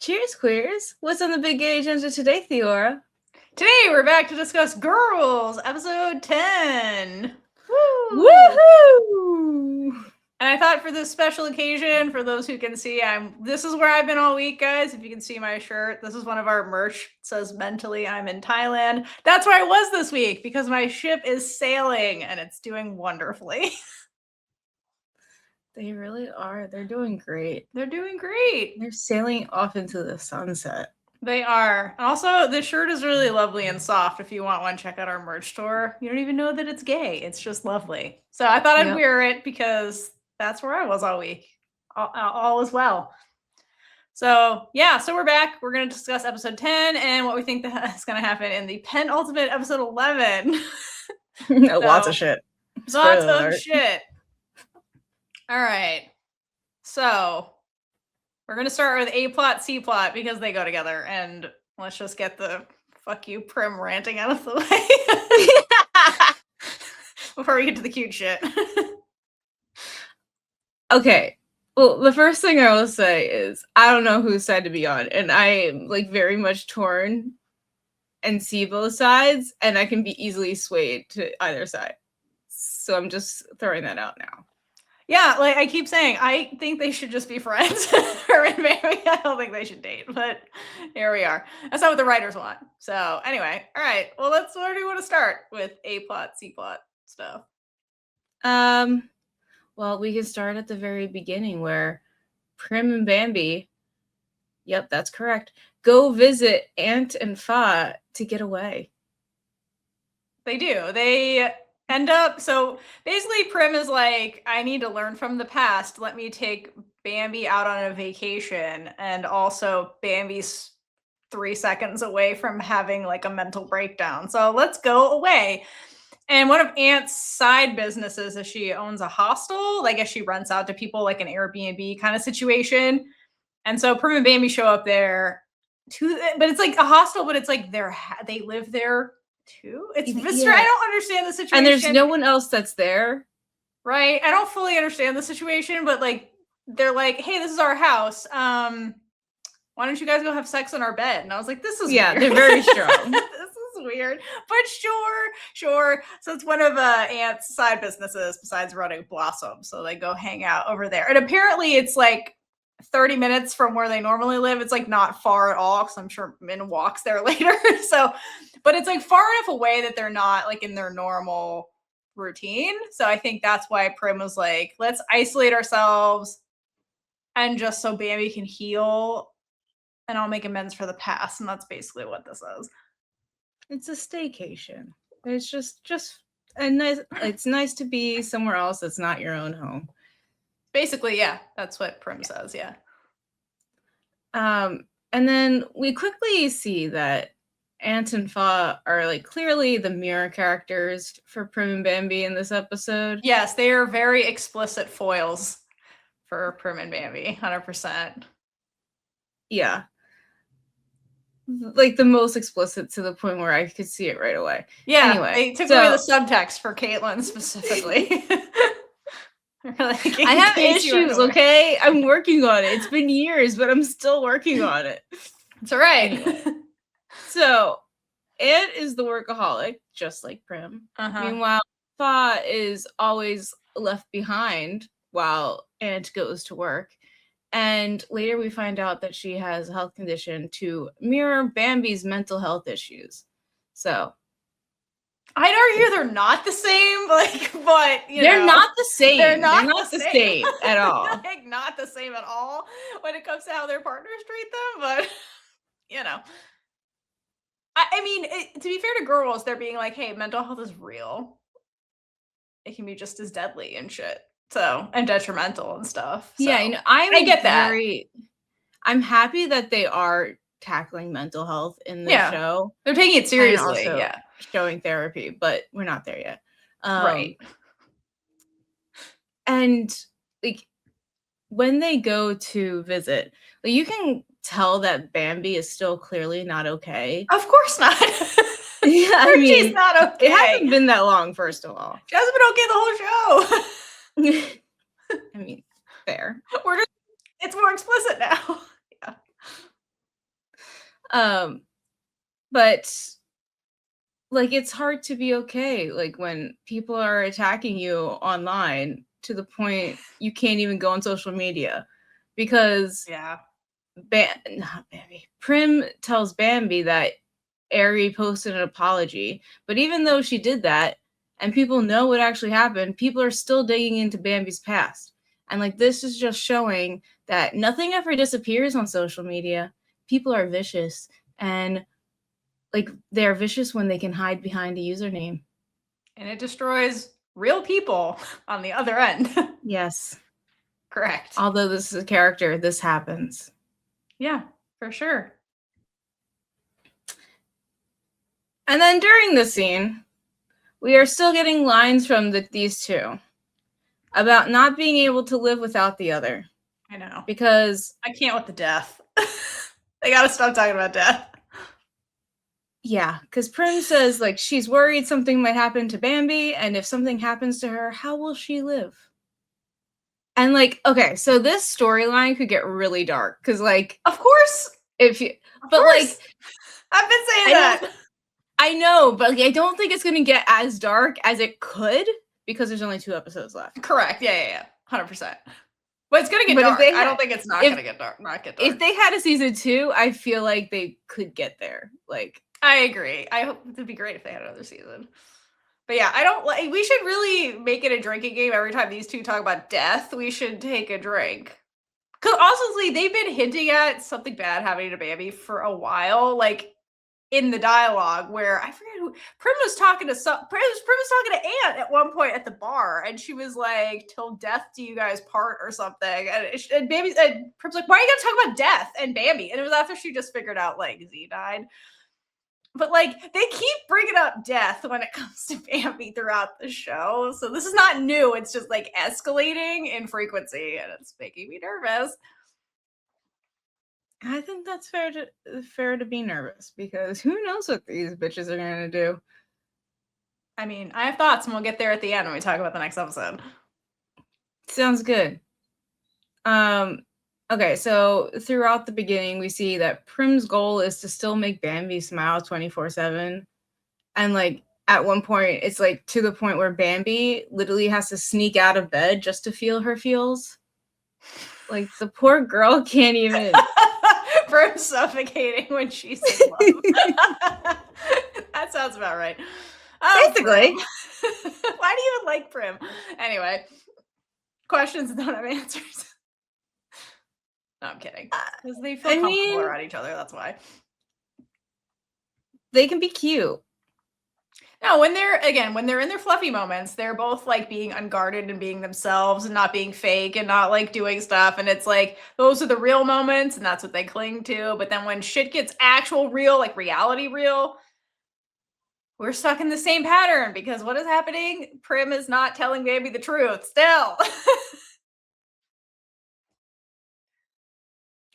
Cheers, queers. What's on the big gay agenda today, Theora? Today we're back to discuss Girls, episode 10. Woo! Woohoo! And I thought for this special occasion, for those who can see, this is where I've been all week, guys. If you can see my shirt, this is one of our merch. It says mentally I'm in Thailand. That's where I was this week because my ship is sailing and it's doing wonderfully. They really are. They're doing great. They're doing great. They're sailing off into the sunset. They are. Also, this shirt is really lovely and soft. If you want one, check out our merch store. You don't even know that it's gay. It's just lovely. So I thought I'd wear it because that's where I was all week. All is well. So yeah, so we're back. We're going to discuss episode 10 and what we think is going to happen in the penultimate episode 11. Lots of shit. Lots of shit. All right. So we're going to start with A plot, C plot, because they go together. And let's just get the fuck you Prim ranting out of the way. Before we get to the cute shit. Okay. Well, the first thing I will say is I don't know whose side to be on. And I'm very much torn and see both sides. And I can be easily swayed to either side. So I'm just throwing that out now. Yeah, I keep saying, I think they should just be friends. I don't think they should date, but here we are. That's not what the writers want. So anyway, all right. Well, where do you want to start with A plot, C plot stuff? Well, we can start at the very beginning where Prim and Bambi, yep, that's correct, go visit Aunt and Fa to get away. They do. They end up, so basically Prim is like, I need to learn from the past. Let me take Bambi out on a vacation. And also Bambi's 3 seconds away from having a mental breakdown. So let's go away. And one of Aunt's side businesses is she owns a hostel. I guess she rents out to people like an Airbnb kind of situation. And so Prim and Bambi show up there but it's like a hostel, but it's like they live there too. It's I don't understand the situation. And there's no one else that's there. Right. I don't fully understand the situation, but they're like, hey, this is our house. Why don't you guys go have sex in our bed? And I was like, this is weird. They're very strong. This is weird. But sure. So it's one of Aunt's side businesses besides running Blossom. So they go hang out over there. And apparently it's 30 minutes from where they normally live. It's not far at all, because I'm sure Min walks there later. So, but it's far enough away that they're not in their normal routine. So I think that's why Prim was like, let's isolate ourselves and just so Bambi can heal and I'll make amends for the past. And that's basically what this is. It's a staycation. It's just a nice, it's nice to be somewhere else that's not your own home. Basically, yeah, that's what Prim says, yeah. And then we quickly see that Aunt and Fa are clearly the mirror characters for Prim and Bambi in this episode. Yes, they are very explicit foils for Prim and Bambi, 100%. Yeah. The most explicit to the point where I could see it right away. Yeah, anyway, they took away the subtext for Caitlin specifically. I have issues, okay? I'm working on it. It's been years, but I'm still working on it. It's all right. Anyway. So, Aunt is the workaholic, just like Prim. Meanwhile, Fa is always left behind while Aunt goes to work. And later we find out that she has a health condition to mirror Bambi's mental health issues. So I'd argue they're not the same, but they're not the same. They're not the same at all. Not the same at all when it comes to how their partners treat them. But I mean, to be fair to girls, they're being like, hey, mental health is real. It can be just as deadly and shit. So, and detrimental and stuff. So, yeah, I get that. I'm happy that they are tackling mental health in the show. They're taking it seriously. Yeah, showing therapy, but we're not there yet. Right. And when they go to visit, you can tell that Bambi is still clearly not okay. Of course not. Yeah, I mean, she's not okay. It hasn't been that long, first of all. She hasn't been okay the whole show. I mean, fair. It's more explicit now. Yeah. But like, it's hard to be okay, like, when people are attacking you online to the point you can't even go on social media because not Bambi. Prim tells Bambi that Ari posted an apology, but even though she did that and people know what actually happened, people are still digging into Bambi's past. And like, this is just showing that nothing ever disappears on social media. People are vicious, and like, they're vicious when they can hide behind a username. And it destroys real people on the other end. Yes. Correct. Although this is a character, this happens. Yeah, for sure. And then during the scene, we are still getting lines from these two about not being able to live without the other. I know. Because I can't with the death. They gotta stop talking about death. Yeah, because Prim says, like, she's worried something might happen to Bambi, and if something happens to her, how will she live? And, like, okay, so this storyline could get really dark, because, like... Of course! If you... Of but, course. like... I've been saying that! I know, but like, I don't think it's gonna get as dark as it could, because there's only 2 episodes left. Correct, yeah. 100%. But it's gonna get dark. I don't think it's not gonna get dark. If they had a season 2, I feel like they could get there. Like... I agree. I hope it'd be great if they had another season. But yeah, I don't like. We should really make it a drinking game every time these two talk about death. We should take a drink. Because honestly, they've been hinting at something bad happening to Bambi for a while, like in the dialogue where I forget who Prim was talking to. Prim was talking to Aunt at one point at the bar, and she was like, "Till death do you guys part" or something. And Bambi and Prim's like, "Why are you gonna talk about death and Bambi?" And it was after she just figured out like Z died. But, like, they keep bringing up death when it comes to Bambi throughout the show. So this is not new. It's just, like, escalating in frequency, and it's making me nervous. I think that's fair to be nervous, because who knows what these bitches are going to do. I mean, I have thoughts, and we'll get there at the end when we talk about the next episode. Sounds good. Okay, so throughout the beginning, we see that Prim's goal is to still make Bambi smile 24/7. And, like, at one point, it's, like, to the point where Bambi literally has to sneak out of bed just to feel her feels. Like, the poor girl can't even... Prim's suffocating when she's in love. That sounds about right. Basically. Why do you even like Prim? Anyway, questions don't have answers. No, I'm kidding. Because they feel comfortable around each other, that's why. They can be cute. No, when they're in their fluffy moments, they're both like being unguarded and being themselves and not being fake and not like doing stuff. And it's like, those are the real moments and that's what they cling to. But then when shit gets actual real, like reality real, we're stuck in the same pattern because what is happening? Prim is not telling Bambi the truth still.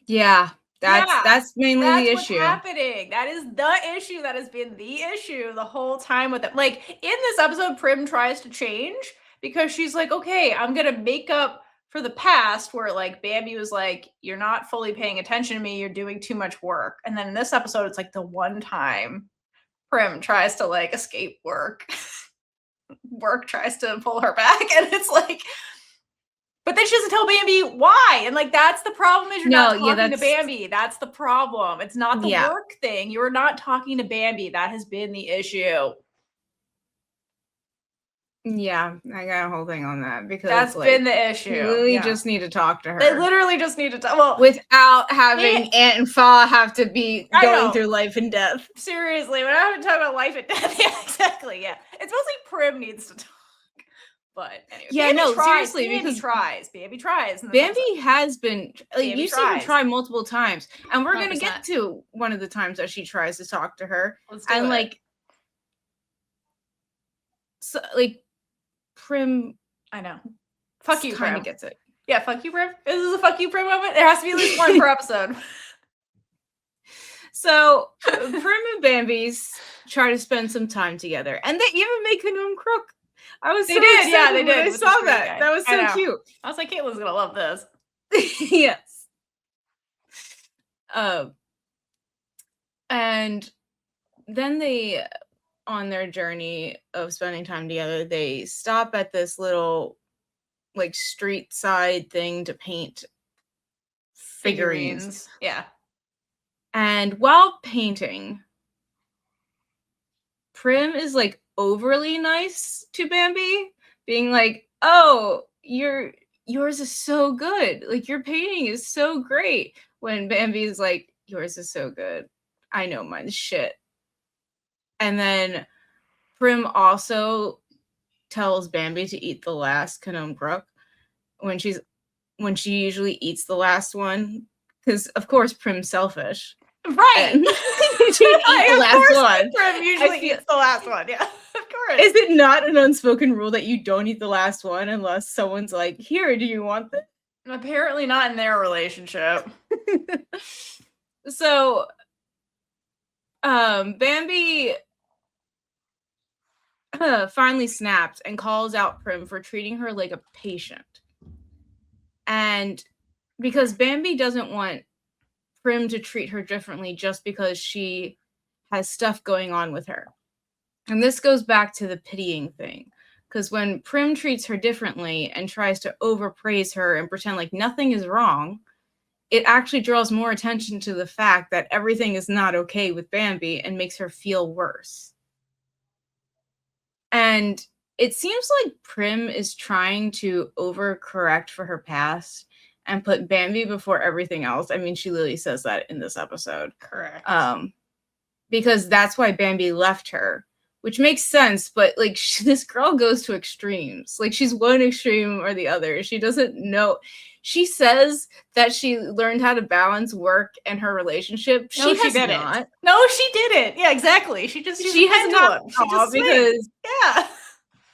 Yeah, that's mainly the issue. That's what's happening. That is the issue. That has been the issue the whole time with it. Like in this episode, Prim tries to change because she's like, okay, I'm gonna make up for the past where like Bambi was like, you're not fully paying attention to me, you're doing too much work. And then in this episode, it's like the one time Prim tries to like escape work. Work tries to pull her back, and it's like, but then she doesn't tell Bambi why. And like, that's the problem is you're not talking to Bambi. That's the problem. It's not the work thing. You're not talking to Bambi. That has been the issue. Yeah, I got a whole thing on that because that's like, been the issue. You really just need to talk to her. They literally just need to talk. Well, without having Aunt and Fa have to be going through life and death. Seriously, when I have to talk about life and death, yeah, exactly. Yeah, it's mostly Prim needs to talk. But anyway, yeah, Bambi no, tries, seriously, because Bambi tries. Bambi has been, like, you've seen her try multiple times, and we're 100%. Gonna get to one of the times that she tries to talk to her, and like, so like, Prim, I know, fuck you, kind Prim of gets it. Yeah, fuck you, Prim. This is a fuck you, Prim moment. There has to be at least one per episode. So Prim and Bambi's try to spend some time together, and they even make a gnome crook. I was so excited they did. I saw that. Guy. That was so cute. I was like, Caitlin's gonna love this. Yes. And then they, on their journey of spending time together, they stop at this little like street side thing to paint figurines. Yeah. And while painting, Prim is like overly nice to Bambi, being like, "Oh, yours is so good. Like your painting is so great." When Bambi's like, "Yours is so good. I know mine's shit." And then Prim also tells Bambi to eat the last Canon Brook when she usually eats the last one, because of course Prim's selfish. Right. And she'd eat the last one. Prim usually eats the last one. Yeah, of course. Is it not an unspoken rule that you don't eat the last one unless someone's like, "Here, do you want this?" Apparently not in their relationship. So, Bambi finally snaps and calls out Prim for treating her like a patient. And because Bambi doesn't want Prim to treat her differently just because she has stuff going on with her. And this goes back to the pitying thing. Because when Prim treats her differently and tries to overpraise her and pretend like nothing is wrong, it actually draws more attention to the fact that everything is not okay with Bambi and makes her feel worse. And it seems like Prim is trying to overcorrect for her past and put Bambi before everything else. I mean, she literally says that in this episode. Correct. Because that's why Bambi left her, which makes sense. But like, this girl goes to extremes. Like, she's one extreme or the other. She doesn't know. She says that she learned how to balance work and her relationship. No, she didn't. No, she didn't. Yeah, exactly. She has not. Because yeah,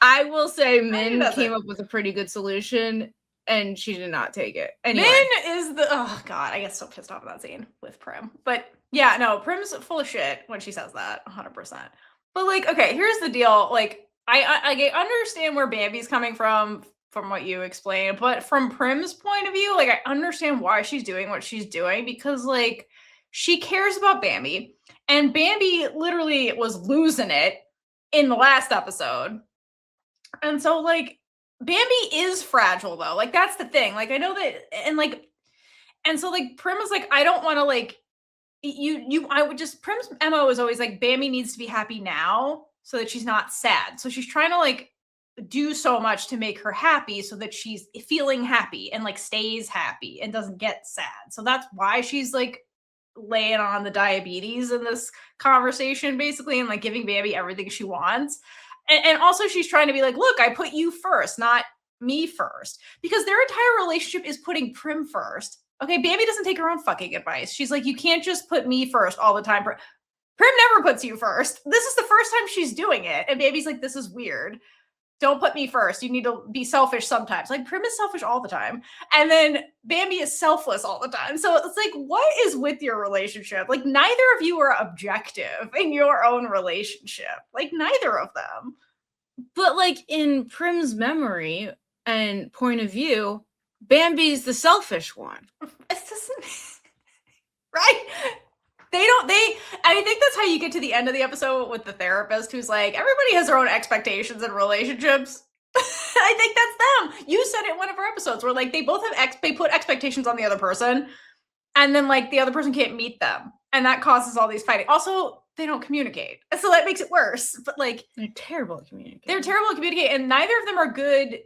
I will say Min came up with a pretty good solution, and she did not take it. Anyway. Min is the I get so pissed off at that scene with Prim. But yeah, no, Prim's full of shit when she says that, 100%. But like, okay, here's the deal. Like, I understand where Bambi's coming from what you explained, but from Prim's point of view, like, I understand why she's doing what she's doing, because like she cares about Bambi, and Bambi literally was losing it in the last episode. And so like Bambi is fragile though. Like, that's the thing. Like, I know that, and so like Prim is like, I don't want to like Prim's MO is always like, Bambi needs to be happy now so that she's not sad. So she's trying to like do so much to make her happy so that she's feeling happy and like stays happy and doesn't get sad. So that's why she's like laying on the diabetes in this conversation basically, and like giving Bambi everything she wants. And also she's trying to be like, look, I put you first, not me first, because their entire relationship is putting Prim first. Okay, Bambi doesn't take her own fucking advice. She's like, you can't just put me first all the time. Prim never puts you first. This is the first time she's doing it. And Bambi's like, this is weird. Don't put me first. You need to be selfish sometimes. Like, Prim is selfish all the time. And then Bambi is selfless all the time. So it's like, what is with your relationship? Like, neither of you are objective in your own relationship. Like, neither of them. But like, in Prim's memory and point of view, Bambi's the selfish one. It's just right. I think that's how you get to the end of the episode with the therapist who's like, everybody has their own expectations in relationships. I think that's them. You said it in one of our episodes where like they both have they put expectations on the other person, and then like the other person can't meet them, and that causes all these fighting. Also, they don't communicate, so that makes it worse. But like, they're terrible at communicating. They're terrible at communicating, and neither of them are good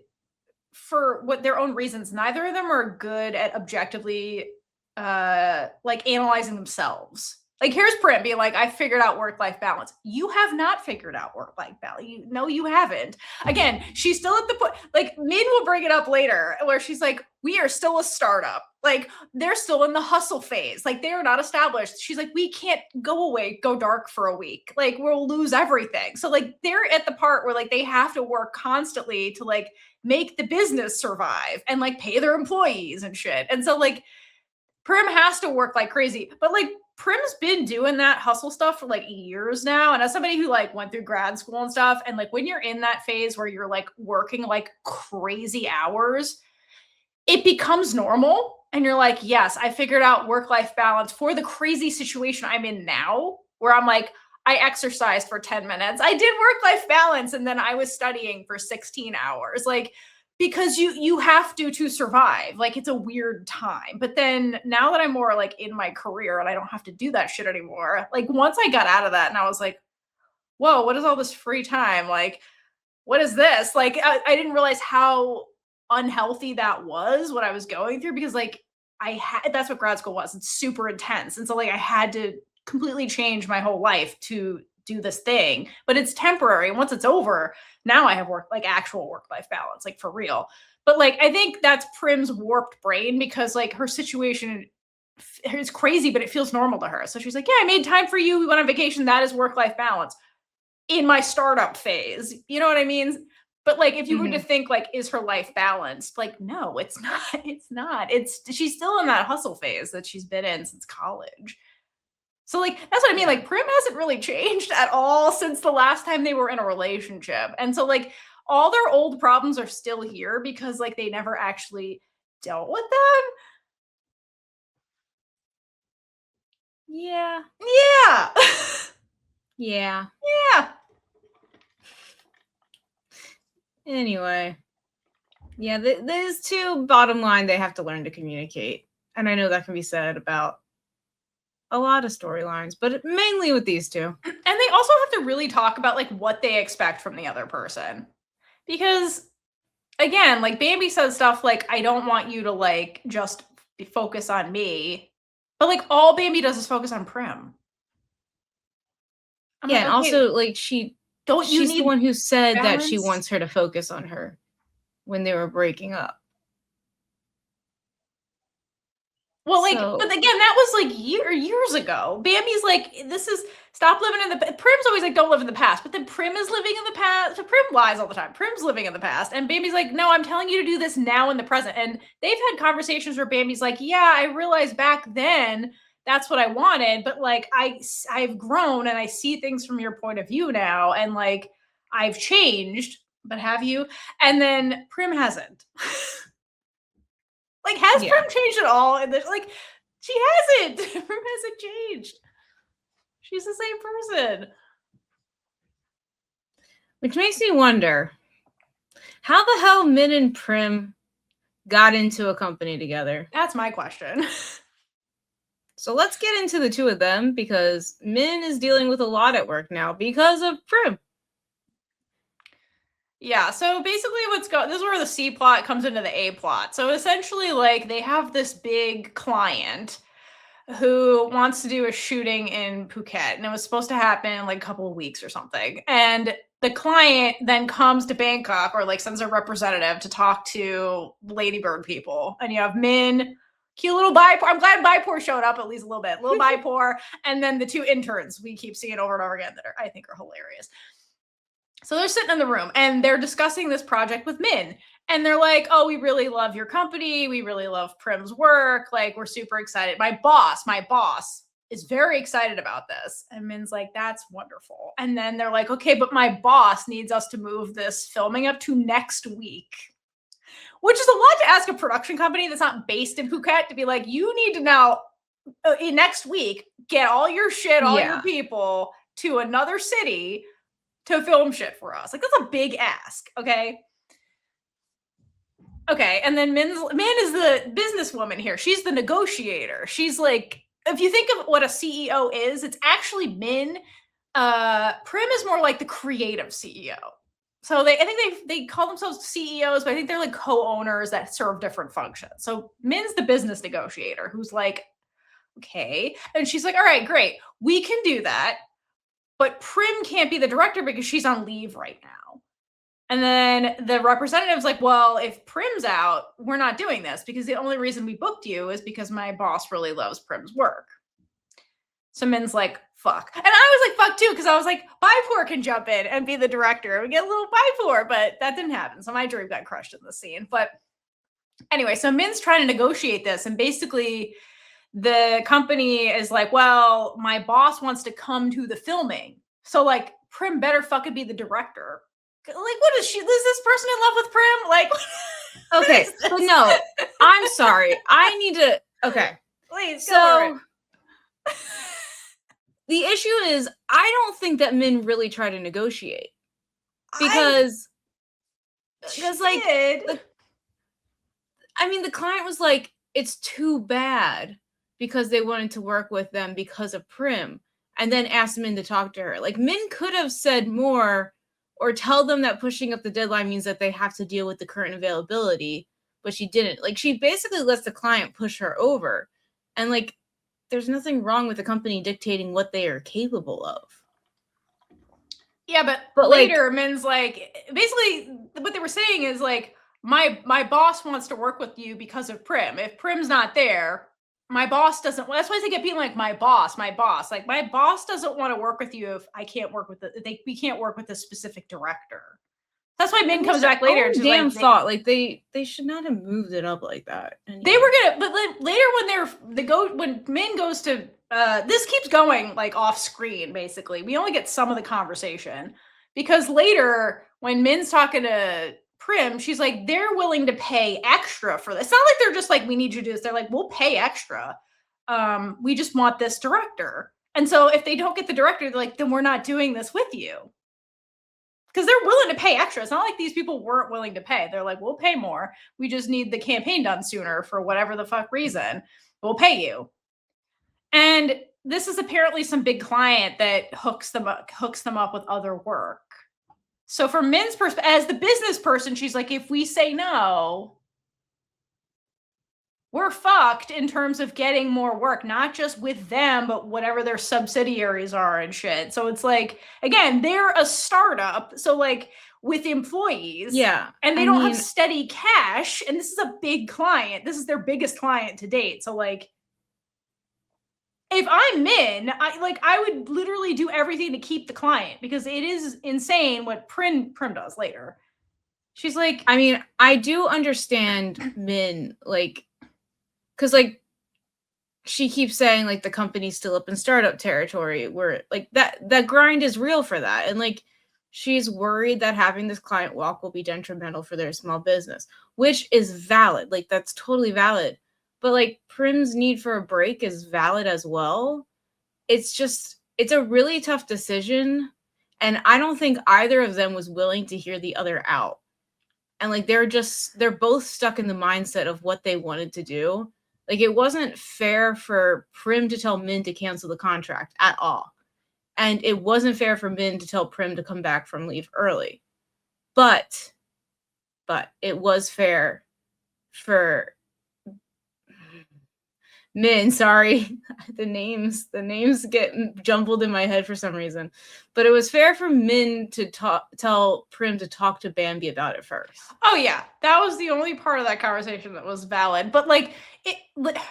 for what their own reasons. Neither of them are good at objectively like analyzing themselves. Like, here's Prim being like, I figured out work-life balance. You have not figured out work-life balance. No, you haven't. Again, she's still at the point, like, Min will bring it up later where she's like, we are still a startup. Like, they're still in the hustle phase. Like, they are not established. She's like, we can't go dark for a week. Like, we'll lose everything. So like, they're at the part where like they have to work constantly to like make the business survive and like pay their employees and shit. And so like Prim has to work like crazy, but like Prim's been doing that hustle stuff for like years now. And as somebody who like went through grad school and stuff, and like when you're in that phase where you're like working like crazy hours, it becomes normal. And you're like, yes, I figured out work-life balance for the crazy situation I'm in now, where I'm like, I exercised for 10 minutes. I did work-life balance. And then I was studying for 16 hours. Like, because you have to survive. Like, it's a weird time. But then now that I'm more like in my career and I don't have to do that shit anymore, like once I got out of that and I was like, whoa, what is all this free time? Like, what is this? Like, I didn't realize how unhealthy that was, what I was going through, because like that's what grad school was. It's super intense. And so like I had to completely change my whole life to do this thing, but it's temporary. And once it's over, now I have actual work-life balance, like for real. But like, I think that's Prim's warped brain, because like her situation is crazy, but it feels normal to her. So she's like, yeah, I made time for you. We went on vacation. That is work-life balance in my startup phase. You know what I mean? But like, if you were to think like, is her life balanced? Like, no, it's not. It's not. She's still in that hustle phase that she's been in since college. So like, that's what I mean. Like, Prim hasn't really changed at all since the last time they were in a relationship. And so like, all their old problems are still here because like they never actually dealt with them. Yeah. Yeah. Yeah. Yeah. Anyway. Yeah, these two, bottom line, they have to learn to communicate. And I know that can be said about a lot of storylines, but mainly with these two. And they also have to really talk about like what they expect from the other person. Because again, like Bambi says stuff like, I don't want you to like just focus on me. But like all Bambi does is focus on Prim. I'm yeah, like, and also like she's the one who said balance? That she wants her to focus on her when they were breaking up. Well, like, but again, that was like years ago. Bambi's like, this is stop living in the. Prim's always like, don't live in the past, but then Prim is living in the past. So Prim lies all the time. Prim's living in the past, and Bambi's like, no, I'm telling you to do this now in the present. And they've had conversations where Bambi's like, yeah, I realized back then that's what I wanted, but like I've grown and I see things from your point of view now, and like I've changed. But have you? And then Prim hasn't. Like, has Prim changed at all? And like, she hasn't. Prim hasn't changed. She's the same person. Which makes me wonder, how the hell Min and Prim got into a company together? That's my question. So let's get into the two of them, because Min is dealing with a lot at work now because of Prim. Yeah, so basically this is where the C plot comes into the A plot. So essentially, like, they have this big client who wants to do a shooting in Phuket, and it was supposed to happen in like a couple of weeks or something. And the client then comes to Bangkok, or like sends a representative to talk to Ladybird people. And you have Min, cute little Bipor. I'm glad Bipor showed up at least a little bit. Little Bipor, and then the two interns we keep seeing over and over again that I think are hilarious. So they're sitting in the room and they're discussing this project with Min. And they're like, oh, we really love your company. We really love Prim's work. Like, we're super excited. My boss is very excited about this. And Min's like, that's wonderful. And then they're like, okay, but my boss needs us to move this filming up to next week. Which is a lot to ask a production company that's not based in Phuket to be like, you need to now, next week, get all your shit, all your people to another city to film shit for us. Like, that's a big ask, okay? Okay, and then Min is the businesswoman here. She's the negotiator. She's like, if you think of what a CEO is, it's actually Min. Prim is more like the creative CEO. So I think they call themselves CEOs, but I think they're like co-owners that serve different functions. So Min's the business negotiator who's like, okay. And she's like, all right, great. We can do that. But Prim can't be the director because she's on leave right now. And then the representative's like, well, if Prim's out, we're not doing this because the only reason we booked you is because my boss really loves Prim's work. So Min's like, fuck. And I was like, fuck too, because I was like, Bipor can jump in and be the director. We get a little Bipor, but that didn't happen. So my dream got crushed in the scene. But anyway, so Min's trying to negotiate this, and basically the company is like, well, my boss wants to come to the filming. So like Prim better fucking be the director. Like, what is she? Is this person in love with Prim? Like, Okay, but no, I'm sorry. I need to. Okay, please. So the issue is, I don't think that Min really tried to negotiate because like the client was like, it's too bad because they wanted to work with them because of Prim, and then asked Min to talk to her. Like, Min could have said more or tell them that pushing up the deadline means that they have to deal with the current availability, but she didn't. Like, she basically lets the client push her over. And like, there's nothing wrong with the company dictating what they are capable of. Yeah, but later, Min's like, basically what they were saying is like, my boss wants to work with you because of Prim. If Prim's not there, my boss doesn't. That's why they get being like, my boss. Like, my boss doesn't want to work with you if I can't work with we can't work with a specific director. That's why Min comes back later. And damn, thought like they should not have moved it up like that. Anyway. They were gonna, but later when Min goes to this keeps going like off screen. Basically, we only get some of the conversation because later when Min's talking to Prim, she's like, they're willing to pay extra for this. It's not like they're just like, we need you to do this. They're like, we'll pay extra. We just want this director. And so if they don't get the director, they're like, then we're not doing this with you. Because they're willing to pay extra. It's not like these people weren't willing to pay. They're like, we'll pay more. We just need the campaign done sooner for whatever the fuck reason. We'll pay you. And this is apparently some big client that hooks them up with other work. So from Min's perspective, as the business person, she's like, if we say no, we're fucked in terms of getting more work, not just with them, but whatever their subsidiaries are and shit. So it's like, again, they're a startup. So like with employees. Yeah. And they don't have steady cash. And this is a big client. This is their biggest client to date. So like, if I'm Min, I would literally do everything to keep the client because it is insane what Prim does later. She's like, I do understand Min, like, because like she keeps saying like the company's still up in startup territory where like that grind is real for that. And like she's worried that having this client walk will be detrimental for their small business, which is valid. Like that's totally valid. But like Prim's need for a break is valid as well. It's a really tough decision. And I don't think either of them was willing to hear the other out. And like they're both stuck in the mindset of what they wanted to do. Like it wasn't fair for Prim to tell Min to cancel the contract at all. And it wasn't fair for Min to tell Prim to come back from leave early. But it was fair for Min, sorry, the names get jumbled in my head for some reason, but it was fair for Min to tell Prim to talk to Bambi about it first. Oh yeah, that was the only part of that conversation that was valid. But like,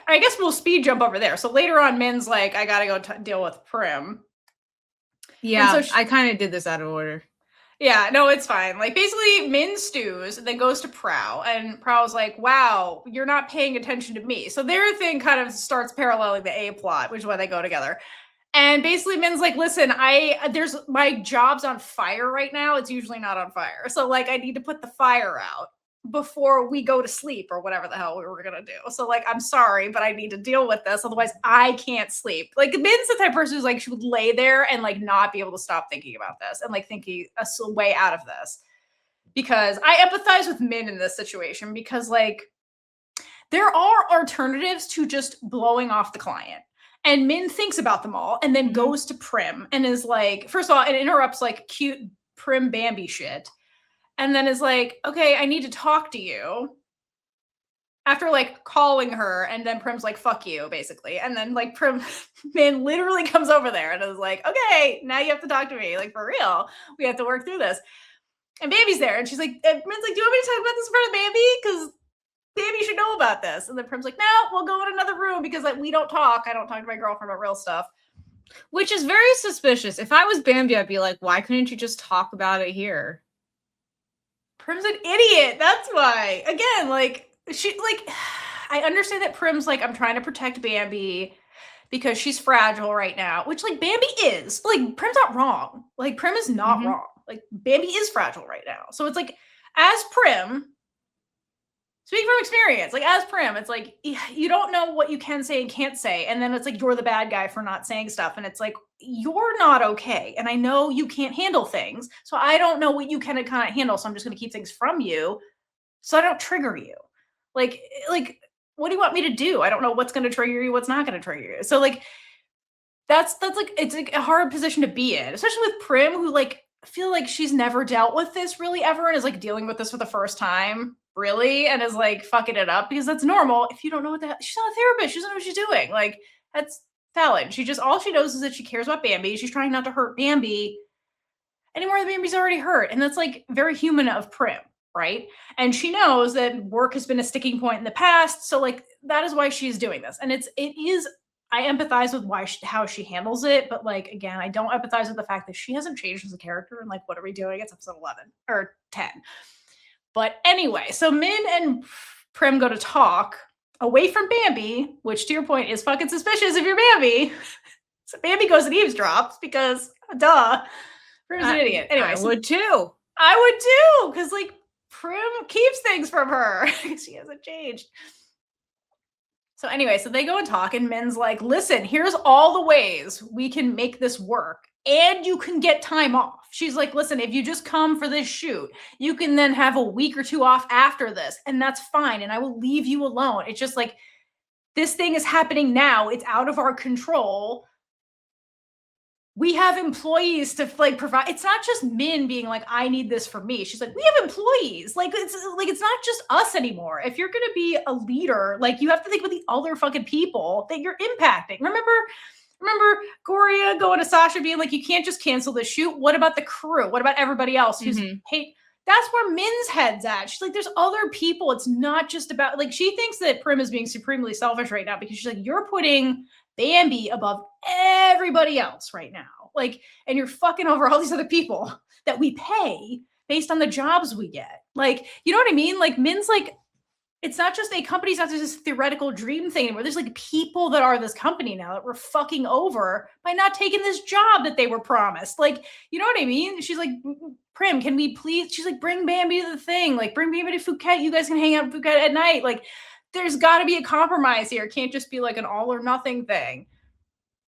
I guess we'll speed jump over there. So later on, Min's like, I gotta go deal with Prim. Yeah, so I kind of did this out of order. Yeah, no, it's fine. Like basically Min stews and then goes to Prow and Prow's like, wow, you're not paying attention to me. So their thing kind of starts paralleling the A plot, which is why they go together. And basically Min's like, listen, my job's on fire right now. It's usually not on fire. So like I need to put the fire out before we go to sleep or whatever the hell we were going to do. So like, I'm sorry, but I need to deal with this. Otherwise I can't sleep. Like Min's the type of person who's like, she would lay there and like not be able to stop thinking about this and like thinking a way out of this. Because I empathize with Min in this situation because like there are alternatives to just blowing off the client. And Min thinks about them all and then goes to Prim and is like, first of all, it interrupts like cute PrimBambi shit. And then is like, okay, I need to talk to you. After like calling her, and then Prim's like, fuck you, basically. And then like Min literally comes over there and is like, okay, now you have to talk to me. Like for real, we have to work through this. And Bambi's there. And she's like, Min's like, do you want me to talk about this in front of Bambi? Because Bambi should know about this. And then Prim's like, no, we'll go in another room because like we don't talk. I don't talk to my girlfriend about real stuff. Which is very suspicious. If I was Bambi, I'd be like, why couldn't you just talk about it here? Prim's an idiot. That's why. Again, like I understand that Prim's like, I'm trying to protect Bambi because she's fragile right now, which like Bambi is. Like Prim's not wrong. Like Prim is not wrong. Like Bambi is fragile right now. So it's like, as Prim, Speaking from experience, like as Prim, it's like you don't know what you can say and can't say, and then it's like you're the bad guy for not saying stuff, and it's like you're not okay, and I know you can't handle things, so I don't know what you can and cannot handle, so I'm just going to keep things from you, so I don't trigger you. Like what do you want me to do? I don't know what's going to trigger you, what's not going to trigger you. So like that's like it's like a hard position to be in, especially with Prim, who like I feel like she's never dealt with this really ever and is like dealing with this for the first time, really, and is like fucking it up because that's normal. If you don't know what the hell, she's not a therapist, she doesn't know what she's doing. Like that's valid. She just all she knows is that she cares about Bambi. She's trying not to hurt Bambi anymore than Bambi's already hurt, and that's like very human of Prim, right? And she knows that work has been a sticking point in the past, so like that is why she's doing this, and it is. I empathize with how she handles it, but like again, I don't empathize with the fact that she hasn't changed as a character. And like, what are we doing? It's episode 11 or 10. But anyway, so Min and Prim go to talk away from Bambi, which to your point is fucking suspicious if you're Bambi. So Bambi goes and eavesdrops because, duh, Prim's an idiot. Anyway, I would too. I would too, because like Prim keeps things from her. She hasn't changed. So anyway, so they go and talk, and Min's like, listen, here's all the ways we can make this work, and you can get time off. She's like, listen, if you just come for this shoot, you can then have a week or two off after this, and that's fine, and I will leave you alone. It's just like, this thing is happening now. It's out of our control. We have employees to like provide. It's not just Min being like, I need this for me. She's like, we have employees. Like it's not just us anymore. If you're gonna be a leader, like you have to think about the other fucking people that you're impacting. Remember Goria going to Sasha being like, you can't just cancel the shoot. What about the crew? What about everybody else who's hate? That's where Min's head's at. She's like, there's other people. It's not just about like she thinks that Prim is being supremely selfish right now because she's like, you're putting Bambi above everybody else right now. Like, and you're fucking over all these other people that we pay based on the jobs we get. Like, you know what I mean? Like Min's like, it's not just a company, it's not just this theoretical dream thing anymore. There's like people that are this company now that we're fucking over by not taking this job that they were promised. Like, you know what I mean? She's like, Prim, can we please? She's like, bring Bambi to the thing. Like, bring Bambi to Phuket. You guys can hang out in Phuket at night. Like, there's got to be a compromise here. It can't just be like an all or nothing thing.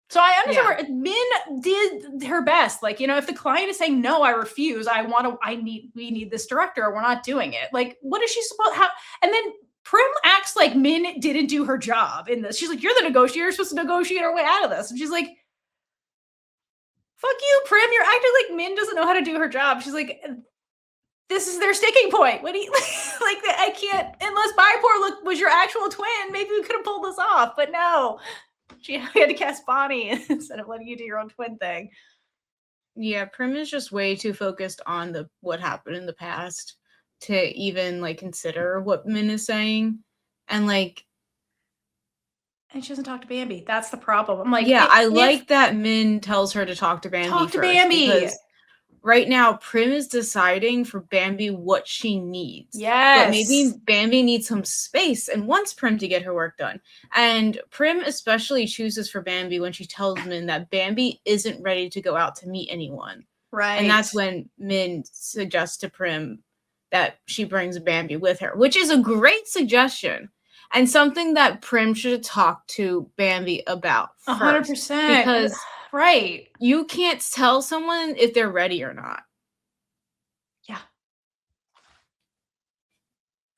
So I understand where Min did her best. Like, you know, if the client is saying, no, I refuse, we need this director, we're not doing it. Like, what is she supposed to have? And then Prim acts like Min didn't do her job in this. She's like, you're the negotiator, you're supposed to negotiate our way out of this. And she's like, fuck you, Prim. You're acting like Min doesn't know how to do her job. She's like, this is their sticking point. What do you like? I can't, unless Bipor was your actual twin, maybe we could have pulled this off, but no. She had to cast Bonnie instead of letting you do your own twin thing. Yeah, Prim is just way too focused on what happened in the past to even like consider what Min is saying. And like, and she doesn't talk to Bambi. That's the problem. I'm like, yeah, I like that Min tells her to talk to Bambi. Talk to Bambi. Because right now, Prim is deciding for Bambi what she needs. Yes. But maybe Bambi needs some space and wants Prim to get her work done. And Prim especially chooses for Bambi when she tells Min that Bambi isn't ready to go out to meet anyone. Right. And that's when Min suggests to Prim that she brings Bambi with her, which is a great suggestion. And something that Prim should talk to Bambi about first. 100%. Because right. You can't tell someone if they're ready or not. Yeah.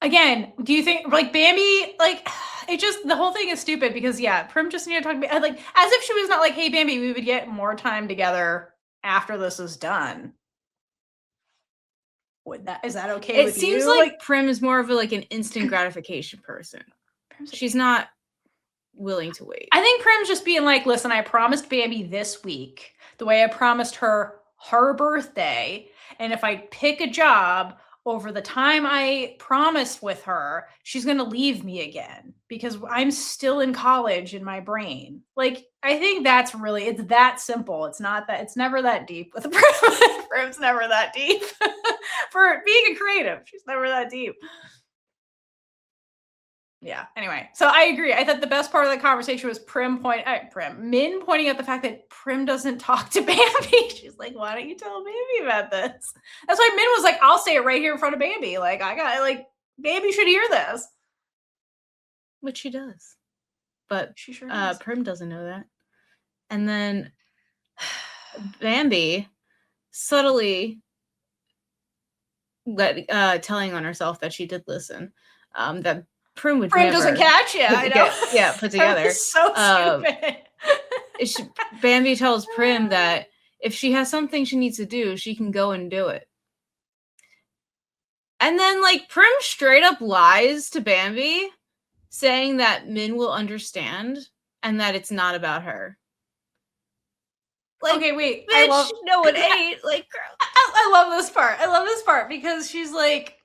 Again, do you think like Bambi, like it just the whole thing is stupid because yeah, Prim just needed to talk to Bambi, like as if she was not like, hey Bambi, we would get more time together after this is done. Is that okay with you? It seems like Prim is more of like an instant gratification person. She's not willing to wait. I think Prim's just being like, listen, I promised Bambi this week the way I promised her birthday. And if I pick a job over the time I promised with her, she's going to leave me again because I'm still in college in my brain. Like, I think that's really, it's that simple. It's not that, it's never that deep with Prim. Prim's never that deep. For being a creative, she's never that deep. Yeah. Anyway, so I agree. I thought the best part of the conversation was Min pointing out the fact that Prim doesn't talk to Bambi. She's like, "Why don't you tell Bambi about this?" That's why Min was like, "I'll say it right here in front of Bambi." Like, I got like, Bambi should hear this. Which she does. But she sure does. Prim doesn't know that. And then Bambi subtly telling on herself that she did listen. That Prim would never doesn't catch you. I know. Put together. So stupid. Bambi tells Prim that if she has something she needs to do, she can go and do it. And then, like, Prim straight up lies to Bambi, saying that Min will understand and that it's not about her. Like, okay, wait. Bitch, no, it ain't. Like, girl. I love this part. I love this part because she's like,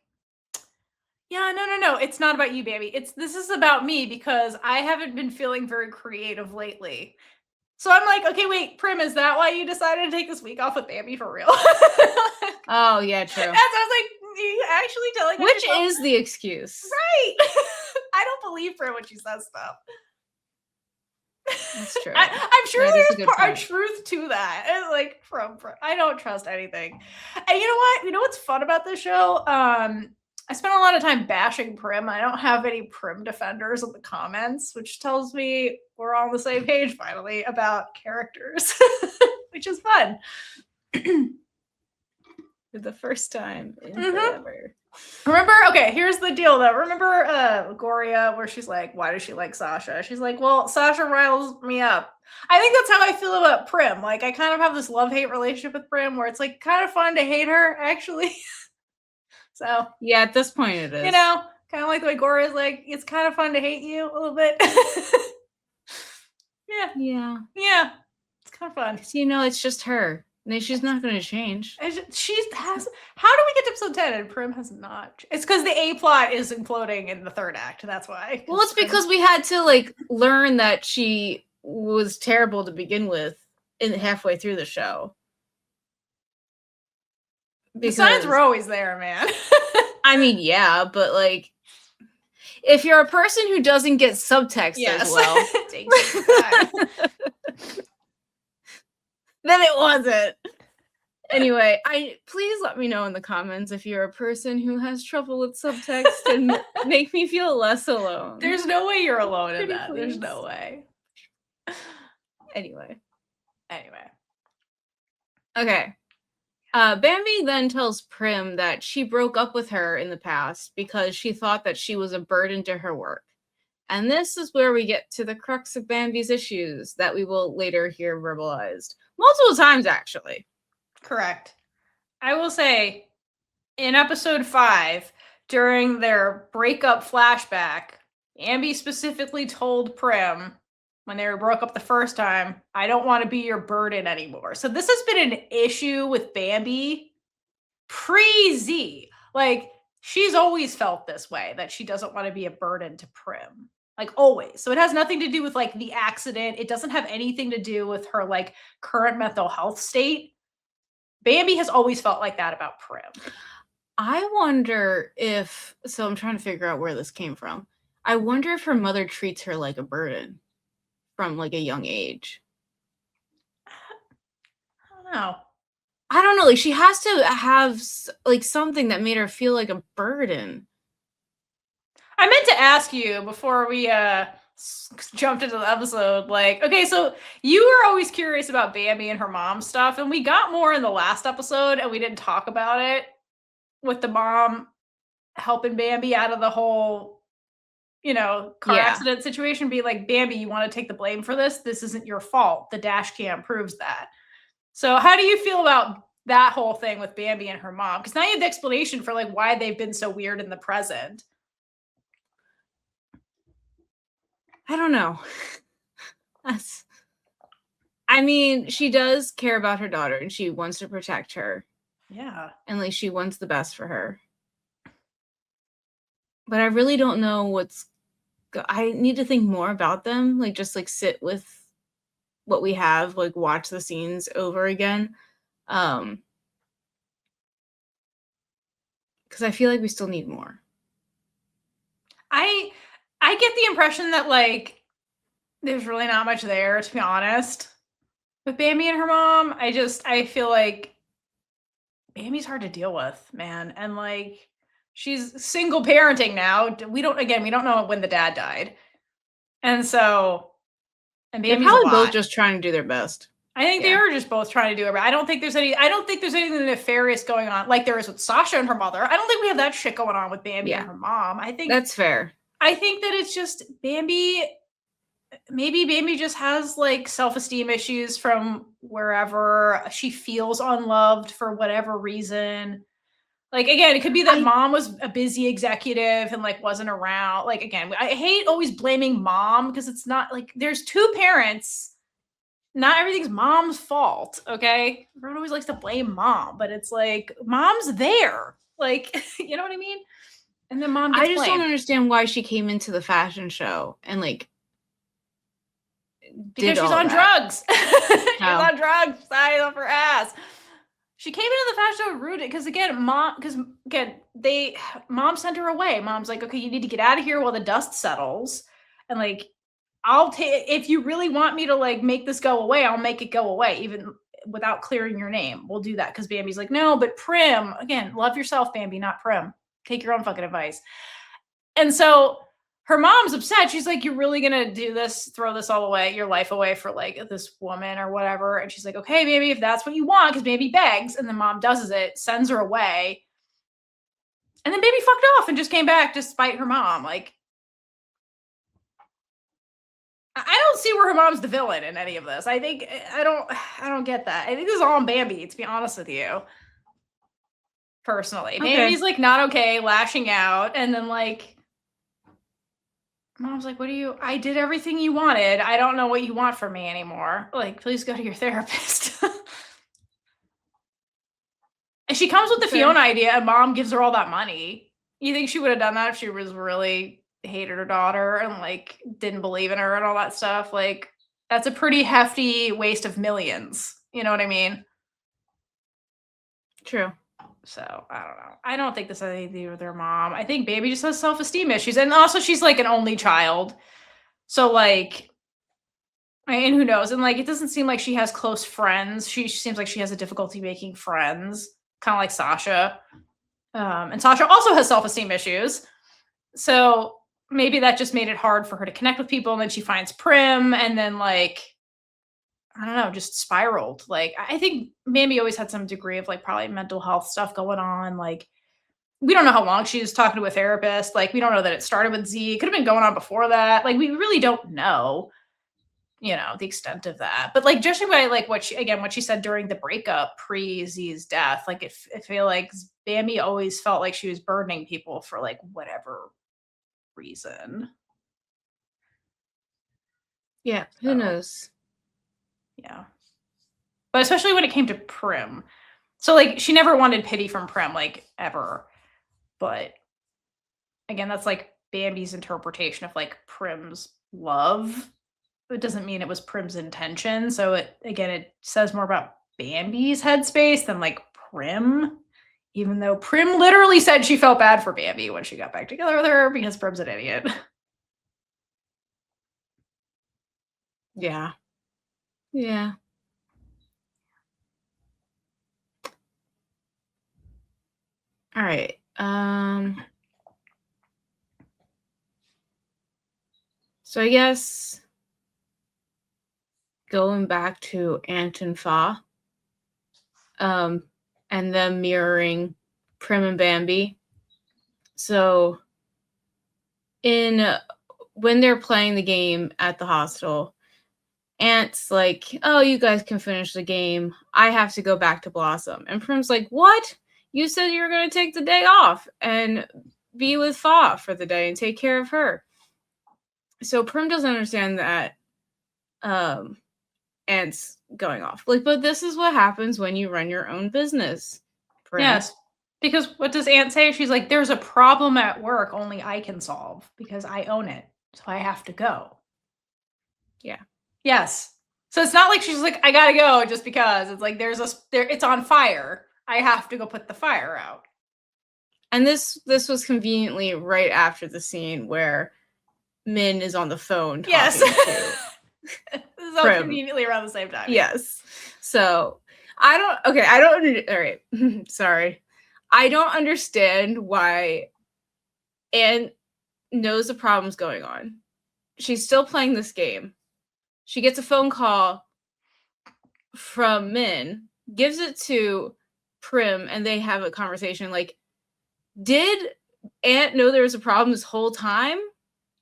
yeah, no. It's not about you, Bambi. This is about me because I haven't been feeling very creative lately. So I'm like, okay, wait, Prim, is that why you decided to take this week off with Bambi for real? Oh, yeah, true. And so I was like, are you actually telling Which yourself? Is the excuse. Right. I don't believe Prim when she says stuff. That's true. I'm sure there's a truth to that. It's like, from I don't trust anything. And you know what? You know what's fun about this show? I spent a lot of time bashing Prim. I don't have any Prim defenders in the comments, which tells me we're all on the same page finally about characters, which is fun. For the first time in forever. Remember, okay, here's the deal though. Remember Gorya, where she's like, why does she like Sasha? She's like, well, Sasha riles me up. I think that's how I feel about Prim. Like, I kind of have this love-hate relationship with Prim where it's like kind of fun to hate her, actually. So yeah, at this point it is. You know, kind of like the way Gorya is like, it's kind of fun to hate you a little bit. Yeah. It's kind of fun. You know, it's just her. She's not going to change. How do we get to episode 10 and Prim has not? It's because the A plot is imploding in the third act. That's why. Well, it's because we had to like learn that she was terrible to begin with halfway through the show. Because the signs were always there, man. I mean, yeah, but like, if you're a person who doesn't get subtext as well, then it wasn't. Anyway, please let me know in the comments if you're a person who has trouble with subtext and make me feel less alone. There's no way you're alone in that. Please. There's no way. Anyway. Okay. Bambi then tells Prim that she broke up with her in the past because she thought that she was a burden to her work. And this is where we get to the crux of Bambi's issues that we will later hear verbalized. Multiple times, actually. Correct. I will say, in episode 5, during their breakup flashback, Bambi specifically told Prim, when they were broke up the first time, I don't want to be your burden anymore. So this has been an issue with Bambi pre-Z. Like, she's always felt this way, that she doesn't want to be a burden to Prim. Like, always. So it has nothing to do with, like, the accident. It doesn't have anything to do with her, like, current mental health state. Bambi has always felt like that about Prim. I wonder if... So I'm trying to figure out where this came from. I wonder if her mother treats her like a burden from, like, a young age. I don't know. Like, she has to have, like, something that made her feel like a burden. I meant to ask you before we jumped into the episode, like, okay, so you were always curious about Bambi and her mom stuff, and we got more in the last episode, and we didn't talk about it, with the mom helping Bambi out of the whole, car accident situation, be like, Bambi, you want to take the blame for this? This isn't your fault. The dash cam proves that. So how do you feel about that whole thing with Bambi and her mom? Because now you have the explanation for, like, why they've been so weird in the present. I don't know. I mean, she does care about her daughter and she wants to protect her. Yeah. And, like, she wants the best for her. But I really don't know I need to think more about them. Like, just, like, sit with what we have, like, watch the scenes over again. Because I feel like we still need more. I get the impression that, like, there's really not much there, to be honest. With Bambi and her mom, I feel like Bambi's hard to deal with, man. And, like, she's single parenting now. We don't know when the dad died. And so, and They're probably both just trying to do their best. I think they are just both trying to do it. I don't think there's anything nefarious going on like there is with Sasha and her mother. I don't think we have that shit going on with Bambi and her mom. I think that's fair. I think that it's just Bambi. Maybe Bambi just has like self-esteem issues from wherever she feels unloved for whatever reason. Like, again, it could be that mom was a busy executive and like wasn't around. Like, again, I hate always blaming mom because it's not like there's two parents. Not everything's mom's fault, okay? Everyone always likes to blame mom, but it's like mom's there. Like, you know what I mean? And then mom gets blamed. Don't understand why she came into the fashion show and like because she's on drugs. She's on drugs, signed up her ass. She came into the fashion show rooted because mom sent her away. Mom's like, okay, you need to get out of here while the dust settles. And like, I'll take, if you really want me to like make this go away, I'll make it go away, even without clearing your name. We'll do that. Cause Bambi's like, no, but Prim, again, love yourself, Bambi, not Prim. Take your own fucking advice. And so her mom's upset. She's like, you're really gonna do this, throw this all away, your life away for like this woman or whatever. And she's like, okay, Bambi, if that's what you want, because Bambi begs, and then mom does it, sends her away. And then Bambi fucked off and just came back despite her mom. Like, I don't see where her mom's the villain in any of this. I don't get that. I think this is all on Bambi, to be honest with you. Personally. Okay. Bambi's like not okay, lashing out, and then like mom's like, I did everything you wanted. I don't know what you want from me anymore. Like, please go to your therapist. And she comes with the Fiona idea and mom gives her all that money. You think she would have done that if she was really hated her daughter and like didn't believe in her and all that stuff? Like, that's a pretty hefty waste of millions. You know what I mean? True. So I don't know. I don't think this has anything to do with her mom. I think Baby just has self-esteem issues. And also she's like an only child. So like, and who knows? And like, it doesn't seem like she has close friends. She seems like she has a difficulty making friends, kind of like Sasha. And Sasha also has self-esteem issues. So maybe that just made it hard for her to connect with people. And then she finds Prim and then like, I don't know, just spiraled. Like, I think Bambi always had some degree of like probably mental health stuff going on. Like, we don't know how long she was talking to a therapist. Like, we don't know that it started with Z. It could have been going on before that. Like, we really don't know, you know, the extent of that. But like, judging by like what she said during the breakup pre-Z's death, like I feel like Bambi always felt like she was burdening people for like whatever reason. Yeah, who knows? Yeah. But especially when it came to Prim. So like she never wanted pity from Prim, like ever. But again, that's like Bambi's interpretation of like Prim's love. It doesn't mean it was Prim's intention. So it says more about Bambi's headspace than like Prim. Even though Prim literally said she felt bad for Bambi when she got back together with her because Prim's an idiot. Yeah. Yeah. All right. So I guess going back to Ant and Fa, and them mirroring Prim and Bambi. So when they're playing the game at the hostel, Ant's like, oh, you guys can finish the game. I have to go back to Blossom. And Prim's like, what? You said you were going to take the day off and be with Fa for the day and take care of her. So Prim doesn't understand that Ant's going off. Like, but this is what happens when you run your own business, Prim. Yes. Because what does Ant say? She's like, there's a problem at work only I can solve because I own it. So I have to go. Yeah. Yes. So it's not like she's like, I gotta go just because. It's like it's on fire. I have to go put the fire out. And this was conveniently right after the scene where Min is on the phone talking to this is all Prim. Conveniently around the same time. Yes. So all right. Sorry. I don't understand why Anne knows the problem's going on. She's still playing this game. She gets a phone call from Min, gives it to Prim, and they have a conversation. Like, did Aunt know there was a problem this whole time?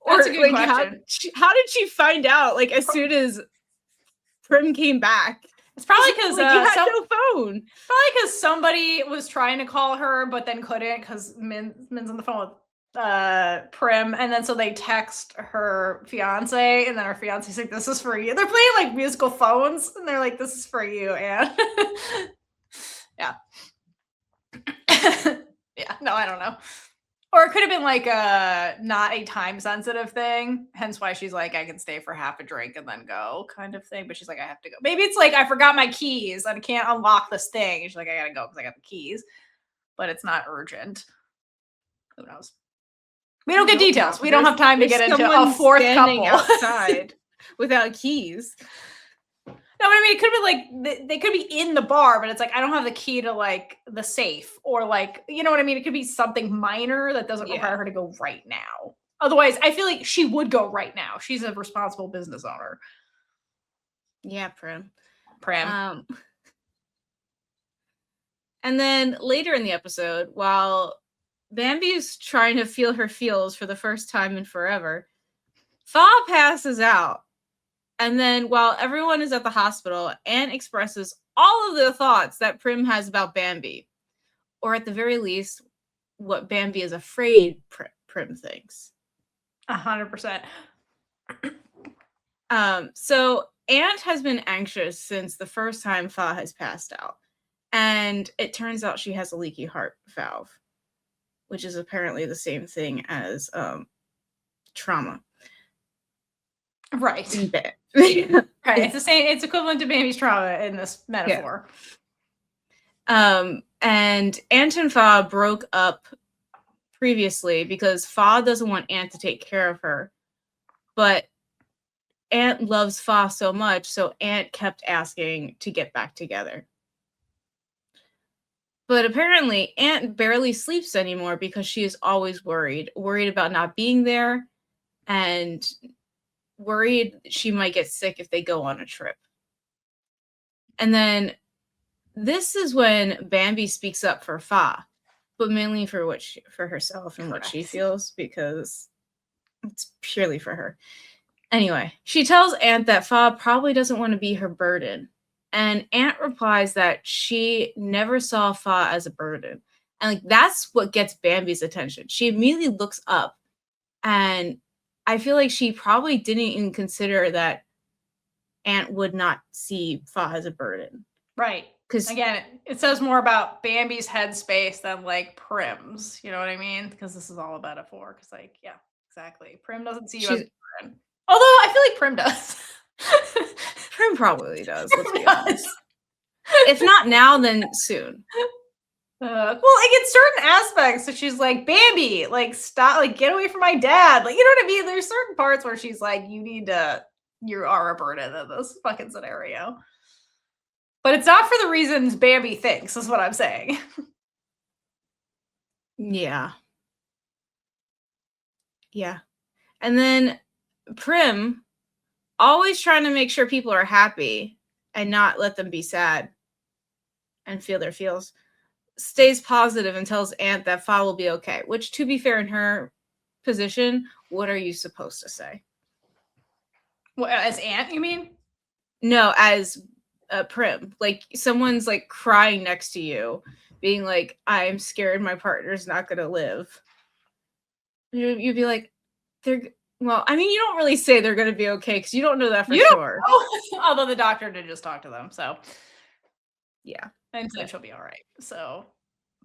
That's a good question. How did she find out? Like, as soon as Prim came back, it's probably because you had no phone. Probably because somebody was trying to call her, but then couldn't because Min's on the phone with Prim, and then so they text her fiance, and then her fiance's like, "This is for you." They're playing like musical phones, and they're like, "This is for you," and yeah, yeah. No, I don't know. Or it could have been like not a time sensitive thing, hence why she's like, I can stay for half a drink and then go kind of thing. But she's like, I have to go. Maybe it's like, I forgot my keys and I can't unlock this thing. She's like, I gotta go because I got the keys. But it's not urgent. Who knows? We don't get details. We don't have time to get into a fourth couple outside without keys. No, but I mean, it could be like they could be in the bar, but it's like I don't have the key to like the safe, or like, you know what I mean? It could be something minor that doesn't require her to go right now. Otherwise, I feel like she would go right now. She's a responsible business owner. Yeah, Prim. And then later in the episode, while Bambi's trying to feel her feels for the first time in forever, Fa passes out. And then while everyone is at the hospital, Anne expresses all of the thoughts that Prim has about Bambi. Or at the very least, what Bambi is afraid Prim thinks. 100%. So Aunt has been anxious since the first time Fa has passed out. And it turns out she has a leaky heart valve, which is apparently the same thing as trauma. Right. Right. It's the same. It's equivalent to Bambi's trauma in this metaphor. Yeah. And Aunt and Fa broke up previously because Fa doesn't want Aunt to take care of her. But Aunt loves Fa so much, so Aunt kept asking to get back together. But apparently, Aunt barely sleeps anymore because she is always worried about not being there, and worried she might get sick if they go on a trip. And then this is when Bambi speaks up for Fa, but mainly for herself and what she feels, because it's purely for her. Anyway, she tells Aunt that Fa probably doesn't want to be her burden. And Aunt replies that she never saw Fa as a burden. And like that's what gets Bambi's attention. She immediately looks up, and I feel like she probably didn't even consider that Aunt would not see Fa as a burden. Right. Because again, it says more about Bambi's headspace than like Prim's. You know what I mean? Because this is all a metaphor. Because like, yeah, exactly. Prim doesn't see you as a burden. Although I feel like Prim does. Prim probably does. Let's be honest. If not now, then soon. Well, like in certain aspects, so she's like, Bambi, like stop, like get away from my dad. Like, you know what I mean? There's certain parts where she's like, you are a burden in this fucking scenario. But it's not for the reasons Bambi thinks, is what I'm saying. Yeah. Yeah. And then Prim, always trying to make sure people are happy and not let them be sad and feel their feels, stays positive and tells Aunt that Fa will be okay, which, to be fair, in her position, what are you supposed to say? What, as Aunt, you mean? No, as Prim. Like, someone's like crying next to you, being like, I'm scared my partner's not gonna live. You'd be like, well, I mean, you don't really say they're gonna be okay because you don't know that for sure. Although the doctor did just talk to them, so yeah. And said she'll be all right. So,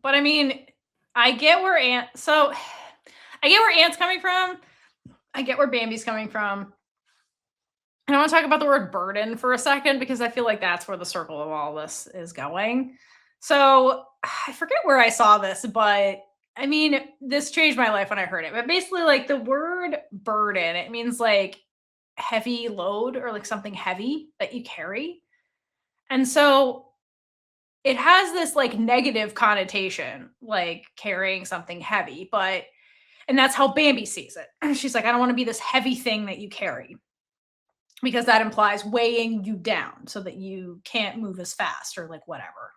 but I mean, I get where Aunt's coming from. I get where Bambi's coming from. And I want to talk about the word burden for a second, because I feel like that's where the circle of all this is going. So I forget where I saw this, but I mean, this changed my life when I heard it. But basically, like the word burden, it means like heavy load or like something heavy that you carry. And so it has this like negative connotation, like carrying something heavy, and that's how Bambi sees it. She's like, I don't want to be this heavy thing that you carry because that implies weighing you down so that you can't move as fast or like whatever.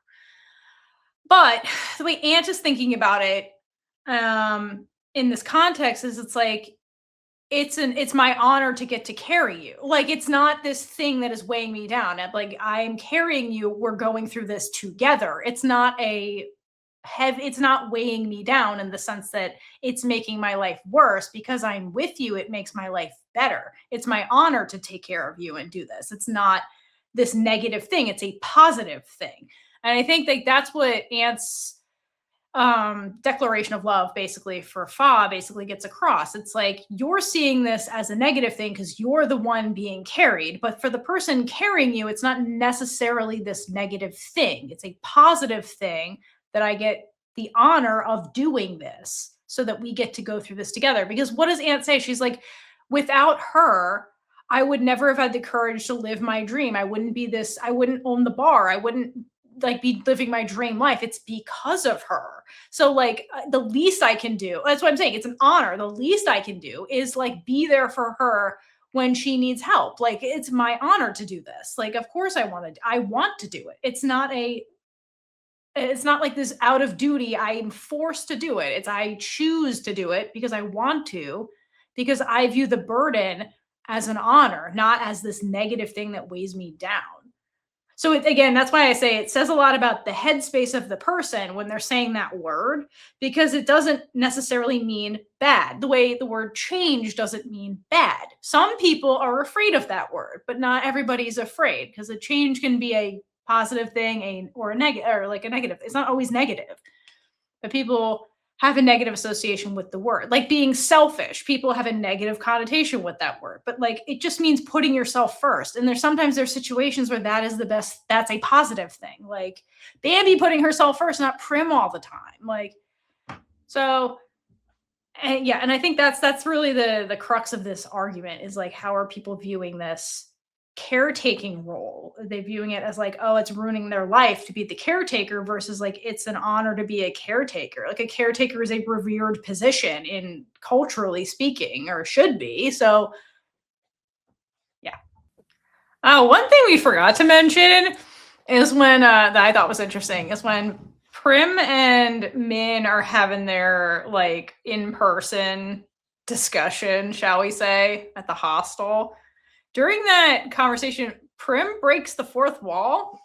But the way Ant is thinking about it in this context is it's like, it's my honor to get to carry you. Like, it's not this thing that is weighing me down. Like, I'm carrying you. We're going through this together. It's not it's not weighing me down in the sense that it's making my life worse. Because I'm with you, it makes my life better. It's my honor to take care of you and do this. It's not this negative thing. It's a positive thing. And I think like that's what Ant's declaration of love basically for Fa basically gets across. It's like you're seeing this as a negative thing because you're the one being carried, but for the person carrying you, it's not necessarily this negative thing. It's a positive thing that I get the honor of doing this so that we get to go through this together. Because what does Ant say? She's like, without her, I would never have had the courage to live my dream. I wouldn't own the bar. I wouldn't like be living my dream life. It's because of her. So like the least I can do, that's what I'm saying. It's an honor. The least I can do is like be there for her when she needs help. Like it's my honor to do this. Like, of course I want to do it. It's not like this out of duty. I am forced to do it. I choose to do it because I want to, because I view the burden as an honor, not as this negative thing that weighs me down. So again, that's why I say it says a lot about the headspace of the person when they're saying that word, because it doesn't necessarily mean bad. The way the word change doesn't mean bad. Some people are afraid of that word, but not everybody's afraid, because a change can be a positive thing or a negative, or like a negative. It's not always negative, but people have a negative association with the word. Like being selfish, people have a negative connotation with that word, but like it just means putting yourself first. And sometimes there's situations where that's a positive thing. Like Bambi putting herself first, not Prim all the time. Like, so, and yeah, and I think that's really the crux of this argument is like, how are people viewing this caretaking role? Are they viewing it as like, oh, it's ruining their life to be the caretaker, versus like it's an honor to be a caretaker? Like a caretaker is a revered position in culturally speaking, or should be. So yeah. One thing we forgot to mention is when that I thought was interesting is when Prim and Min are having their like in-person discussion, shall we say, at the hostel. During that conversation, Prim breaks the fourth wall.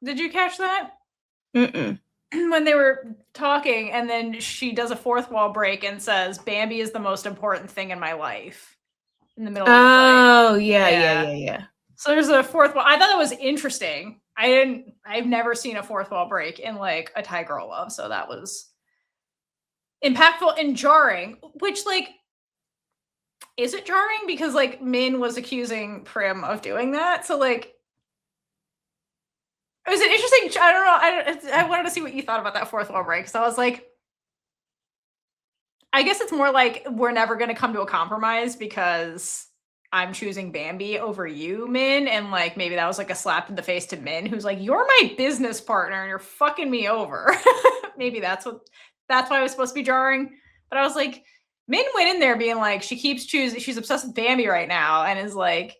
Did you catch that? Mm-mm. When they were talking, and then she does a fourth wall break and says, Bambi is the most important thing in my life. In the middle of the play. Oh, yeah. So there's a fourth wall. I thought that was interesting. I've never seen a fourth wall break in like a Thai girl love. So that was impactful and jarring, which like, is it jarring? Because like Min was accusing Prim of doing that. So like, it was an interesting, I don't know. I wanted to see what you thought about that fourth wall break. So I was like, I guess it's more like we're never going to come to a compromise because I'm choosing Bambi over you, Min. And like, maybe that was like a slap in the face to Min, who's like, you're my business partner and you're fucking me over. Maybe that's why it was supposed to be jarring. But I was like, Min went in there being like, she's obsessed with Bambi right now and is like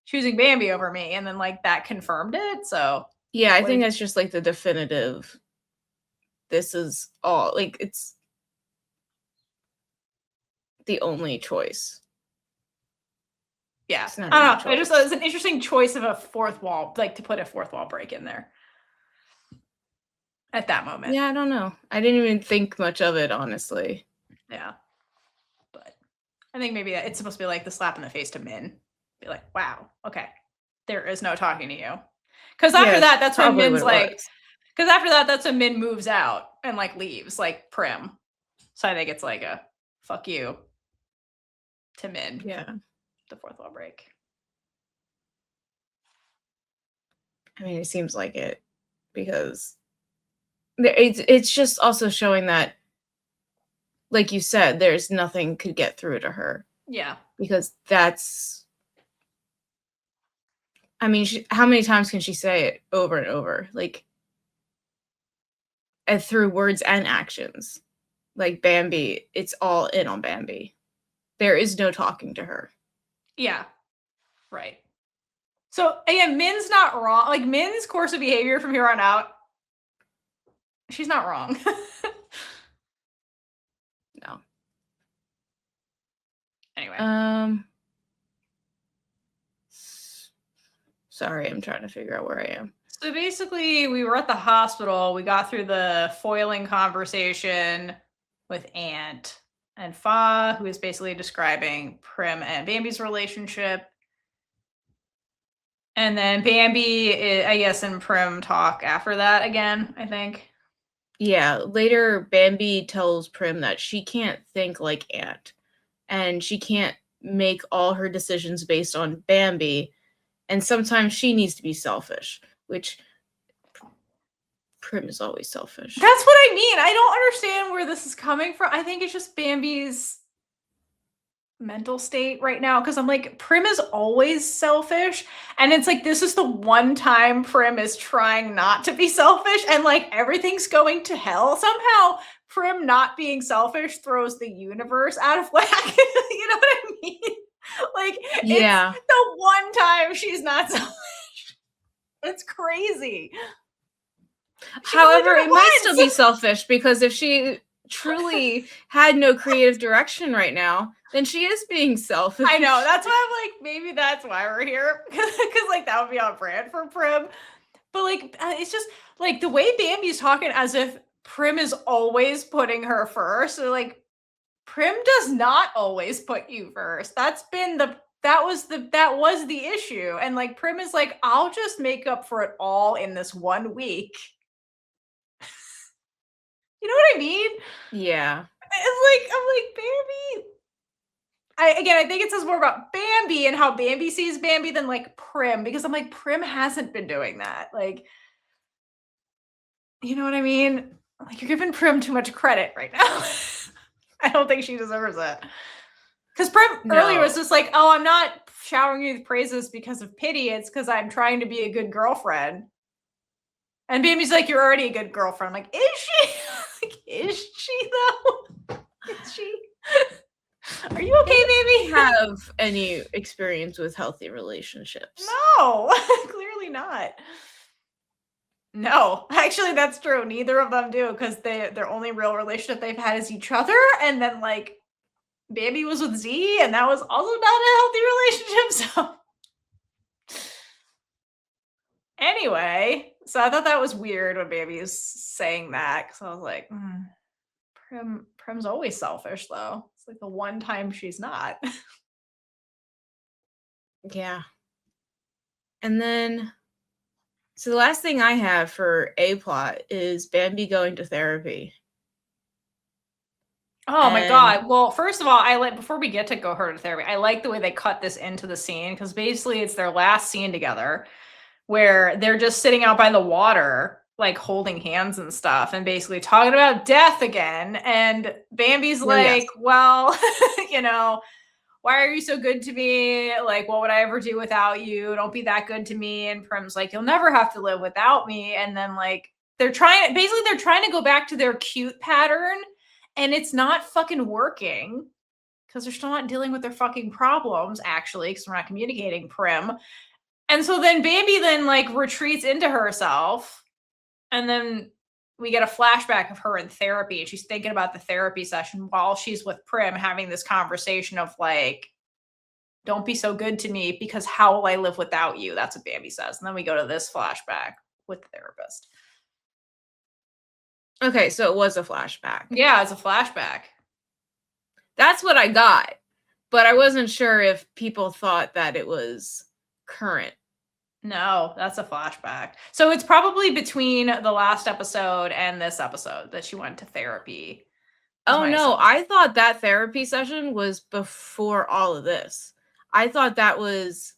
choosing Bambi over me. And then like that confirmed it. So yeah, I think that's just like the definitive, this is all, like it's the only choice. Yeah, I don't know. It was an interesting choice of a fourth wall, like to put a fourth wall break in there at that moment. Yeah, I don't know. I didn't even think much of it, honestly. Yeah, but I think maybe it's supposed to be like the slap in the face to Min. Be like, wow, okay, there is no talking to you. Because after that, that's when Min's like, because after that, that's when Min moves out and like leaves, like Prim. So I think it's like a fuck you to Min. Yeah. The fourth wall break. I mean, it seems like it, because it's just also showing that, like you said, there's nothing could get through to her. Yeah. Because that's I mean, how many times can she say it over and over? Like, and through words and actions. Like Bambi, it's all in on Bambi. There is no talking to her. Yeah. Right. So again, Min's not wrong. Like Min's course of behavior from here on out, she's not wrong. No. Anyway. Sorry, I'm trying to figure out where I am. So basically, we were at the hospital. We got through the foiling conversation with Aunt and Fa, who is basically describing Prim and Bambi's relationship. And then Bambi, I guess, and Prim talk after that again, I think. Yeah, later Bambi tells Prim that she can't think like Aunt, and she can't make all her decisions based on Bambi, and sometimes she needs to be selfish, which Prim is always selfish. That's what I mean. I don't understand where this is coming from. I think it's just Bambi's mental state right now, because I'm like, Prim is always selfish, and it's like this is the one time Prim is trying not to be selfish, and like everything's going to hell. Somehow Prim not being selfish throws the universe out of whack. You know what I mean? Like, yeah, it's the one time she's not selfish. It's crazy. However, it might still be selfish, because if she truly had no creative direction right now, then she is being selfish. I know. That's why I'm like, maybe that's why we're here. Because like that would be on brand for Prim. But like, it's just like the way Bambi's talking as if Prim is always putting her first. So like, Prim does not always put you first. That was the issue. And like Prim is like, I'll just make up for it all in this 1 week. You know what I mean? Yeah. It's like, I'm like, Bambi. I think it says more about Bambi and how Bambi sees Bambi than like Prim, because I'm like, Prim hasn't been doing that. Like, you know what I mean? Like, you're giving Prim too much credit right now. I don't think she deserves it. Because Prim earlier was just like, oh, I'm not showering you with praises because of pity. It's because I'm trying to be a good girlfriend. And Bambi's like, you're already a good girlfriend. I'm like, is she? Like, is she though? Is she? Are you okay, baby? Have any experience with healthy relationships? No, clearly not. No, actually, that's true. Neither of them do, because their only real relationship they've had is each other, and then like Bambi was with Z, and that was also not a healthy relationship. So anyway, so I thought that was weird when Bambi was saying that, because I was like, Prim's always selfish though. It's like the one time she's not. Yeah. And then, so the last thing I have for a plot is Bambi going to therapy. Oh my god. Well, first of all, before we get to go her to therapy, I like the way they cut this into the scene, because basically it's their last scene together where they're just sitting out by the water, like holding hands and stuff, and basically talking about death again. And Bambi's like, well, you know, why are you so good to me? Like, what would I ever do without you? Don't be that good to me. And Prim's like, you'll never have to live without me. And then like they're trying to go back to their cute pattern, and it's not fucking working, because they're still not dealing with their fucking problems, actually, because we're not communicating, Prim. And so then Bambi then like retreats into herself, and then we get a flashback of her in therapy, and she's thinking about the therapy session while she's with Prim, having this conversation of like, don't be so good to me, because how will I live without you? That's what Bambi says. And then we go to this flashback with the therapist. Okay, so it was a flashback. Yeah, it's a flashback. That's what I got. But I wasn't sure if people thought that it was current. No, that's a flashback. So it's probably between the last episode and this episode that she went to therapy. Oh no, I thought that therapy session was before all of this. I thought that was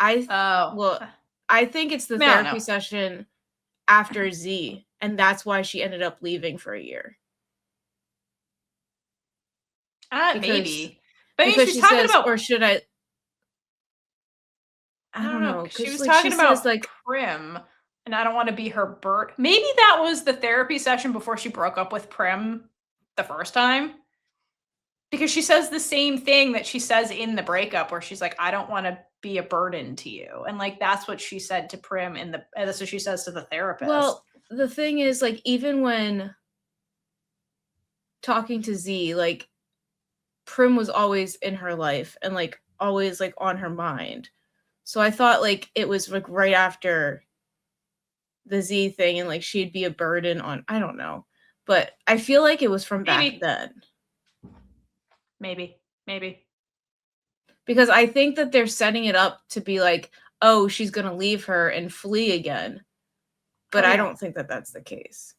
well, I think it's the therapy session after Z, and that's why she ended up leaving for a year. Maybe. But she's talking about, or should I? I don't know. She was like, talking about says, like, Prim, and I don't want to be her bird. Maybe that was the therapy session before she broke up with Prim the first time. Because she says the same thing that she says in the breakup, where she's like, I don't want to be a burden to you. And like, that's what she said to Prim and that's what she says to the therapist. Well, the thing is, like, even when talking to Z, like, Prim was always in her life and like always like on her mind. So I thought like it was like right after the Z thing and like she'd be a burden on, I don't know. But I feel like it was from back then. Maybe. Because I think that they're setting it up to be like, oh, she's going to leave her and flee again. But I don't think that that's the case.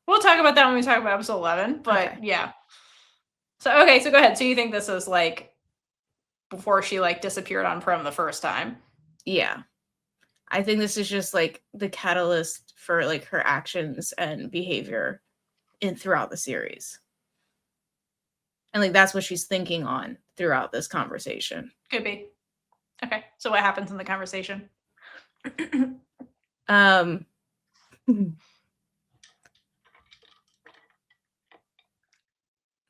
We'll talk about that when we talk about episode 11. But yeah. So, okay, so go ahead. So you think this is like before she like disappeared on Prim the first time? Yeah. I think this is just like the catalyst for like her actions and behavior throughout the series. And like that's what she's thinking on throughout this conversation. Could be. Okay. So what happens in the conversation?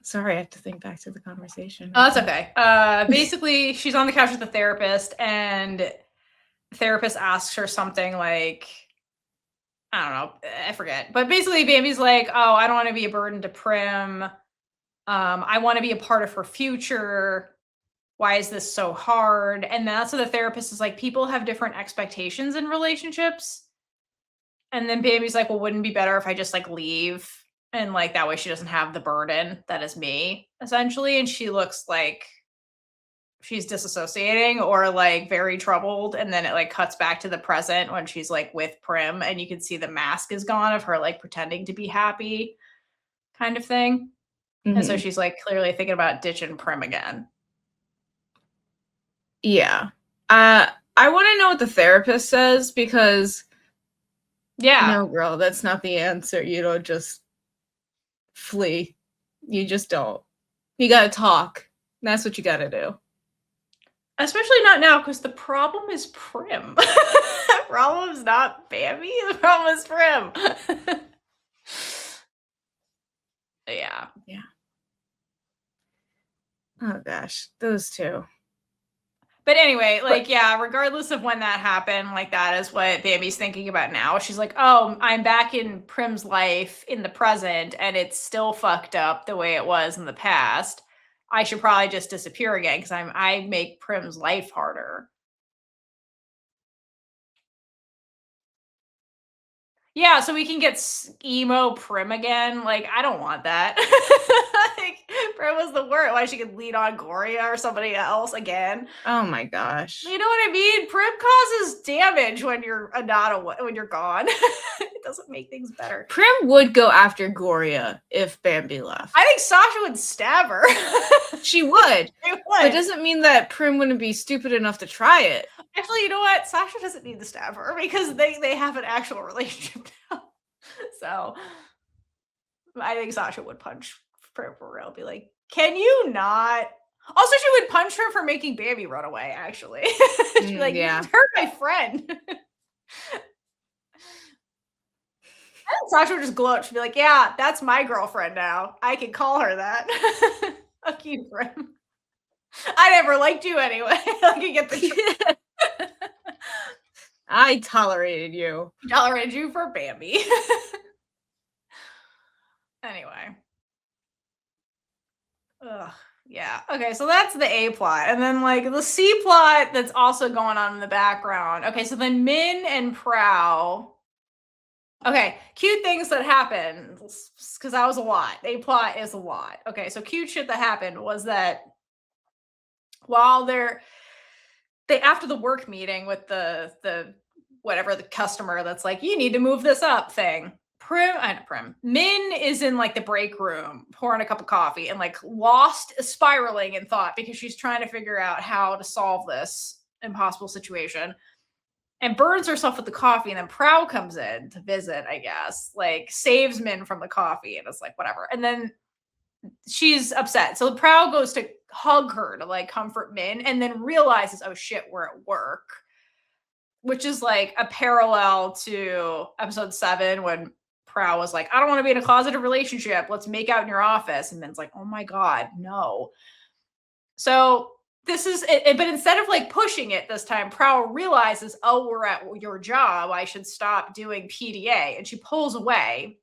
Sorry, I have to think back to the conversation. Oh, that's okay. Basically, she's on the couch with the therapist, and the therapist asks her something like, I don't know, I forget. But basically, Bambi's like, oh, I don't want to be a burden to Prim. I want to be a part of her future. Why is this so hard? And that's what the therapist is like, people have different expectations in relationships. And then Bambi's like, well, wouldn't it be better if I just like leave? And like that way she doesn't have the burden that is me, essentially. And she looks like she's disassociating or like very troubled. And then it like cuts back to the present when she's like with Prim, and you can see the mask is gone of her like pretending to be happy kind of thing. Mm-hmm. And so she's like clearly thinking about ditching Prim again. Yeah. I want to know what the therapist says, because no, girl, that's not the answer. You don't just flee. You just don't. You gotta talk. That's what you gotta do. Especially not now, because the problem is Prim. The problem is not Bambi. The problem is Prim. Yeah. Oh gosh, those two. But anyway, like, yeah, regardless of when that happened, like, that is what Bambi's thinking about now. She's like, oh, I'm back in Prim's life in the present, and it's still fucked up the way it was in the past. I should probably just disappear again, because I make Prim's life harder. Yeah, so we can get emo Prim again. Like, I don't want that. Like, Prim was the worst. Why, she could lead on Goria or somebody else again? Oh my gosh. You know what I mean? Prim causes damage when you're when you're gone. It doesn't make things better. Prim would go after Goria if Bambi left. I think Sasha would stab her. She would. But it doesn't mean that Prim wouldn't be stupid enough to try it. Actually, you know what? Sasha doesn't need to stab her because they have an actual relationship now. So I think Sasha would punch Prim for real. Be like, can you not? Also, she would punch her for making Bambi run away, actually. She'd be like, yeah, you hurt my friend. And Sasha would just gloat. She'd be like, yeah, that's my girlfriend now. I can call her that. Fuck you, Prim. I never liked you anyway. I can get the I tolerated you. Tolerated you for Bambi. Anyway. Ugh. Yeah. Okay, so that's the A plot. And then like the C plot that's also going on in the background. Okay, so then Min and Prow. Okay, cute things that happen, because that was a lot. A plot is a lot. Okay, so cute shit that happened was that while they after the work meeting with the whatever the customer that's like, you need to move this up thing. Min is in like the break room pouring a cup of coffee and like lost, spiraling in thought because she's trying to figure out how to solve this impossible situation, and burns herself with the coffee. And then Prow comes in to visit, I guess, like saves Min from the coffee, and it's like whatever. And then she's upset, so Prow goes to hug her to like comfort Min, and then realizes, oh shit, we're at work. which is like a parallel to episode 7 when Prow was like, I don't want to be in a closeted relationship. Let's make out in your office. And Min's like, oh my God, no. So this is it, but instead of like pushing it this time, Prow realizes, oh, we're at your job. I should stop doing PDA. And she pulls away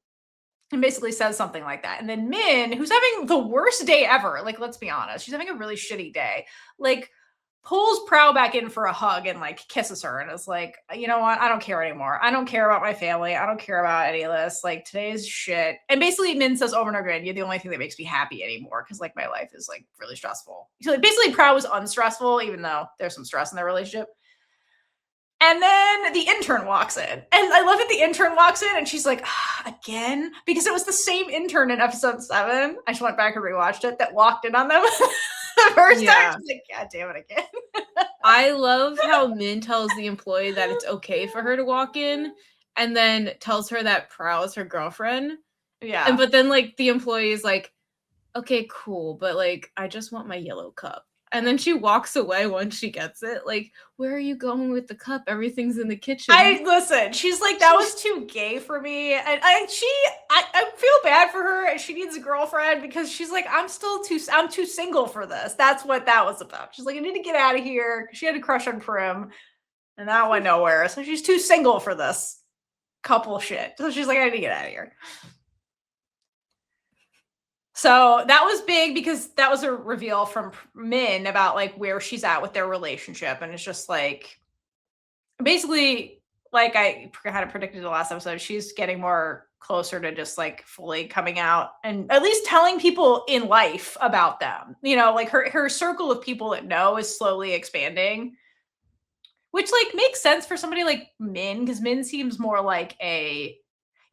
and basically says something like that. And then Min, who's having the worst day ever, like, let's be honest, she's having a really shitty day, like, pulls Prow back in for a hug and like kisses her and is like, you know what? I don't care anymore. I don't care about my family. I don't care about any of this. Like, today's shit. And basically Min says over and over again, you're the only thing that makes me happy anymore. Cause like my life is like really stressful. So like basically Prow was unstressful, even though there's some stress in their relationship. And then the intern walks in. And I love it. The intern walks in and she's like, again? Because it was the same intern in episode 7. I just went back and rewatched it that walked in on them. The first time, she's like, God damn it again. I love how Min tells the employee that it's okay for her to walk in and then tells her that Prow is her girlfriend. Yeah. And but then like the employee is like, okay, cool, but like I just want my yellow cup. And then she walks away once she gets it. Like, where are you going with the cup? Everything's in the kitchen. Listen, she's like, that was too gay for me. And I feel bad for her. She needs a girlfriend because she's like, I'm too single for this. That's what that was about. She's like, I need to get out of here. She had a crush on Prim and that went nowhere. So she's too single for this couple shit. So she's like, I need to get out of here. So that was big because that was a reveal from Min about like where she's at with their relationship. And it's just like, basically, like I kind of predicted the last episode, she's getting more closer to just like fully coming out and at least telling people in life about them. You know, like her circle of people that know is slowly expanding, which like makes sense for somebody like Min, because Min seems more like a,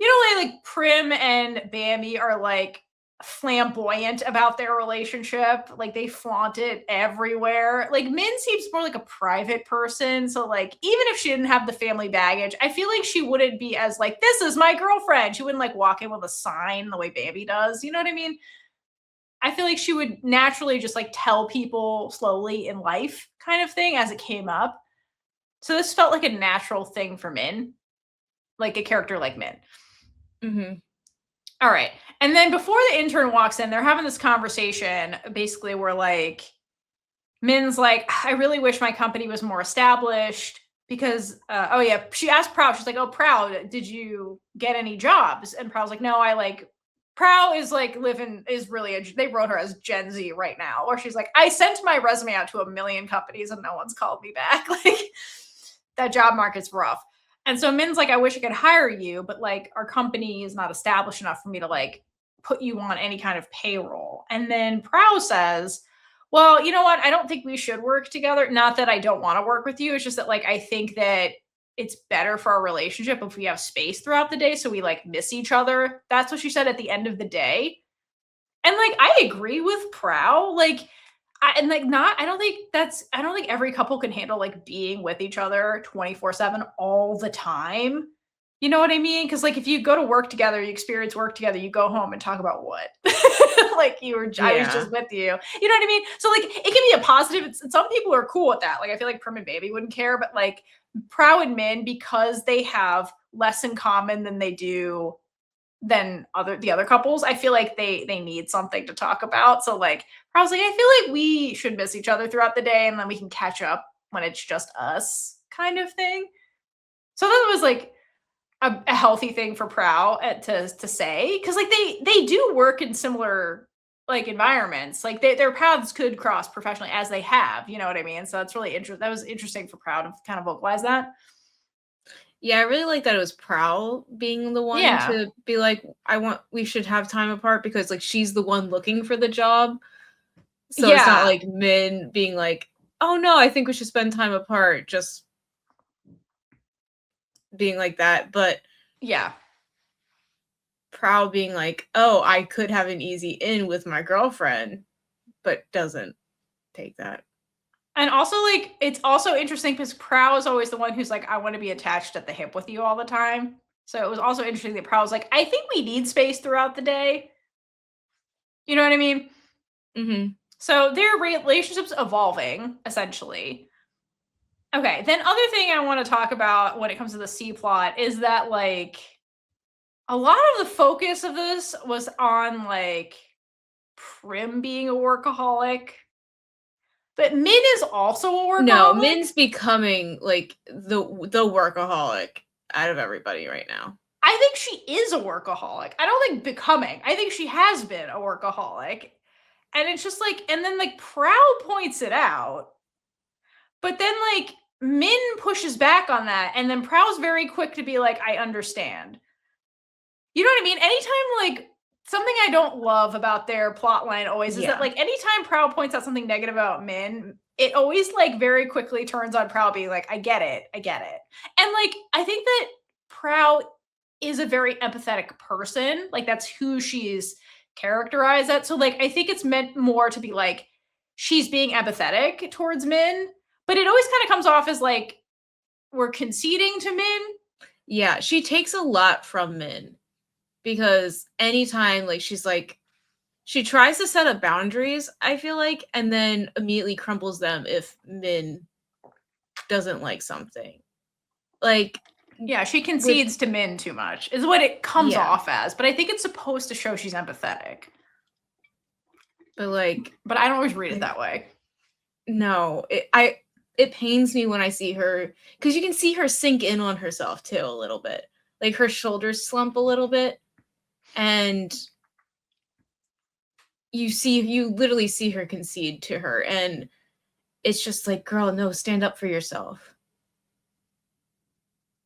you know, like Prim and Bambi are like flamboyant about their relationship. Like they flaunt it everywhere. Like Min seems more like a private person. So like even if she didn't have the family baggage, I feel like she wouldn't be as like, this is my girlfriend. She wouldn't like walk in with a sign the way Bambi does. You know what I mean? I feel like she would naturally just like tell people slowly in life kind of thing as it came up. So this felt like a natural thing for Min, like a character like Min. Mm-hmm. All right. And then before the intern walks in, they're having this conversation basically where like Min's like, I really wish my company was more established because, oh yeah, she asked Prow, she's like, oh, Prow, did you get any jobs? And Prow's like, no, Prow is like they wrote her as Gen Z right now. Or she's like, I sent my resume out to 1 million companies and no one's called me back. Like that job market's rough. And so Min's like, I wish I could hire you, but like our company is not established enough for me to like put you on any kind of payroll. And then Prow says, well, you know what? I don't think we should work together. Not that I don't want to work with you. It's just that like I think that it's better for our relationship if we have space throughout the day so we like miss each other. That's what she said at the end of the day. And like I agree with Prow. Like I don't think every couple can handle like being with each other 24/7 all the time. You know what I mean? Because like if you go to work together, you experience work together, you go home and talk about what? Like I was just with you. You know what I mean? So like it can be a positive. Some people are cool with that. Like I feel like Prim and Bambi wouldn't care, but like Prow and Min, because they have less in common than they do than the other couples, I feel like they need something to talk about. So like I was like, I feel like we should miss each other throughout the day and then we can catch up when it's just us kind of thing. So that was like a healthy thing for Prow to say, because like they do work in similar like environments. Like their paths could cross professionally as they have, you know what I mean? So that's really interesting. That was interesting for Prow to kind of vocalize that. Yeah, I really like that it was Prow being the one to be like, we should have time apart because like she's the one looking for the job. So it's not like Min being like, oh no, I think we should spend time apart, just being like that. But yeah, Prow being like, oh, I could have an easy in with my girlfriend, but doesn't take that. And also, like, it's also interesting because Prow is always the one who's like, I want to be attached at the hip with you all the time. So it was also interesting that Prow was like, I think we need space throughout the day. You know what I mean? Mm-hmm. So their relationship's evolving, essentially. Okay, then other thing I want to talk about when it comes to the C plot is that like a lot of the focus of this was on like Prim being a workaholic. But Min is also a workaholic. No, Min's becoming like the workaholic out of everybody right now. I think she is a workaholic. I don't think becoming. I think she has been a workaholic. And it's just like, and then like Prow points it out. But then like Min pushes back on that. And then Prow's very quick to be like, I understand. You know what I mean? Anytime like something I don't love about their plot line always is that like anytime Prow points out something negative about Min, it always like very quickly turns on Prow being like, I get it. And like I think that Prow is a very empathetic person. Like that's who she's characterized at. So like I think it's meant more to be like she's being empathetic towards Min, but it always kind of comes off as like we're conceding to Min. Yeah, she takes a lot from Min. Because anytime like she's like she tries to set up boundaries, I feel like, and then immediately crumbles them if Min doesn't like something. Like yeah, she concedes to Min too much is what it comes off as, but I think it's supposed to show she's empathetic. But I don't always read it that way. No, it pains me when I see her because you can see her sink in on herself too a little bit. Like her shoulders slump a little bit. And you literally see her concede to her, and it's just like, girl, no, stand up for yourself.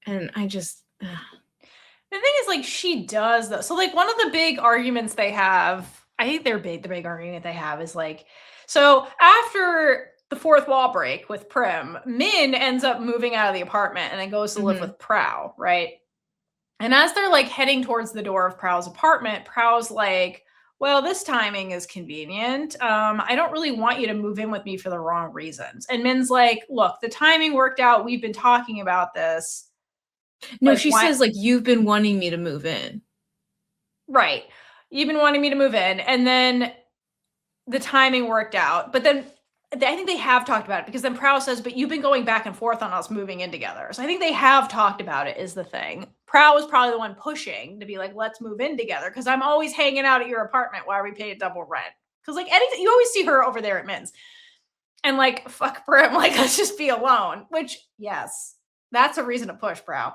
And I just the thing is like she does though. So like one of the big arguments they have, I think the big argument they have is like, so after the fourth wall break with Prim, Min ends up moving out of the apartment and then goes to live with Prow, right? And as they're like heading towards the door of Prow's apartment, Prow's like, well, this timing is convenient. I don't really want you to move in with me for the wrong reasons. And Min's like, look, the timing worked out. We've been talking about this. No, like, she says like, you've been wanting me to move in. Right. You've been wanting me to move in. And then the timing worked out. But then I think they have talked about it because then Prow says, but you've been going back and forth on us moving in together. So I think they have talked about it is the thing. Prow was probably the one pushing to be like, let's move in together because I'm always hanging out at your apartment while we pay double rent. Because like anything, you always see her over there at Min's. And like, fuck Prim, like, let's just be alone. Which, yes, that's a reason to push Prow.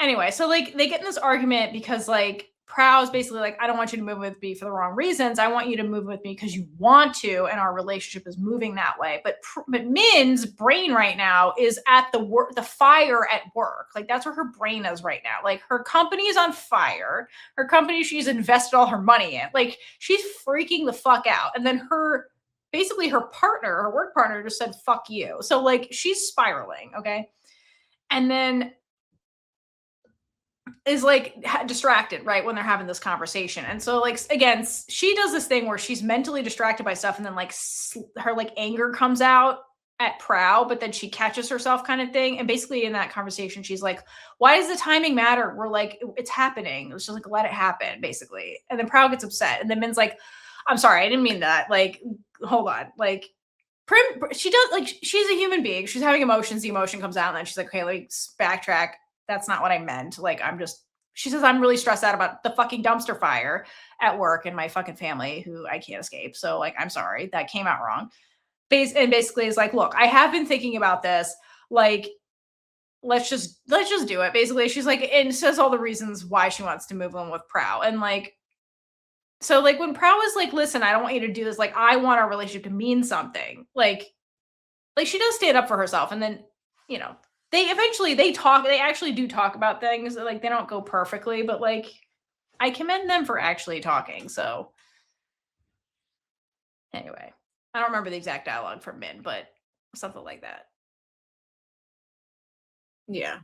Anyway, so like they get in this argument because like Prow's basically like, I don't want you to move with me for the wrong reasons. I want you to move with me because you want to, and our relationship is moving that way. But Min's brain right now is at the fire at work. Like that's where her brain is right now. Like her company is on fire. Her company she's invested all her money in. Like she's freaking the fuck out. And then her work partner just said, fuck you. So like she's spiraling, okay? And then is like distracted right when they're having this conversation. And so like again she does this thing where she's mentally distracted by stuff and then like her like anger comes out at Prow, but then she catches herself kind of thing. And basically in that conversation she's like, why does the timing matter? We're like, it's happening. It's just like, let it happen basically. And then Prow gets upset and then Min's like, I'm sorry, I didn't mean that. Like, hold on. Like Prim, she does like, she's a human being. She's having emotions. The emotion comes out and then she's like, okay, like backtrack. That's not what I meant. Like, she says, I'm really stressed out about the fucking dumpster fire at work and my fucking family who I can't escape. So like, I'm sorry, that came out wrong. And basically is like, look, I have been thinking about this. Like, let's just do it. Basically, she's like, and says all the reasons why she wants to move in with Prow. And like, so like when Prow is like, listen, I don't want you to do this. Like, I want our relationship to mean something. Like she does stand up for herself. And then, you know, they actually do talk about things. Like they don't go perfectly, but like I commend them for actually talking. So anyway, I don't remember the exact dialogue from Min, but something like that. Yeah.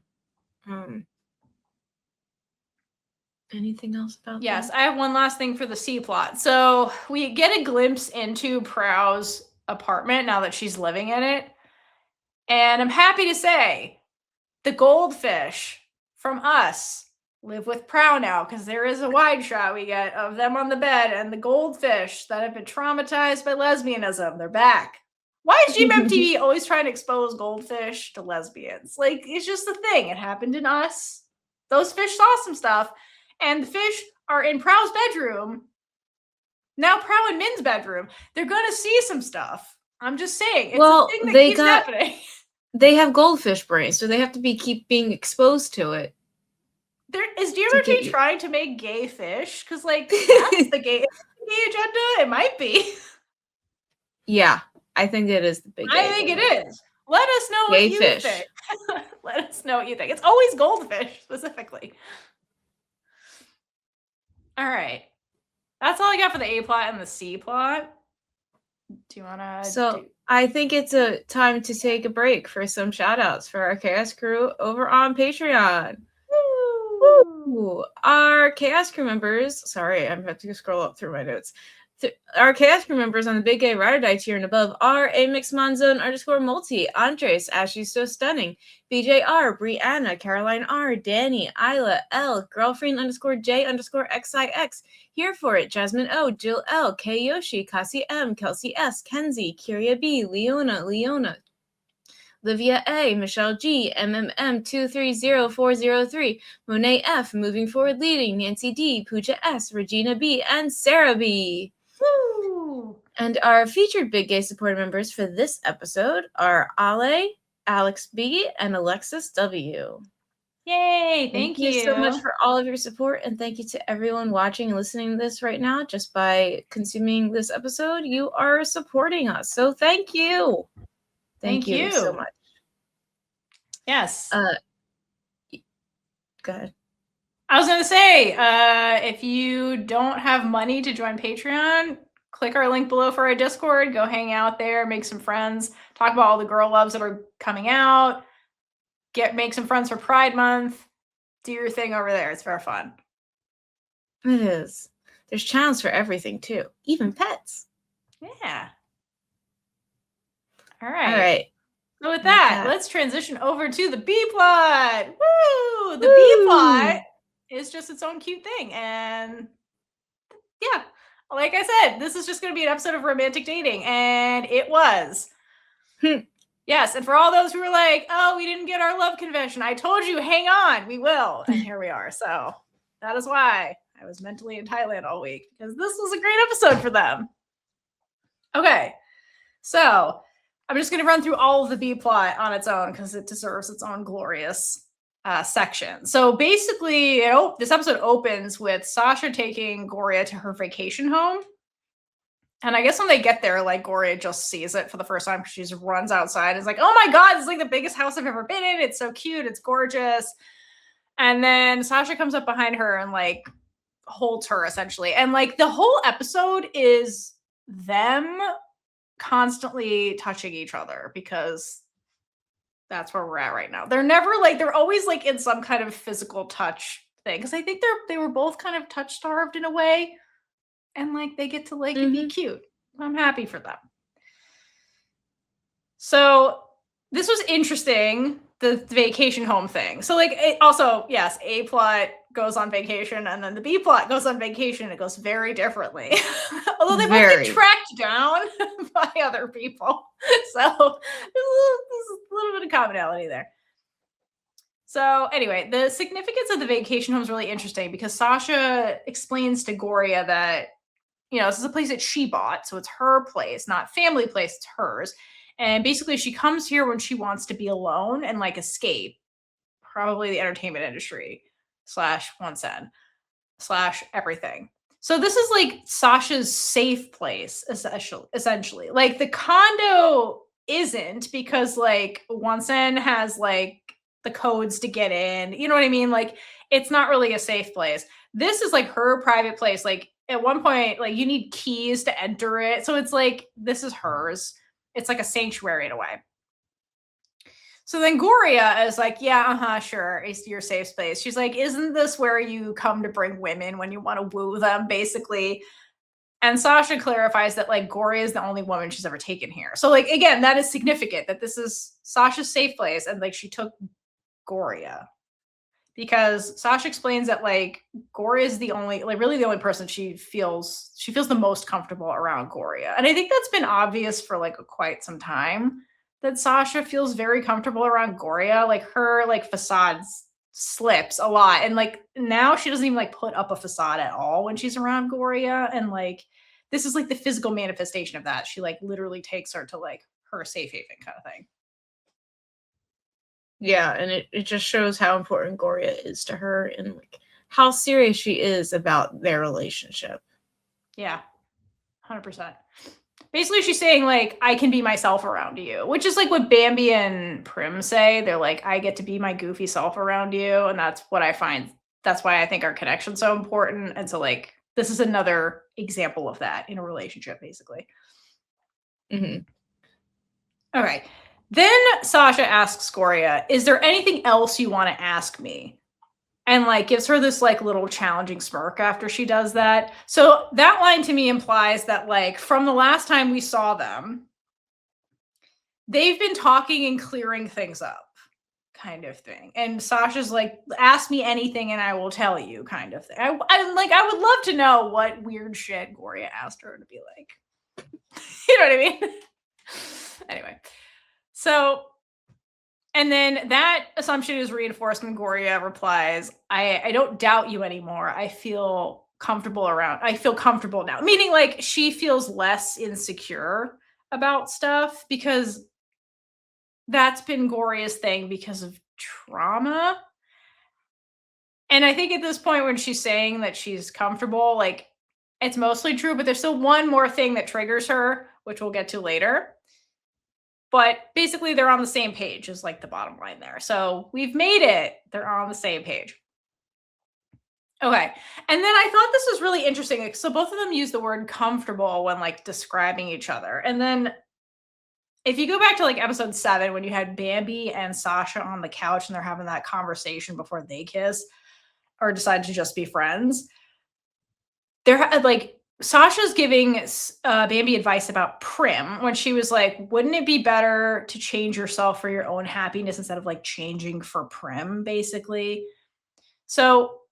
Anything else about Yes, that? I have one last thing for the C plot. So we get a glimpse into Prow's apartment now that she's living in it. And I'm happy to say the goldfish from Us live with Prow now because there is a wide shot we get of them on the bed and the goldfish that have been traumatized by lesbianism. They're back. Why is GMMTV always trying to expose goldfish to lesbians? Like, it's just a thing. It happened in us. Those fish saw some stuff, and the fish are in Prow's bedroom. Now Prow and Min's bedroom. They're gonna see some stuff. I'm just saying. It's a thing that keeps happening. They have goldfish brains, so they have to keep being exposed to it. Is GMMT trying to make gay fish? Because, like, that's the gay agenda. It might be. Yeah, I think it is the big. I think it is. Let us know what you think. Let us know what you think. It's always goldfish, specifically. All right. That's all I got for the A plot and the C plot. Do you want to... So, I think it's a time to take a break for some shout-outs for our Chaos Crew over on Patreon. Woo! Our Chaos Crew members... Sorry, I'm about to scroll up through my notes. Our Chaos Crew members on the Big Gay Ride or Die tier and above are A Mixmonzone _multi, Andres, Ashley So Stunning, BJR, Brianna, Caroline R, Danny, Isla, L, Girlfriend _J_XIX, Here For It, Jasmine O, Jill L, K Yoshi, Cassie M, Kelsey S, Kenzie, Kyria B, Leona, Livia A, Michelle G, MMM 230403, Monet F, Moving Forward Leading, Nancy D, Pooja S, Regina B, and Sarah B. Woo! And our featured Big Gay supporter members for this episode are Ale, Alex B, and Alexis W. Yay! Thank you so much for all of your support, and thank you to everyone watching and listening to this right now. Just by consuming this episode, you are supporting us. So thank you. Thank you so much. Yes. Go ahead. I was going to say, if you don't have money to join Patreon, click our link below for our Discord. Go hang out there, make some friends, talk about all the girl loves that are coming out, make some friends for Pride Month, do your thing over there. It's very fun. It is. There's channels for everything, too. Even pets. Yeah. All right. So with that, let's transition over to the B plot. Woo! The B plot is just its own cute thing. And yeah, like I said, this is just going to be an episode of romantic dating. And it was. Yes. And for all those who were like, oh, we didn't get our love confession, I told you, hang on, we will. And here we are. So that is why I was mentally in Thailand all week, because this was a great episode for them. Okay. So I'm just going to run through all of the B plot on its own because it deserves its own glorious section. So basically, this episode opens with Sasha taking Gorya to her vacation home. And I guess when they get there, like, Gorya just sees it for the first time because she just runs outside and is like, oh my God, this is like the biggest house I've ever been in. It's so cute. It's gorgeous. And then Sasha comes up behind her and like holds her essentially. And like the whole episode is them constantly touching each other because that's where we're at right now. They're never like, they're always like in some kind of physical touch thing. Cause I think they were both kind of touch starved in a way. And like, they get to like be cute. I'm happy for them. So this was interesting. The vacation home thing. So like, also, yes, A plot goes on vacation and then the B plot goes on vacation. It goes very differently. Although they both get tracked down by other people. So there's a little bit of commonality there. So anyway, the significance of the vacation home is really interesting because Sasha explains to Gorya that, this is a place that she bought. So it's her place, not family place, it's hers. And basically she comes here when she wants to be alone and like escape probably the entertainment industry / onsen / everything. So this is like Sasha's safe place, essentially. Like the condo isn't because like onsen has like the codes to get in. You know what I mean? Like it's not really a safe place. This is like her private place. Like at one point, like you need keys to enter it. So it's like, this is hers. It's like a sanctuary in a way. So then Gorya is like, yeah, sure. It's your safe space. She's like, isn't this where you come to bring women when you want to woo them, basically? And Sasha clarifies that like Gorya is the only woman she's ever taken here. So like, again, that is significant that this is Sasha's safe place. And like, she took Gorya because Sasha explains that like Goria is the only, like really the only person she feels the most comfortable around Goria. And I think that's been obvious for like quite some time, that Sasha feels very comfortable around Goria. Like her like facades slips a lot. And like now she doesn't even like put up a facade at all when she's around Goria. And like this is like the physical manifestation of that. She like literally takes her to like her safe haven kind of thing. Yeah, and it just shows how important Goria is to her and like how serious she is about their relationship. Yeah, 100%. Basically, she's saying like, I can be myself around you, which is like what Bambi and Prim say. They're like, I get to be my goofy self around you. And that's what I find. That's why I think our connection's so important. And so like, this is another example of that in a relationship, basically. Mm-hmm. Okay. Then Sasha asks Goria, is there anything else you want to ask me? And like gives her this like little challenging smirk after she does that. So that line to me implies that like from the last time we saw them, they've been talking and clearing things up kind of thing. And Sasha's like, ask me anything and I will tell you kind of thing. I would love to know what weird shit Goria asked her to be like. You know what I mean? Anyway. So, and then that assumption is reinforced when Goria replies, I don't doubt you anymore. I feel comfortable now. Meaning like she feels less insecure about stuff because that's been Goria's thing because of trauma. And I think at this point when she's saying that she's comfortable, like it's mostly true, but there's still one more thing that triggers her, which we'll get to later. But basically, they're on the same page is like the bottom line there. So we've made it. They're on the same page. Okay. And then I thought this was really interesting. So both of them use the word comfortable when like describing each other. And then if you go back to like episode 7, when you had Bambi and Sasha on the couch and they're having that conversation before they kiss or decide to just be friends, they're like, Sasha's giving Bambi advice about Prim when she was like, wouldn't it be better to change yourself for your own happiness instead of like changing for Prim, basically? So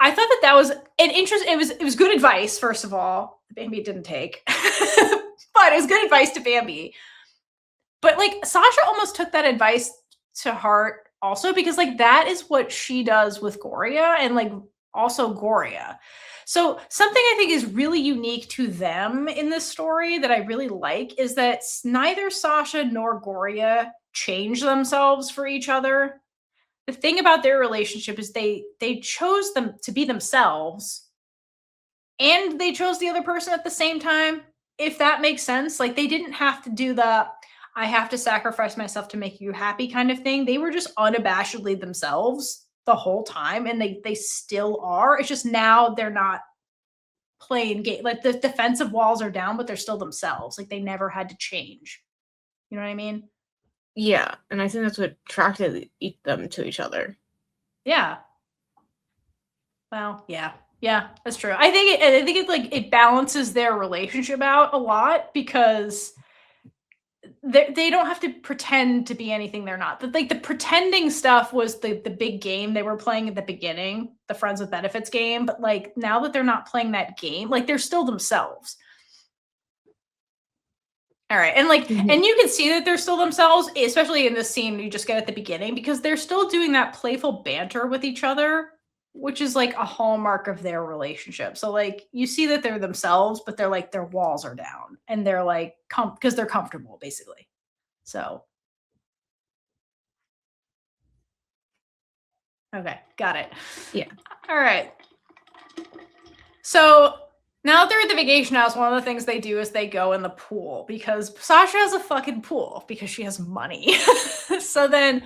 I thought that was an interesting, it was good advice, first of all. Bambi didn't take, but it was good advice to Bambi. But like Sasha almost took that advice to heart also because like that is what she does with Goria and like also Goria. So something I think is really unique to them in this story that I really like is that neither Sasha nor Goria change themselves for each other. The thing about their relationship is they chose them to be themselves and they chose the other person at the same time, if that makes sense. Like they didn't have to do the I have to sacrifice myself to make you happy kind of thing. They were just unabashedly themselves the whole time and they still are. It's just now they're not playing game. Like the defensive walls are down, but they're still themselves. Like they never had to change. You know what I mean? Yeah, and I think that's what attracted them to each other. Yeah. Well, yeah. Yeah, that's true. I think it like it balances their relationship out a lot because they don't have to pretend to be anything they're not. Like the pretending stuff was the big game they were playing at the beginning, the friends with benefits game. But like now that they're not playing that game, like they're still themselves. All right. And like, and you can see that they're still themselves, especially in this scene you just get at the beginning, because they're still doing that playful banter with each other, which is like a hallmark of their relationship. So like you see that they're themselves, but they're like their walls are down and they're like because they're comfortable basically. So okay, got it. Yeah. All right. So now that they're at the vacation house, one of the things they do is they go in the pool because Sasha has a fucking pool because she has money. So then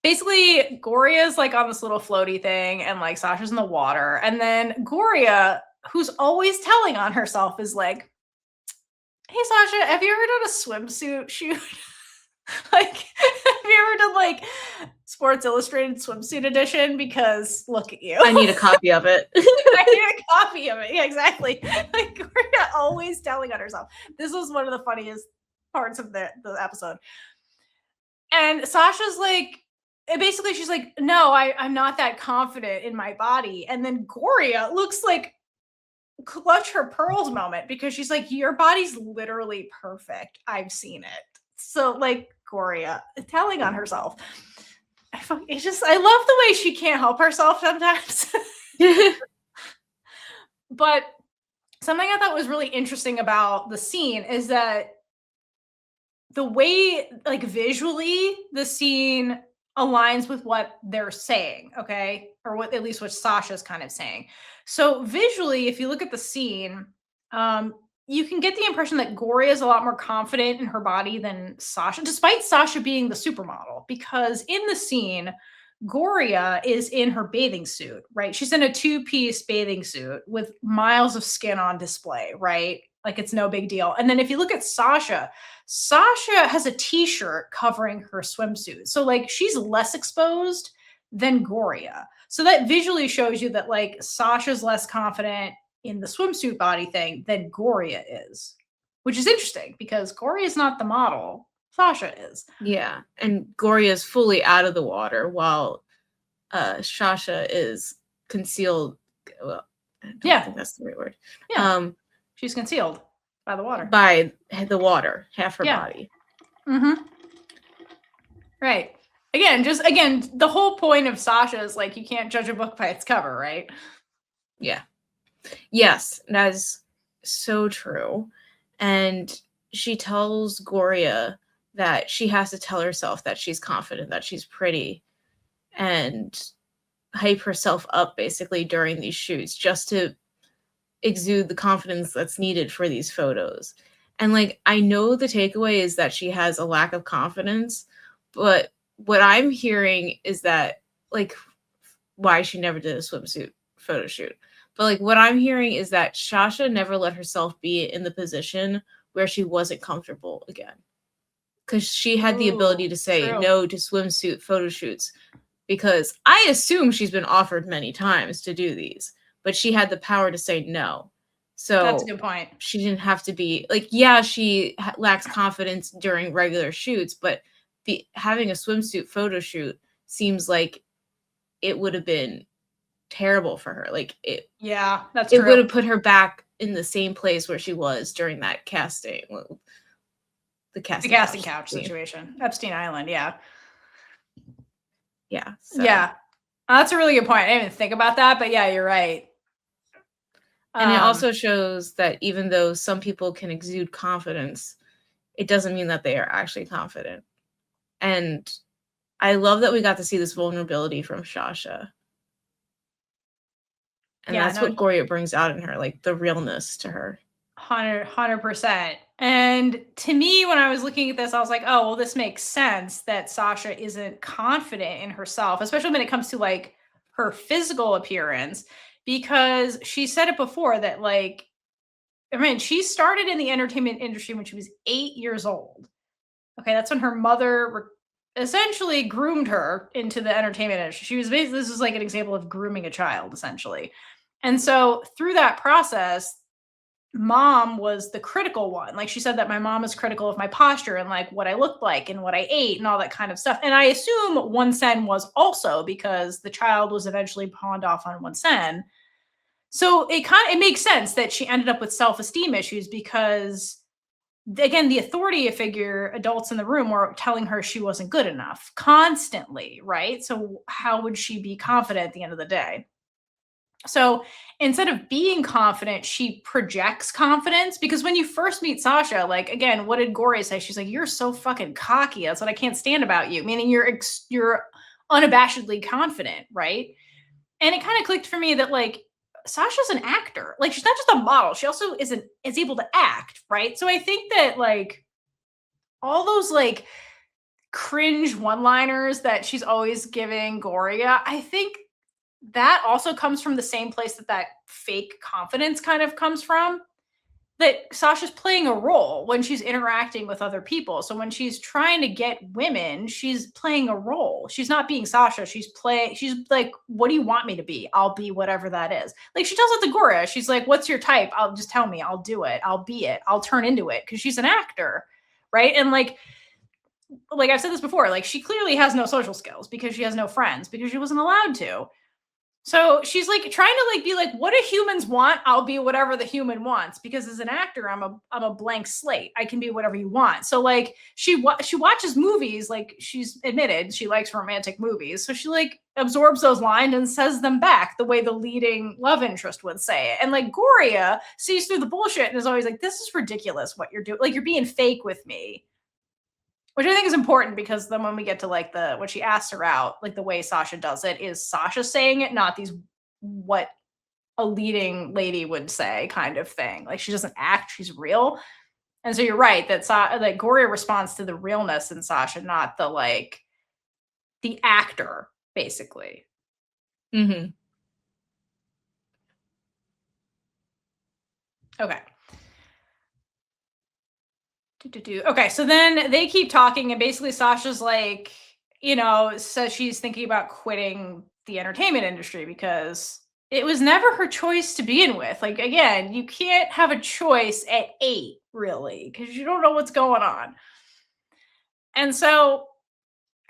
basically Goria's like on this little floaty thing and like Sasha's in the water. And then Goria, who's always telling on herself, is like, hey Sasha, have you ever done a swimsuit shoot? Like, have you ever done like Sports Illustrated swimsuit edition? Because look at you. I need a copy of it. I need a copy of it. Yeah, exactly. Like Goria always telling on herself. This was one of the funniest parts of the episode. And Sasha's like, basically she's like, no, I'm not that confident in my body. And then Gorya looks like clutch her pearls moment, because she's like, your body's literally perfect. I've seen it. So like Gorya telling on herself. It's just, I love the way she can't help herself sometimes. But something I thought was really interesting about the scene is that the way, like, visually the scene aligns with what they're saying, okay? Or what, at least what Sasha's kind of saying. So visually, if you look at the scene, you can get the impression that Gorya is a lot more confident in her body than Sasha, despite Sasha being the supermodel, because in the scene, Gorya is in her bathing suit, right? She's in a two-piece bathing suit with miles of skin on display, right? Like it's no big deal. And then if you look at Sasha, Sasha has a t-shirt covering her swimsuit. So like she's less exposed than Gorya. So that visually shows you that like Sasha's less confident in the swimsuit body thing than Gorya is, which is interesting because Gorya is not the model. Sasha is. Yeah, and Gorya is fully out of the water while Shasha is concealed. Well, I don't think that's the right word. Yeah. She's concealed by the water. By the water, half her body. Mm-hmm. Right. Again, the whole point of Sasha is like, you can't judge a book by its cover, right? Yeah. Yes, that is so true. And she tells Gorya that she has to tell herself that she's confident, that she's pretty, and hype herself up basically during these shoots just to exude the confidence that's needed for these photos. And like, I know the takeaway is that she has a lack of confidence, but what I'm hearing is that like why she never did a swimsuit photo shoot. But like what I'm hearing is that Sasha never let herself be in the position where she wasn't comfortable again. Because she had the ability to say no to swimsuit photo shoots, because I assume she's been offered many times to do these, but she had the power to say no. So that's a good point. She didn't have to be like, yeah, she lacks confidence during regular shoots, but having a swimsuit photo shoot seems like it would have been terrible for her. Like it would have put her back in the same place where she was during that casting. The casting couch situation. Epstein Island, yeah. Yeah. So. Yeah. That's a really good point. I didn't even think about that, but yeah, you're right. And it also shows that even though some people can exude confidence, it doesn't mean that they are actually confident. And I love that we got to see this vulnerability from Sasha. And that's what Gorya brings out in her, like the realness to her. 100%. And to me, when I was looking at this, I was like, oh, well, this makes sense that Sasha isn't confident in herself, especially when it comes to like her physical appearance, because she said it before that like, I mean, she started in the entertainment industry when she was 8 years old. Okay, that's when her mother essentially groomed her into the entertainment industry. She was basically, this is like an example of grooming a child, essentially. And so through that process, mom was the critical one. Like she said that my mom is critical of my posture and like what I looked like and what I ate and all that kind of stuff. And I assume Wonsen was also, because the child was eventually pawned off on Wonsen. So it makes sense that she ended up with self-esteem issues, because again, the authority figure, adults in the room, were telling her she wasn't good enough constantly, right? So how would she be confident at the end of the day? So instead of being confident, she projects confidence, because when you first meet Sasha, like, again, what did Gorya say? She's like, you're so fucking cocky. That's what I can't stand about you. Meaning you're unabashedly confident, right? And it kind of clicked for me that like, Sasha's an actor. Like she's not just a model. She also is able to act, right? So I think that like all those like cringe one-liners that she's always giving Gorya, I think that also comes from the same place that fake confidence kind of comes from, that Sasha's playing a role when she's interacting with other people. So when she's trying to get women, she's playing a role. She's not being Sasha. She's like, what do you want me to be? I'll be whatever that is. Like she tells it to Gorya. She's like, what's your type? I'll just tell me, I'll do it. I'll be it. I'll turn into it. Cause she's an actor. Right. And like, like I've said this before, like she clearly has no social skills because she has no friends because she wasn't allowed to. So she's like trying to like be like, what do humans want? I'll be whatever the human wants, because as an actor, I'm a blank slate. I can be whatever you want. So like she watches movies, like she's admitted she likes romantic movies. So she like absorbs those lines and says them back the way the leading love interest would say it. And like Goria sees through the bullshit and is always like, this is ridiculous what you're doing. Like you're being fake with me. Which I think is important, because then when we get to like when she asks her out, like the way Sasha does it is Sasha saying it, not these what a leading lady would say kind of thing. Like she doesn't act, she's real. And so you're right that that Goria responds to the realness in Sasha, not the like the actor, basically. Mm-hmm. Okay. Okay, so then they keep talking, and basically Sasha's like, says she's thinking about quitting the entertainment industry because it was never her choice to begin with. Like, again, you can't have a choice at 8, really, because you don't know what's going on. And so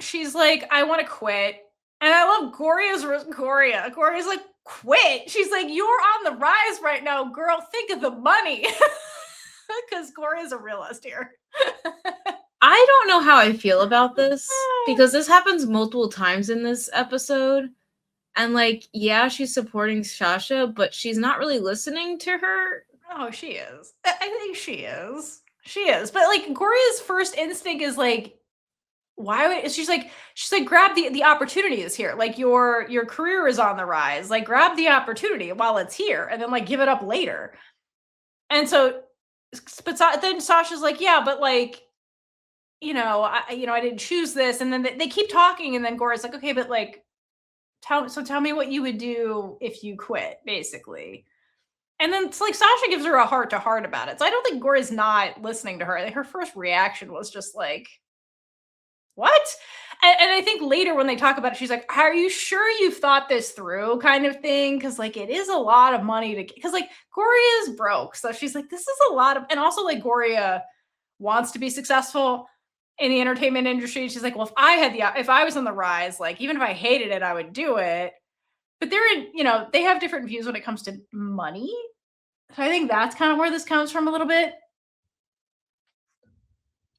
she's like, I want to quit. And I love Goria. Goria's like, quit? She's like, you're on the rise right now, girl. Think of the money. Because Goria's a realist here. I don't know how I feel about this, because this happens multiple times in this episode. And like, yeah, she's supporting Sasha, but she's not really listening to her. Oh, she is. I think she is. She is. But like Goria's first instinct is like, why would she's like grab the opportunity is here. Like your career is on the rise. Like grab the opportunity while it's here and then like give it up later. And so but then Sasha's like, yeah, but like, I didn't choose this. And then they keep talking, and then Goria's like, okay, but like, tell me what you would do if you quit, basically. And then it's like Sasha gives her a heart to heart about it. So I don't think Goria's not listening to her. I think her first reaction was just like, what? And I think later when they talk about it, she's like, are you sure you've thought this through, kind of thing? Because like it is a lot of money to, because like Goria is broke. So she's like, this is a lot of, and also like Goria wants to be successful in the entertainment industry. She's like, well, if I was on the rise, like even if I hated it, I would do it. But they have different views when it comes to money. So I think that's kind of where this comes from a little bit.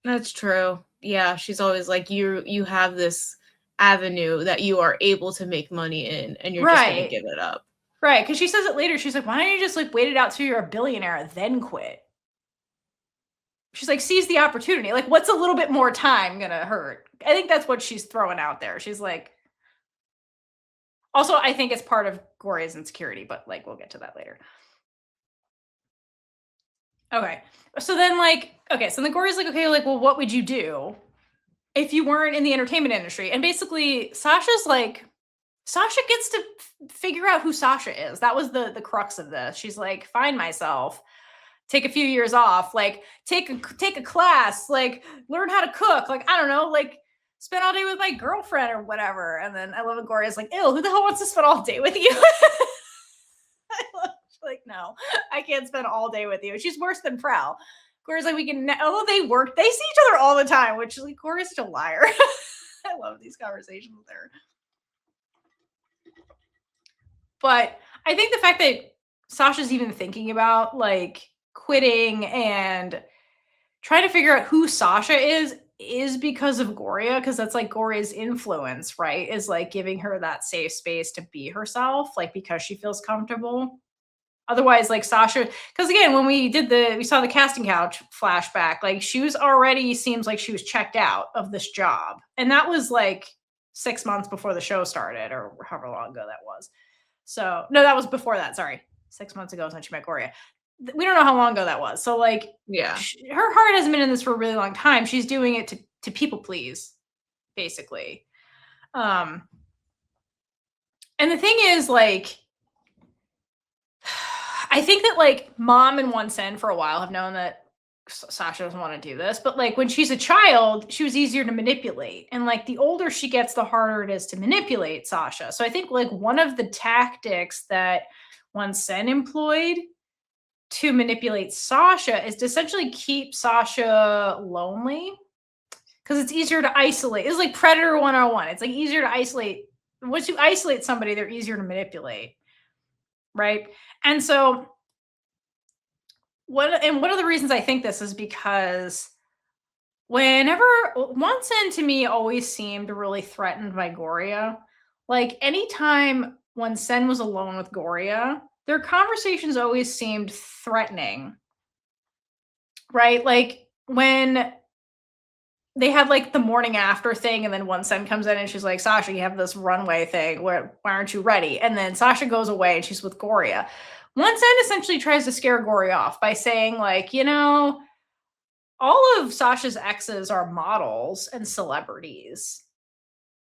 That's true. Yeah, she's always like, you have this avenue that you are able to make money in, and you're just gonna give it up. Right, because she says it later. She's like, why don't you just like wait it out till you're a billionaire, then quit? She's like, seize the opportunity. Like, what's a little bit more time gonna hurt? I think that's what she's throwing out there. She's like, also, I think it's part of Goria's insecurity, but like we'll get to that later. Okay. So then Goria's like, okay, like, well, what would you do if you weren't in the entertainment industry? And basically Sasha's like, Sasha gets to figure out who Sasha is. That was the crux of this. She's like, find myself, take a few years off, like take a class, like learn how to cook. Like, I don't know, like spend all day with my girlfriend or whatever. And then I love it. Goria's like, ew, who the hell wants to spend all day with you? Like, no, I can't spend all day with you. She's worse than Prow. Goria's like, although they see each other all the time, which like Goria's such a liar. I love these conversations with her. But I think the fact that Sasha's even thinking about like quitting and trying to figure out who Sasha is because of Goria, because that's like Goria's influence, right? Is like giving her that safe space to be herself, like because she feels comfortable. Otherwise, like Sasha, because again, when we saw the casting couch flashback, like she was already seems like she was checked out of this job. And that was like 6 months before the show started, or however long ago that was. So, no, that was before that. Sorry. 6 months ago is when she met Goria. We don't know how long ago that was. So, like, yeah, her heart hasn't been in this for a really long time. She's doing it to people please, basically. And the thing is, like, I think that like Mom and One Sen for a while have known that Sasha doesn't want to do this, but like when she's a child, she was easier to manipulate. And like the older she gets, the harder it is to manipulate Sasha. So I think like one of the tactics that One Sen employed to manipulate Sasha is to essentially keep Sasha lonely. because it's easier to isolate. It's like Predator 101. It's like easier to isolate. Once you isolate somebody, they're easier to manipulate, right? And so one of the reasons I think this is because whenever Sen to me always seemed really threatened by Goria. Like anytime when Sen was alone with Goria, their conversations always seemed threatening. Right? Like when they had like the morning after thing, and then Sen comes in and she's like, Sasha, you have this runway thing. Why aren't you ready? And then Sasha goes away and she's with Goria. Sen essentially tries to scare Goria off by saying, like, you know, all of Sasha's exes are models and celebrities.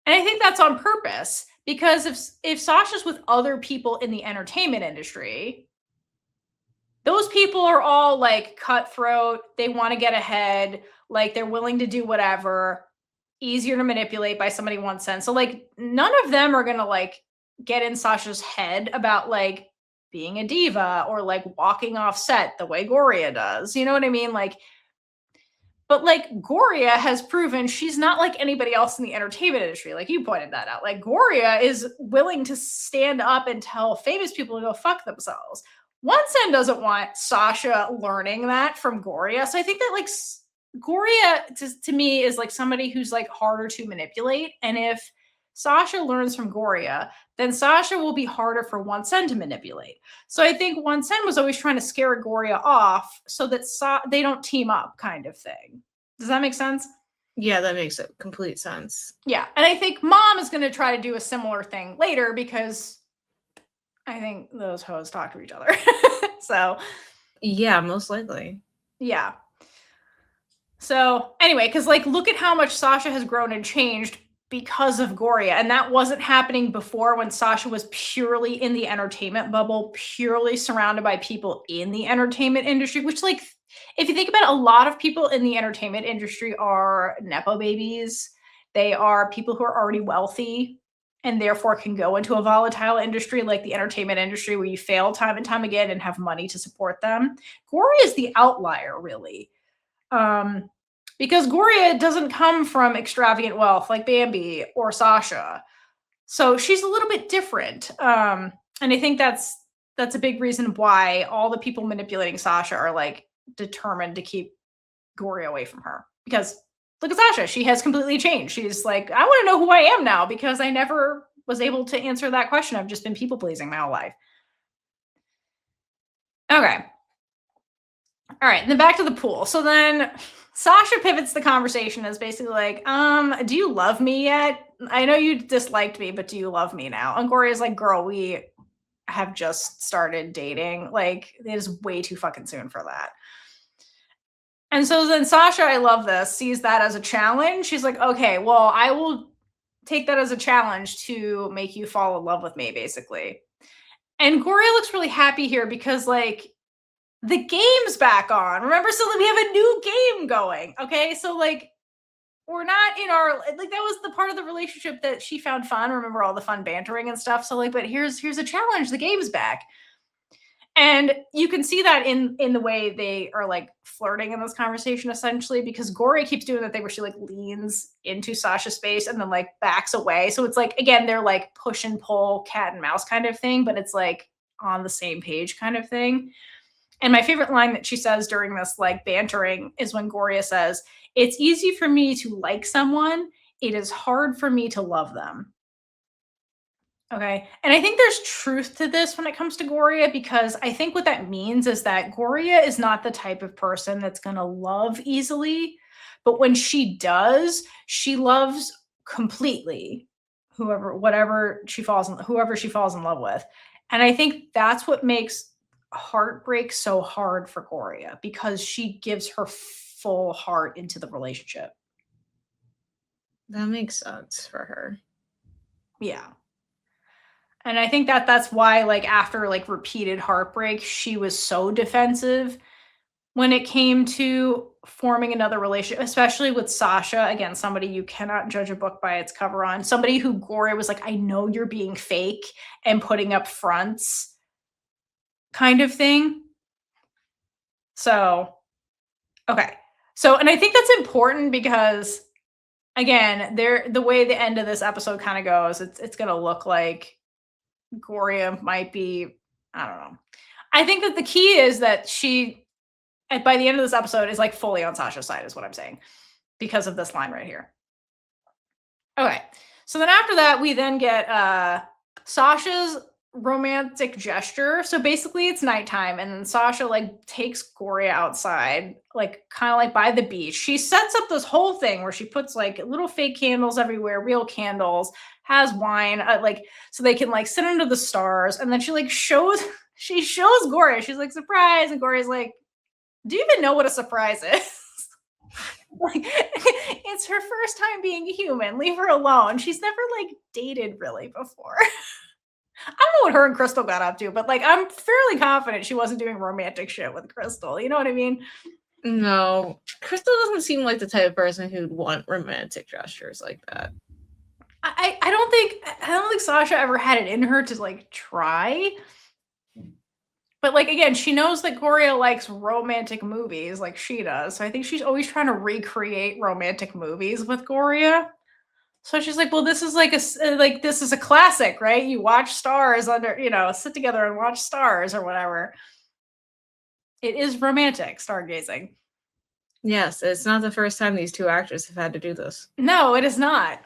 And I think that's on purpose, because if Sasha's with other people in the entertainment industry, those people are all like cutthroat. They want to get ahead. Like they're willing to do whatever, easier to manipulate by somebody Sen. So like none of them are going to like get in Sasha's head about like being a diva or like walking off set the way Goria does. You know what I mean? Like, but like Goria has proven she's not like anybody else in the entertainment industry. Like you pointed that out. Like Goria is willing to stand up and tell famous people to go fuck themselves. Sen doesn't want Sasha learning that from Goria. So I think that like Goria to me is like somebody who's like harder to manipulate. And if Sasha learns from Goria, then Sasha will be harder for Sen to manipulate. So I think Sen was always trying to scare Goria off so that they don't team up, kind of thing. Does that make sense? Yeah, that makes complete sense. Yeah. And I think Mom is going to try to do a similar thing later, because I think those hoes talk to each other. So yeah, most likely. Yeah. So anyway, because like look at how much Sasha has grown and changed because of Goria. And that wasn't happening before, when Sasha was purely in the entertainment bubble, purely surrounded by people in the entertainment industry, which, like, if you think about it, a lot of people in the entertainment industry are Nepo babies. They are people who are already wealthy and therefore can go into a volatile industry like the entertainment industry, where you fail time and time again and have money to support them. Goria is the outlier, really. Because Goria doesn't come from extravagant wealth like Bambi or Sasha. So she's a little bit different. And I think that's a big reason why all the people manipulating Sasha are like determined to keep Goria away from her. Because look at Sasha. She has completely changed. She's like, I want to know who I am now, because I never was able to answer that question. I've just been people pleasing my whole life. Okay. All right, then back to the pool. So then Sasha pivots the conversation as basically like, do you love me yet? I know you disliked me, but do you love me now? And Goria's like, girl, we have just started dating. Like, it is way too fucking soon for that. And so then Sasha, I love this, sees that as a challenge. She's like, okay, well, I will take that as a challenge to make you fall in love with me, basically. And Goria looks really happy here because, like, the game's back on. Remember, so we have a new game going. Okay, so like we're not in our like that was the part of the relationship that she found fun. Remember all the fun bantering and stuff. So like, but here's a challenge. The game's back, and you can see that in the way they are like flirting in this conversation, essentially, because Goria keeps doing that thing where she like leans into Sasha's space and then like backs away. So it's like, again, they're like push and pull, cat and mouse kind of thing, but it's like on the same page kind of thing. And my favorite line that she says during this like bantering is when Goria says, "It's easy for me to like someone. It is hard for me to love them." Okay. And I think there's truth to this when it comes to Goria, because I think what that means is that Goria is not the type of person that's going to love easily. But when she does, she loves completely whoever she falls in love with. And I think that's what makes heartbreak so hard for Goria, because she gives her full heart into the relationship. That makes sense for her. Yeah. And I think that's why, like, after like repeated heartbreak, she was so defensive when it came to forming another relationship, especially with Sasha. Again, somebody you cannot judge a book by its cover on. Somebody who Goria was like, I know you're being fake and putting up fronts, kind of thing. So, okay. So, and I think that's important because again, the way the end of this episode kind of goes, it's gonna look like Goria might be, I don't know. I think that the key is that she, by the end of this episode, is like fully on Sasha's side, is what I'm saying, because of this line right here. Okay, so then after that, we then get Sasha's romantic gesture. So basically it's nighttime, and then Sasha like takes Goria outside, like kind of like by the beach. She sets up this whole thing where she puts like little fake candles everywhere, real candles, has wine, like so they can like sit under the stars. And then she like shows Goria. She's like, surprise, and Goria's like, do you even know what a surprise is? Like, it's her first time being human. Leave her alone. She's never like dated really before. I don't know what her and Crystal got up to, but like I'm fairly confident she wasn't doing romantic shit with Crystal. You know what I mean? No, Crystal doesn't seem like the type of person who'd want romantic gestures like that. I don't think Sasha ever had it in her to like try. But like again, she knows that Goria likes romantic movies like she does. So I think she's always trying to recreate romantic movies with Goria. So she's like, well, this is like this is a classic, right? You watch stars under, sit together and watch stars or whatever. It is romantic stargazing. Yes, it's not the first time these two actors have had to do this. No, it is not.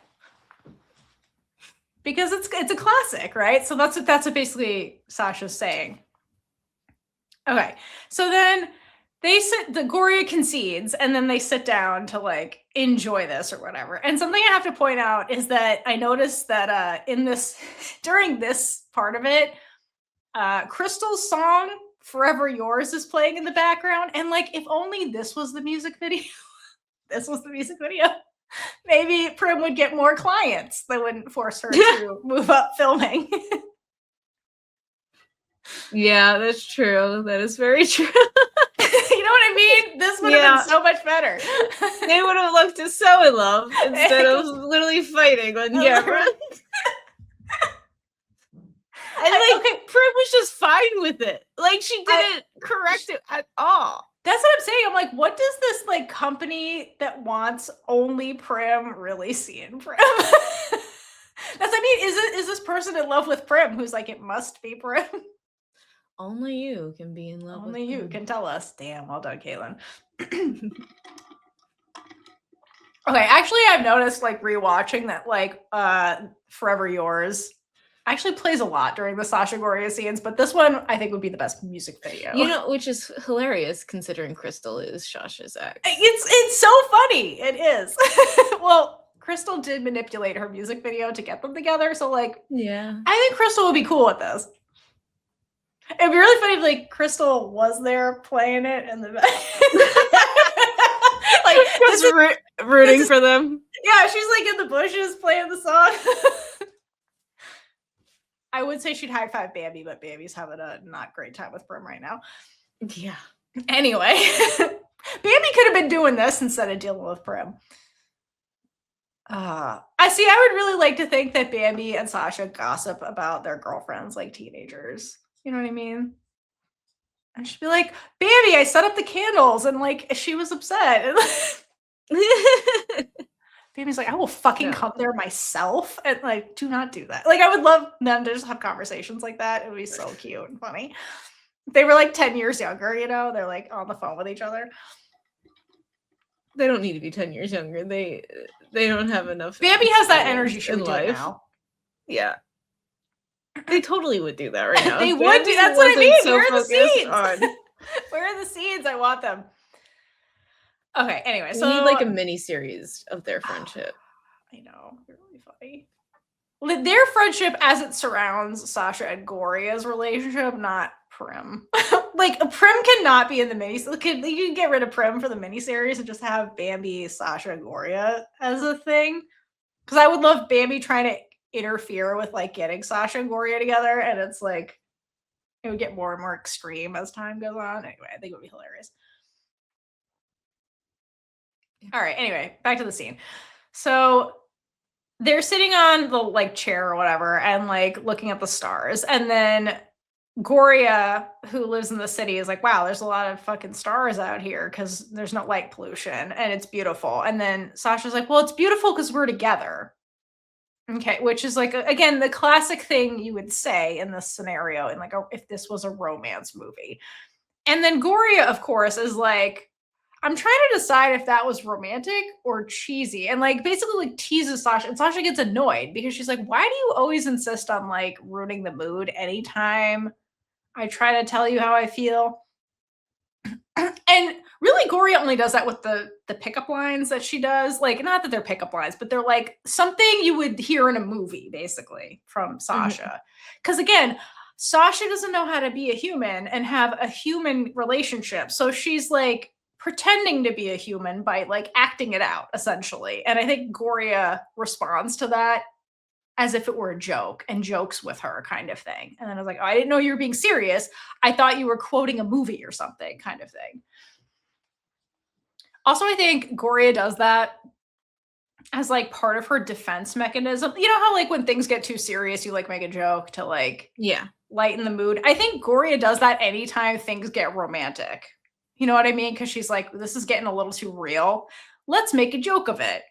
Because it's a classic, right? So that's what basically Sasha's saying. Okay, so then the Goria concedes, and then they sit down to like enjoy this or whatever. And something I have to point out is that I noticed that during this part of it, Crystal's song "Forever Yours" is playing in the background, and like if only this was the music video, maybe Prim would get more clients that wouldn't force her to move up filming. Yeah, that's true. That is very true. You know what I mean? This would have been so much better. They would have looked so in love instead of literally fighting on camera. And like Prim was just fine with it. Like she didn't correct it at all. That's what I'm saying. I'm like, what does this like company that wants only Prim really see in Prim? Is this person in love with Prim who's like, it must be Prim? Only you can be in love. Only you can tell us. Damn, well done, Caitlin. Okay, actually, I've noticed like rewatching that like "Forever Yours" actually plays a lot during the Sasha Goria scenes, but this one I think would be the best music video. Which is hilarious considering Crystal is Shasha's ex. It's so funny. It is. Well, Crystal did manipulate her music video to get them together, so like, yeah, I think Crystal would be cool with this. It'd be really funny if like Crystal was there playing it in the like just rooting for them. Yeah, she's like in the bushes playing the song. I would say she'd high five Bambi, but Bambi's having a not great time with Prim right now. Yeah. Anyway, Bambi could have been doing this instead of dealing with Prim. I would really like to think that Bambi and Sasha gossip about their girlfriends like teenagers. You know what I mean? And she'd be like, Bambi, I set up the candles, and like she was upset. Bambi's like, I will fucking come there myself, and like, do not do that. Like, I would love them to just have conversations like that. It would be so cute and funny. They were like 10 years younger, they're like on the phone with each other. They don't need to be 10 years younger. They don't have enough. Bambi has that energy in life now. Yeah. They totally would do that right now. They would do. That's what I mean. Where are the seeds? Where are the seeds? I want them. Okay. Anyway, we need like a mini series of their friendship. I know. They're really funny. Well, their friendship as it surrounds Sasha and Goria's relationship, not Prim. Like Prim cannot be in the mini. You can get rid of Prim for the miniseries and just have Bambi, Sasha, and Goria as a thing. Because I would love Bambi trying to interfere with like getting Sasha and Goria together, and it's like it would get more and more extreme as time goes on. Anyway, I think it would be hilarious. All right, anyway, back to the scene. So they're sitting on the like chair or whatever and like looking at the stars, and then Goria, who lives in the city, is like, wow, there's a lot of fucking stars out here because there's no light pollution and it's beautiful. And then Sasha's like, well, it's beautiful because we're together. Okay, which is like, again, the classic thing you would say in this scenario, and like, if this was a romance movie. And then Goria, of course, is like, I'm trying to decide if that was romantic or cheesy, and like basically like teases Sasha, and Sasha gets annoyed because she's like, why do you always insist on like ruining the mood anytime I try to tell you how I feel? And really, Goria only does that with the pickup lines that she does. Like, not that they're pickup lines, but they're like something you would hear in a movie, basically, from Sasha. Because again, Sasha doesn't know how to be a human and have a human relationship. So she's like pretending to be a human by like acting it out, essentially. And I think Goria responds to that as if it were a joke and jokes with her, kind of thing. And then I was like, oh, I didn't know you were being serious. I thought you were quoting a movie or something, kind of thing. Also, I think Goria does that as like part of her defense mechanism. You know how like when things get too serious, you like make a joke to like lighten the mood. I think Goria does that anytime things get romantic. You know what I mean? Because she's like, this is getting a little too real. Let's make a joke of it.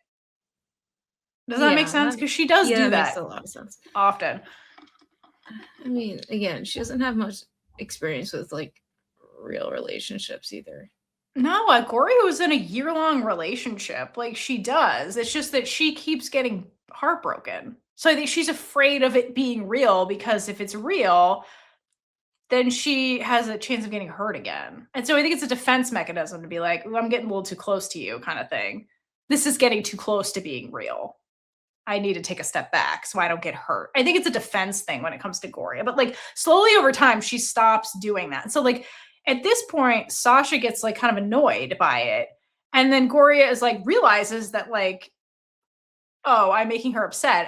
Does that make sense? Because she does do that. Makes a lot of sense. Often. I mean, again, she doesn't have much experience with like real relationships either. No, Goria was in a year-long relationship. Like, she does. It's just that she keeps getting heartbroken. So I think she's afraid of it being real, because if it's real, then she has a chance of getting hurt again. And so I think it's a defense mechanism to be like, I'm getting a little too close to you, kind of thing. This is getting too close to being real. I need to take a step back so I don't get hurt. I think it's a defense thing when it comes to Goria. But like slowly over time, she stops doing that. So like at this point, Sasha gets like kind of annoyed by it. And then Goria is like, realizes that like, oh, I'm making her upset.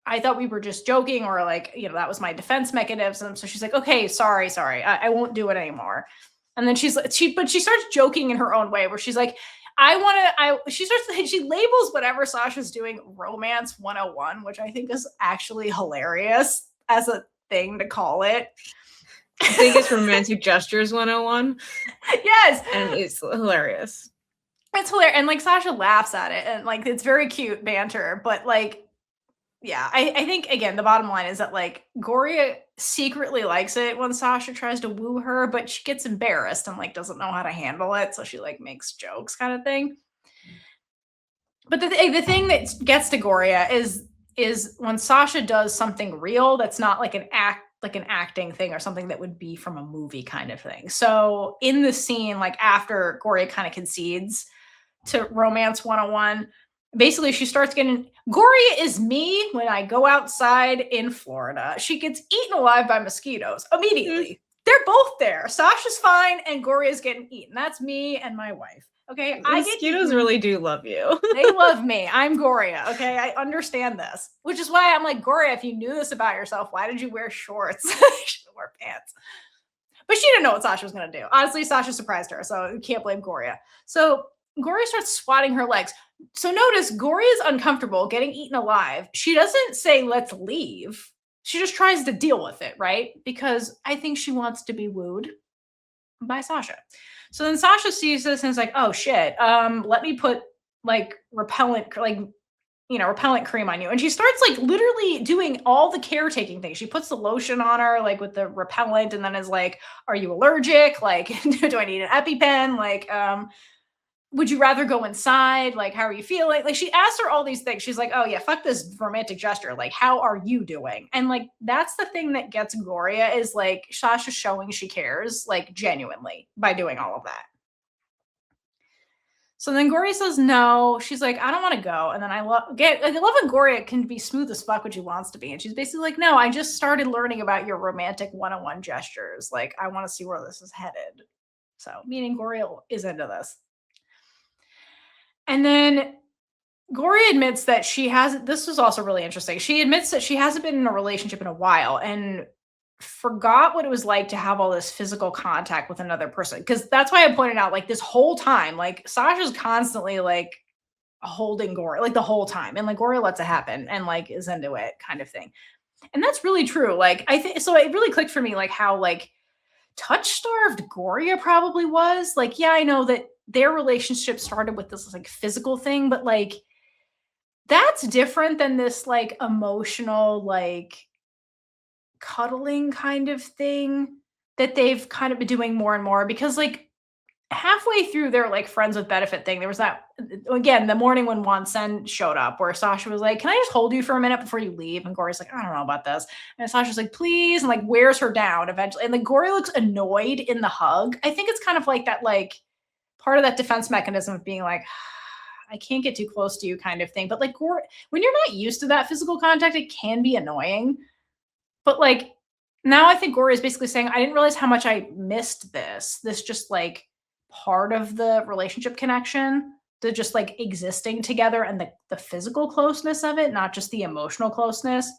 I thought we were just joking, or like, you know, that was my defense mechanism. So she's like, okay, sorry. I won't do it anymore. And then she starts joking in her own way, where she's like, she labels whatever Sasha's doing romance 101, which I think is actually hilarious as a thing to call it. I think it's romantic gestures 101. Yes. And it's hilarious. It's hilarious. And like Sasha laughs at it, and like it's very cute banter, but like, yeah, I think again, the bottom line is that like Goria secretly likes it when Sasha tries to woo her, but she gets embarrassed and like doesn't know how to handle it. So she like makes jokes, kind of thing. But the thing that gets to Goria is when Sasha does something real that's not like an acting thing or something that would be from a movie, kind of thing. So in the scene, like after Goria kind of concedes to romance 101, basically she starts getting, Goria is me when I go outside in Florida. She gets eaten alive by mosquitoes immediately. They're both there. Sasha's fine and Goria's getting eaten. That's me and my wife. Okay. Mosquitoes really do love you. They love me. I'm Goria. Okay. I understand this, which is why I'm like, Goria, if you knew this about yourself, why did you wear shorts? You should wear pants. But she didn't know what Sasha was going to do. Honestly, Sasha surprised her, so you can't blame Goria. So Goria starts swatting her legs. So notice Goria is uncomfortable getting eaten alive. She doesn't say, let's leave. She just tries to deal with it, right? Because I think she wants to be wooed by Sasha. So then Sasha sees this and is like, oh shit, let me put like repellent cream on you. And she starts like literally doing all the caretaking things. She puts the lotion on her, like with the repellent, and then is like, are you allergic? Like, do I need an EpiPen? Like, would you rather go inside? Like, how are you feeling? Like, she asks her all these things. She's like, oh yeah, fuck this romantic gesture. Like, how are you doing? And like, that's the thing that gets Goria, is like Sasha showing she cares, like genuinely, by doing all of that. So then Goria says no. She's like, I don't want to go. And then I love when Goria can be smooth as fuck when she wants to be. And she's basically like, no, I just started learning about your romantic 101 gestures. Like, I want to see where this is headed. So, meaning Goria is into this. And then Goria admits that this was also really interesting. She admits that she hasn't been in a relationship in a while and forgot what it was like to have all this physical contact with another person. Because that's why I pointed out, like, this whole time, like, Sasha's constantly like holding Goria, like the whole time. And like Goria lets it happen and like is into it, kind of thing. And that's really true. Like, I think so. It really clicked for me, like how like touch-starved Goria probably was. Like, yeah, I know that their relationship started with this like physical thing, but like that's different than this like emotional, like cuddling kind of thing that they've kind of been doing more and more. Because like halfway through their like friends with benefit thing, there was that again the morning when Wansen showed up, where Sasha was like, "Can I just hold you for a minute before you leave?" And Goria's like, "I don't know about this." And Sasha's like, "Please," and like wears her down eventually. And like Goria looks annoyed in the hug. I think it's kind of like that, like part of that defense mechanism of being like, I can't get too close to you kind of thing. But like when you're not used to that physical contact, it can be annoying. But like now I think Goria is basically saying, I didn't realize how much I missed this just like part of the relationship connection, the just like existing together and the physical closeness of it, not just the emotional closeness.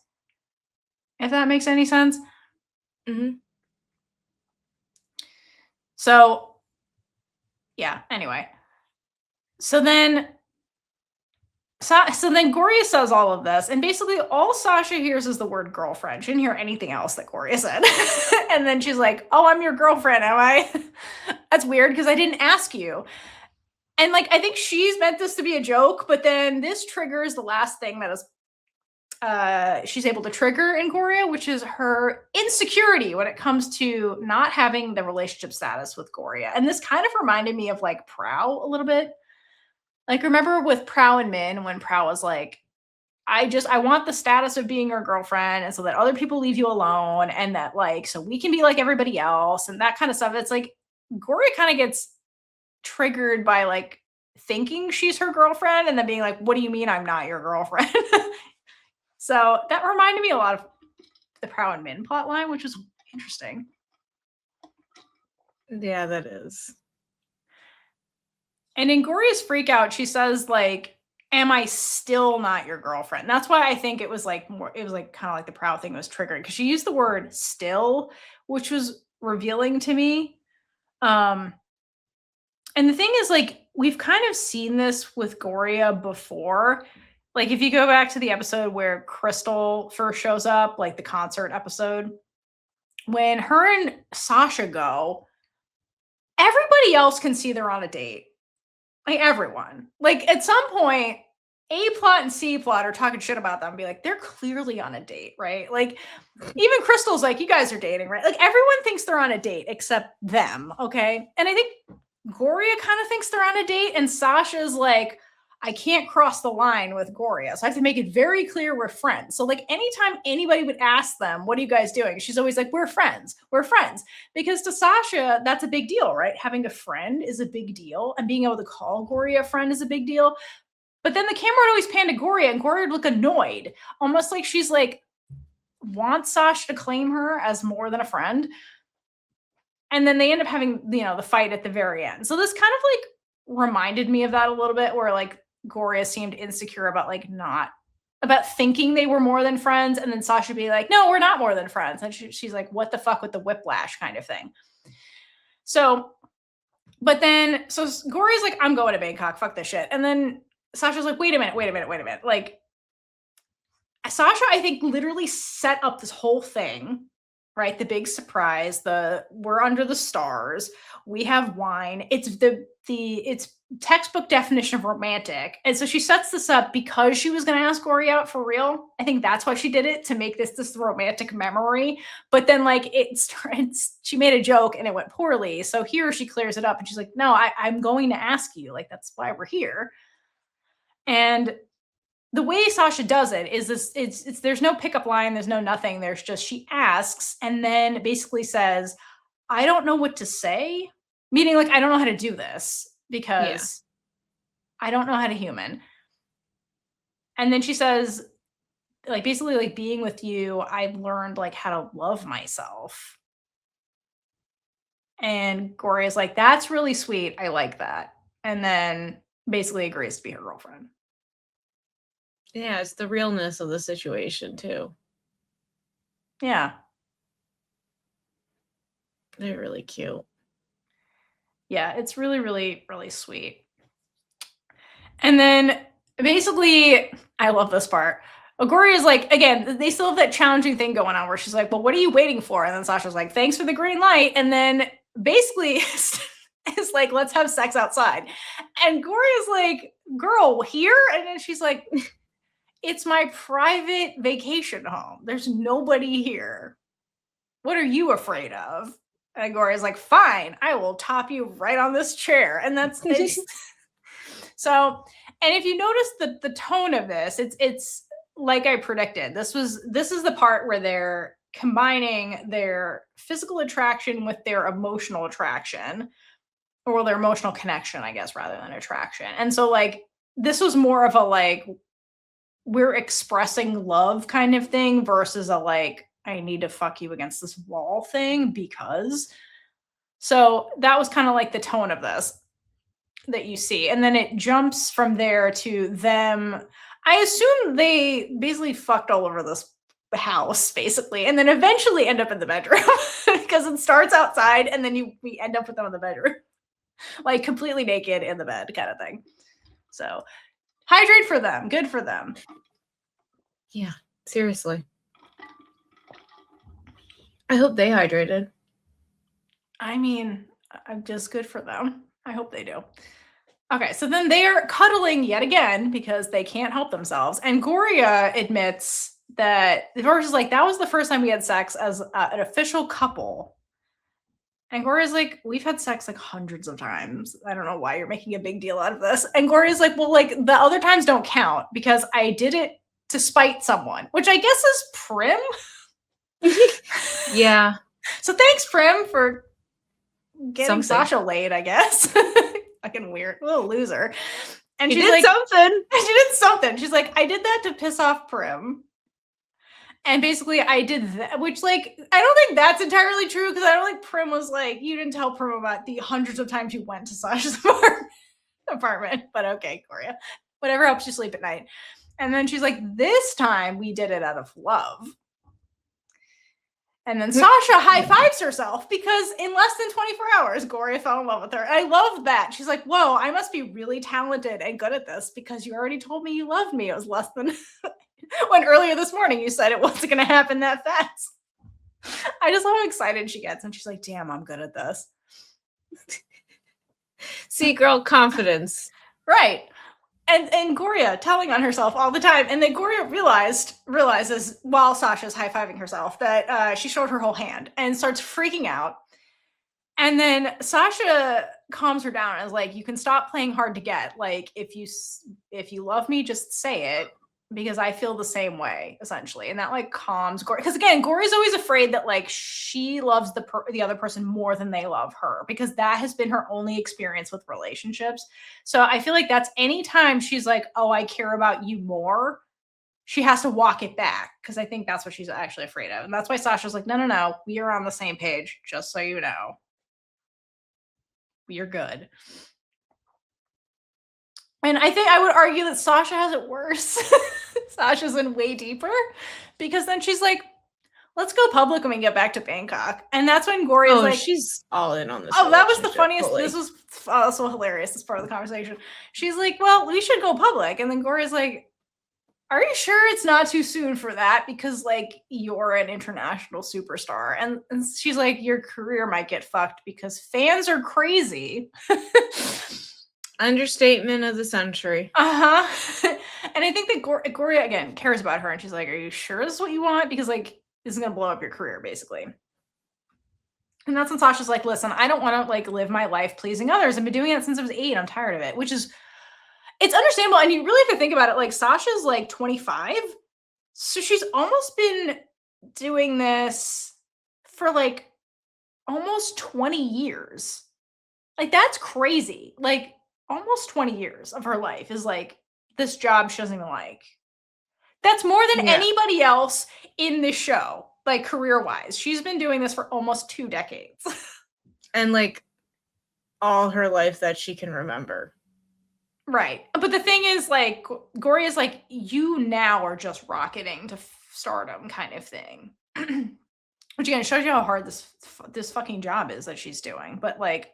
If that makes any sense. Mm-hmm. So yeah, anyway. So then Goria says all of this, and basically all Sasha hears is the word girlfriend. She didn't hear anything else that Goria said. And then she's like, "Oh, I'm your girlfriend, am I?" That's weird because I didn't ask you. And like I think she's meant this to be a joke, but then this triggers the last thing that is she's able to trigger in Goria, which is her insecurity when it comes to not having the relationship status with Goria. And this kind of reminded me of like Prow a little bit. Like, remember with Prow and Min when Prow was like, I want the status of being your girlfriend, and so that other people leave you alone, and that like so we can be like everybody else and that kind of stuff. It's like Goria kind of gets triggered by like thinking she's her girlfriend and then being like, "What do you mean I'm not your girlfriend?" So that reminded me a lot of the Prow and Min plotline, which was interesting. Yeah, that is. And in Goria's freak out, she says like, "Am I still not your girlfriend?" That's why I think it was like more, it was like kind of like the Proud thing was triggered because she used the word still, which was revealing to me. And the thing is, like, we've kind of seen this with Goria before. Like, if you go back to the episode where Crystal first shows up, like the concert episode, when her and Sasha go, everybody else can see they're on a date. Like everyone. Like at some point, A plot and C plot are talking shit about them and be like, they're clearly on a date, right? Like even Crystal's like, you guys are dating, right? Like everyone thinks they're on a date except them, okay? And I think Goria kind of thinks they're on a date, and Sasha's like, I can't cross the line with Goria. So I have to make it very clear we're friends. So like anytime anybody would ask them, what are you guys doing? She's always like, we're friends. We're friends. Because to Sasha, that's a big deal, right? Having a friend is a big deal. And being able to call Goria a friend is a big deal. But then the camera would always pan to Goria, and Goria would look annoyed. Almost like she's like, wants Sasha to claim her as more than a friend. And then they end up having, you know, the fight at the very end. So this kind of like reminded me of that a little bit, where like Goria seemed insecure about like not about thinking they were more than friends, and then Sasha be like, no, we're not more than friends. And she's like, what the fuck with the whiplash kind of thing. So, but then, so Goria's like, I'm going to Bangkok, fuck this shit. And then Sasha's like, wait a minute. Like, Sasha, I think, literally set up this whole thing, right? The big surprise, we're under the stars, we have wine. It's it's textbook definition of romantic. And so she sets this up because she was going to ask Goria out for real. I think that's why she did it, to make this romantic memory. But then like she made a joke and it went poorly. So here she clears it up and she's like, no, I'm going to ask you. Like, that's why we're here. And the way Sasha does it is this, it's there's no pickup line, there's no nothing. There's just, she asks and then basically says, I don't know what to say. Meaning like, I don't know how to do this because I don't know how to human. And then she says, like, basically like, being with you, I've learned like how to love myself. And Goria's like, that's really sweet. I like that. And then basically agrees to be her girlfriend. Yeah, it's the realness of the situation too. Yeah. They're really cute. Yeah, it's really, really, really sweet. And then basically, I love this part. Goria's like, again, they still have that challenging thing going on where she's like, well, what are you waiting for? And then Sasha's like, thanks for the green light. And then basically it's like, let's have sex outside. And Goria's like, girl, here? And then she's like, it's my private vacation home. There's nobody here. What are you afraid of? And Goria's like, fine, I will top you right on this chair. And that's so. And if you notice the tone of this, it's like I predicted. This is the part where they're combining their physical attraction with their emotional attraction, or their emotional connection, I guess, rather than attraction. And so like this was more of a like we're expressing love kind of thing versus a like I need to fuck you against this wall thing because. So that was kind of like the tone of this that you see. And then it jumps from there to them. I assume they basically fucked all over this house, basically, and then eventually end up in the bedroom because it starts outside and then we end up with them in the bedroom, like completely naked in the bed kind of thing. So hydrate for them. Good for them. Yeah, seriously. I hope they hydrated. I mean, I'm just good for them. I hope they do. Okay, so then they're cuddling yet again because they can't help themselves. And Gorya admits that the verse is like, that was the first time we had sex as an official couple. And Gorya's like, we've had sex like hundreds of times. I don't know why you're making a big deal out of this. And Gorya's like, well, like the other times don't count because I did it to spite someone, which I guess is Prim. Yeah. So thanks, Prim, for getting Sasha laid, I guess. Fucking weird. Little loser. And she's like, something. She did something. She's like, I did that to piss off Prim. And basically I did that, which like, I don't think that's entirely true because I don't think Prim was like, you didn't tell Prim about the hundreds of times you went to Sasha's apartment. But okay, Gorya, whatever helps you sleep at night. And then she's like, this time we did it out of love. And then Sasha high fives herself because in less than 24 hours, Gorya fell in love with her. And I love that. She's like, whoa, I must be really talented and good at this because you already told me you loved me. It was less than when earlier this morning you said it wasn't going to happen that fast. I just love how excited she gets. And she's like, damn, I'm good at this. See, girl, confidence. Right. And Gorya telling on herself all the time. And then Gorya realizes while Sasha's high-fiving herself that she showed her whole hand and starts freaking out. And then Sasha calms her down and is like, you can stop playing hard to get. Like, if you love me, just say it because I feel the same way, essentially. And that like calms Gorya. Because again, Gorya's always afraid that like she loves the other person more than they love her because that has been her only experience with relationships. So I feel like that's anytime she's like, oh, I care about you more, she has to walk it back because I think that's what she's actually afraid of. And that's why Sasha's like, no, we are on the same page, just so you know. We are good. And I think I would argue that Sasha has it worse. Sasha's in way deeper because then she's like, let's go public when we get back to Bangkok. And that's when Gorya's like, she's all in on this. Oh, that was the funniest. Fully. This was so hilarious. This part of the conversation. She's like, well, we should go public. And then Gorya's like, are you sure it's not too soon for that? Because like you're an international superstar. And she's like, your career might get fucked because fans are crazy. Understatement of the century. Uh-huh. And I think that Gorya, again, cares about her. And she's like, are you sure this is what you want? Because, like, this is going to blow up your career, basically. And that's when Sasha's like, listen, I don't want to, like, live my life pleasing others. I've been doing it since I was 8. I'm tired of it. Which is, it's understandable. And you really have to think about it. Like, Sasha's, like, 25. So she's almost been doing this for, like, almost 20 years. Like, that's crazy. Like, almost 20 years of her life is like this job she doesn't even like. That's more than anybody else in this show, like career-wise. She's been doing this for almost 2 decades. And like all her life that she can remember. Right. But the thing is, like, Gorya's like, you now are just rocketing to stardom kind of thing. Which again shows you how hard this fucking job is that she's doing. But like,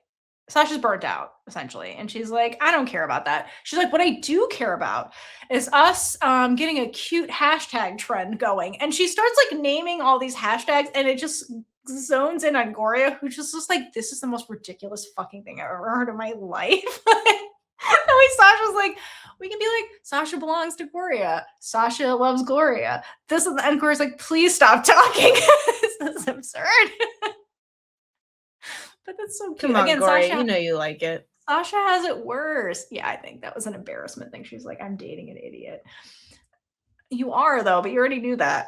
Sasha's burnt out, essentially. And she's like, I don't care about that. She's like, what I do care about is us getting a cute hashtag trend going. And she starts like naming all these hashtags, and it just zones in on Gorya, who's just like, this is the most ridiculous fucking thing I've ever heard in my life. And Sasha's like, we can be like, Sasha belongs to Gorya. Sasha loves Gorya. This and Gorya's like, please stop talking. This is absurd. But that's so cute. Come on, again, Gorya, Sasha, you know you like it. Sasha has it worse. Yeah, I think that was an embarrassment thing. She's like, I'm dating an idiot. You are, though, but you already knew that.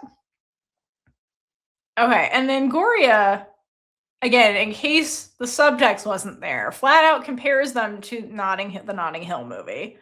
Okay, and then Gorya, again, in case the subtext wasn't there, flat out compares them to the Notting Hill movie,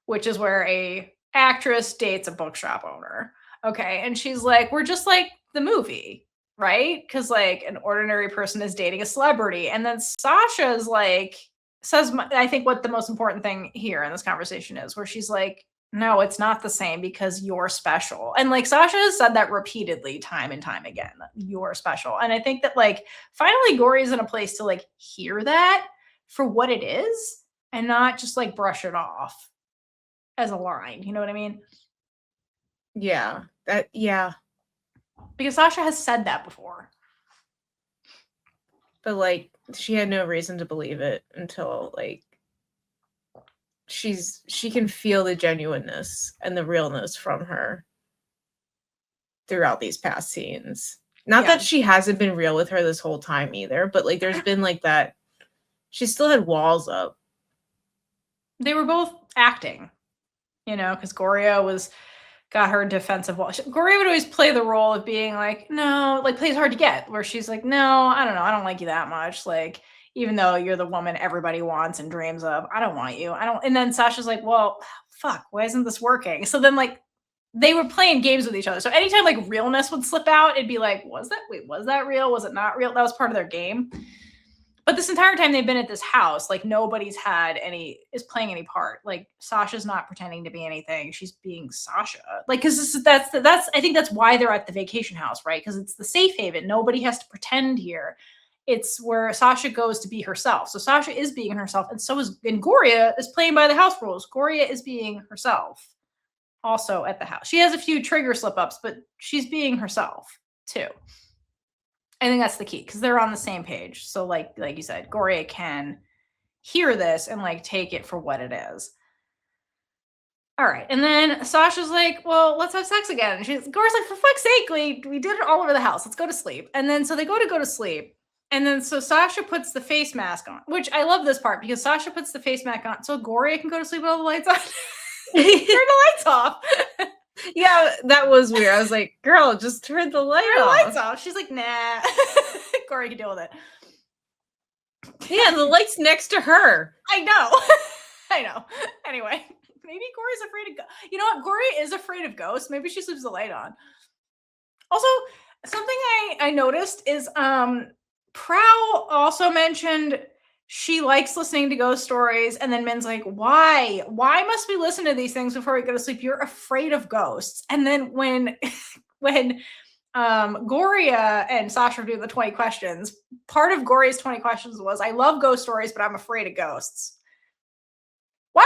which is where a actress dates a bookshop owner. Okay, and she's like, we're just like the movie, right? Because like an ordinary person is dating a celebrity. And then Sasha's like, says, I think what the most important thing here in this conversation is, where she's like, no, it's not the same because you're special. And like Sasha has said that repeatedly, time and time again, you're special. And I think that like finally Gorya's in a place to like hear that for what it is and not just like brush it off as a line. You know what I mean? Yeah. Because Sasha has said that before. But like she had no reason to believe it until like she can feel the genuineness and the realness from her throughout these past scenes. Not that she hasn't been real with her this whole time either, but like there's been like that. She still had walls up. They were both acting, you know, because Gorya got her defensive wall. Gorya would always play the role of being like, no, like plays hard to get, where she's like, no, I don't know, I don't like you that much. Like, even though you're the woman everybody wants and dreams of, I don't want you. And then Sasha's like, well, fuck, why isn't this working? So then like they were playing games with each other. So anytime like realness would slip out, it'd be like, was that real? Was it not real? That was part of their game. But this entire time they've been at this house, like nobody's is playing any part. Like Sasha's not pretending to be anything. She's being Sasha. Like, cause that's, I think that's why they're at the vacation house, right? Cause it's the safe haven. Nobody has to pretend here. It's where Sasha goes to be herself. So Sasha is being herself. And Gorya is playing by the house rules. Gorya is being herself also at the house. She has a few trigger slip ups, but she's being herself too. I think that's the key because they're on the same page. So like you said, Gorya can hear this and like take it for what it is. All right. And then Sasha's like, well, let's have sex again. And Gorya's like, for fuck's sake, we did it all over the house. Let's go to sleep. And then so they go to sleep. And then so Sasha puts the face mask on, which I love this part because Sasha puts the face mask on so Gorya can go to sleep with all the lights on. Turn the lights off. Yeah, that was weird. I was like, girl, just turn the lights off. She's like, nah. Gorya can deal with it. Yeah, the light's next to her. I know. Anyway, maybe Gorya's afraid of ghosts. You know what? Gorya is afraid of ghosts. Maybe she sleeps the light on. Also, something I noticed is Prow also mentioned she likes listening to ghost stories, and then Min's like, why must we listen to these things before we go to sleep? You're afraid of ghosts. And then when Gorya and Sasha do the 20 questions, part of Gorya's 20 questions was, I love ghost stories, but I'm afraid of ghosts. Why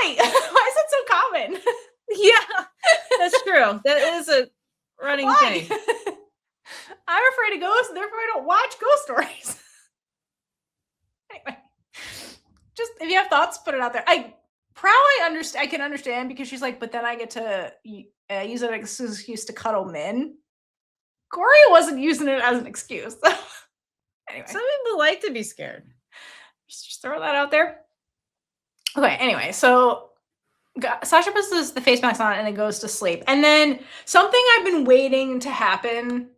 is it so common? Yeah, that's true. That is a running thing. I'm afraid of ghosts, therefore I don't watch ghost stories. Anyway, just if you have thoughts, put it out there. I can understand because she's like, but then I get to use it as an excuse to cuddle Min. Gorya wasn't using it as an excuse. Anyway, some people like to be scared. Just throw that out there. Okay. Anyway, so Sasha puts the face mask on and then goes to sleep, and then something I've been waiting to happen.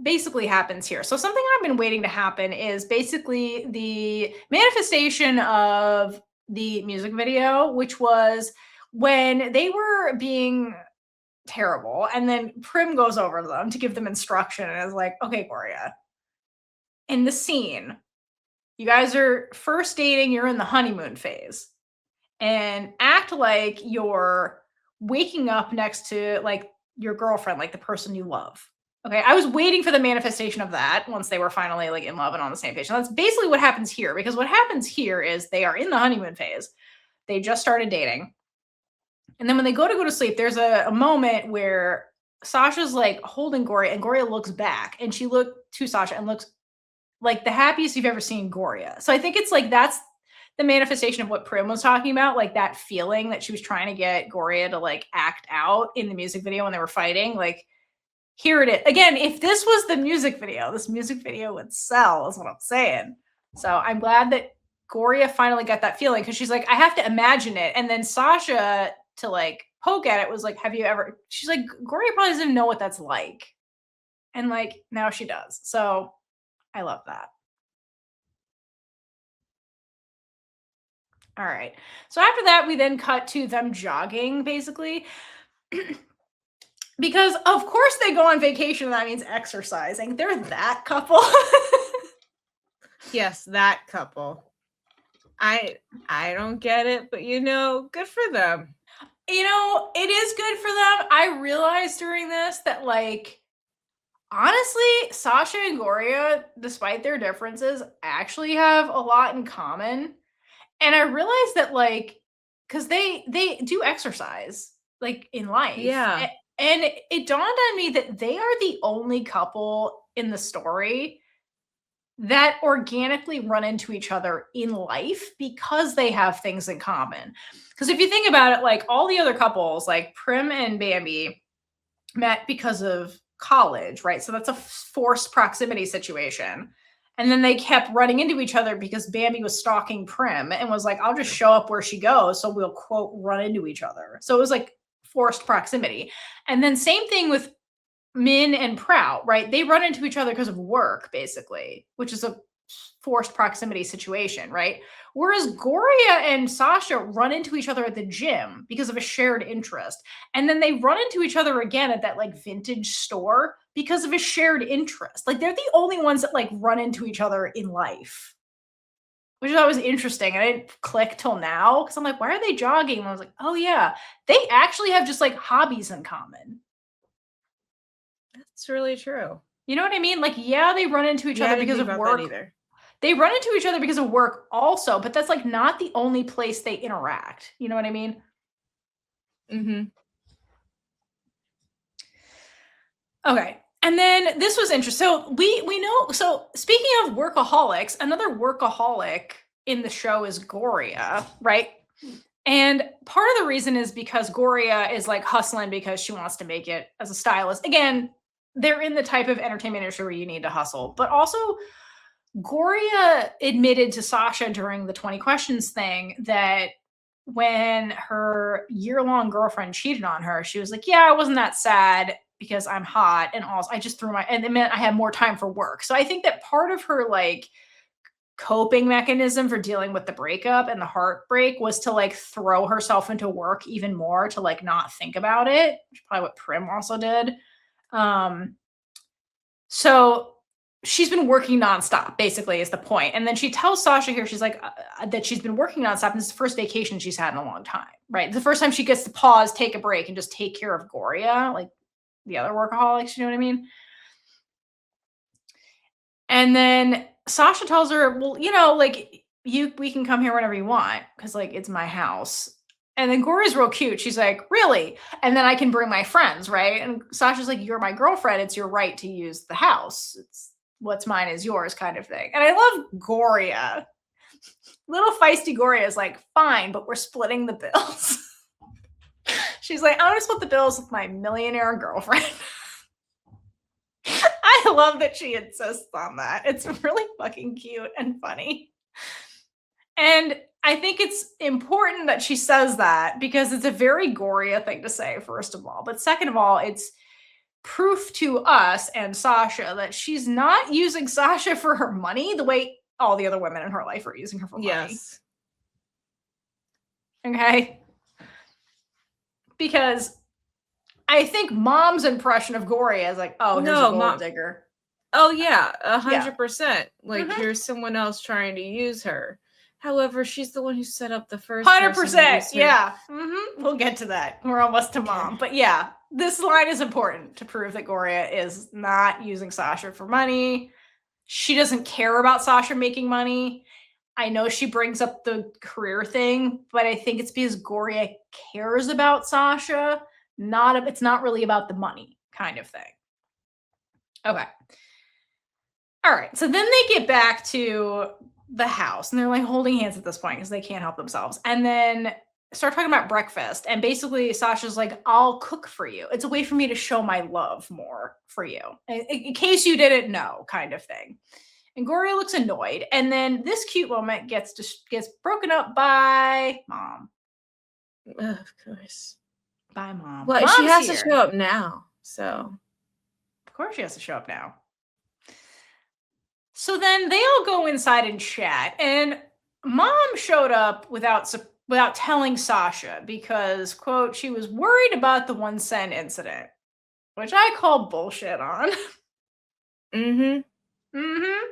Basically happens here. So something I've been waiting to happen is basically the manifestation of the music video, which was when they were being terrible. And then Prim goes over to them to give them instruction and is like, okay, Gorya, in the scene, you guys are first dating, you're in the honeymoon phase, and act like you're waking up next to like your girlfriend, like the person you love. Okay, I was waiting for the manifestation of that once they were finally like in love and on the same page. And that's basically what happens here, because what happens here is they are in the honeymoon phase. They just started dating. And then when they go to sleep, there's a moment where Sasha's like holding Goria, and Goria looks back, and she looked to Sasha and looks like the happiest you've ever seen Goria. So I think it's like that's the manifestation of what Prim was talking about, like that feeling that she was trying to get Goria to like act out in the music video when they were fighting. Like, here it is. Again, if this was the music video, this music video would sell, is what I'm saying. So I'm glad that Goria finally got that feeling, because she's like, I have to imagine it. And then Sasha, to like poke at it, was like, have you ever, she's like, Goria probably doesn't know what that's like. And like, now she does. So I love that. All right. So after that, we then cut to them jogging, basically. Because of course they go on vacation, and that means exercising. They're that couple. Yes, that couple. I don't get it, but good for them. It is good for them. I realized during this that, like, honestly, Sasha and Goria, despite their differences, actually have a lot in common. And I realized that, like, because they do exercise, like, in life. Yeah. And it dawned on me that they are the only couple in the story that organically run into each other in life because they have things in common. Because if you think about it, like, all the other couples, like Prim and Bambi, met because of college, right? So that's a forced proximity situation. And then they kept running into each other because Bambi was stalking Prim and was like, I'll just show up where she goes, so we'll, quote, run into each other. So it was like forced proximity. And then same thing with Min and Prow, right? They run into each other because of work, basically, which is a forced proximity situation, right? Whereas Goria and Sasha run into each other at the gym because of a shared interest. And then they run into each other again at that like vintage store because of a shared interest. Like, they're the only ones that like run into each other in life, which I thought was interesting. And I didn't click till now, because I'm like, why are they jogging? And I was like, oh yeah, they actually have just like hobbies in common. That's really true. You know what I mean? Like, yeah, they run into each other because of work. They run into each other because of work also, but that's like not the only place they interact. You know what I mean? Mm-hmm. Okay. And then this was interesting. So we know, so speaking of workaholics, another workaholic in the show is Goria, right? And part of the reason is because Goria is like hustling because she wants to make it as a stylist. Again, they're in the type of entertainment industry where you need to hustle, but also Goria admitted to Sasha during the 20 questions thing that when her year-long girlfriend cheated on her, she was like, yeah, I wasn't that sad because I'm hot. And also I just and it meant I had more time for work. So I think that part of her like coping mechanism for dealing with the breakup and the heartbreak was to like throw herself into work even more, to like not think about it, which is probably what Prim also did. So she's been working nonstop, basically, is the point. And then she tells Sasha here, she's like, that she's been working nonstop. And this is the first vacation she's had in a long time, right? The first time she gets to pause, take a break, and just take care of Goria, like the other workaholics, you know what I mean? And then Sasha tells her, well, like, we can come here whenever you want, because like it's my house. And then Goria's real cute. She's like, really? And then I can bring my friends, right? And Sasha's like, you're my girlfriend. It's your right to use the house. It's what's mine is yours kind of thing. And I love Goria. Little feisty Goria is like, fine, but we're splitting the bills. She's like, I'm going to split the bills with my millionaire girlfriend. I love that she insists on that. It's really fucking cute and funny. And I think it's important that she says that, because it's a very Goria thing to say, first of all. But second of all, it's proof to us and Sasha that she's not using Sasha for her money the way all the other women in her life are using her for money. Yes. Okay? Because I think Mom's impression of Goria is like, oh, here's a gold digger. Oh, yeah, 100%. Like, here's someone else trying to use her. However, she's the one who set up the first 100%. Yeah. We'll get to that. We're almost to Mom. But yeah, this line is important to prove that Goria is not using Sasha for money. She doesn't care about Sasha making money. I know she brings up the career thing, but I think it's because Gorya cares about Sasha. It's not really about the money kind of thing. Okay. All right. So then they get back to the house and they're like holding hands at this point because they can't help themselves. And then start talking about breakfast. And basically, Sasha's like, I'll cook for you. It's a way for me to show my love more for you. In case you didn't know, kind of thing. And Gorya looks annoyed. And then this cute moment gets broken up by Mom. Of course. By Mom. Well, Mom's she has here. to show up now. So. Of course she has to show up now. So then they all go inside and chat. And Mom showed up without telling Sasha because, quote, she was worried about the 1 cent incident, which I call bullshit on. Mm-hmm. Mm-hmm.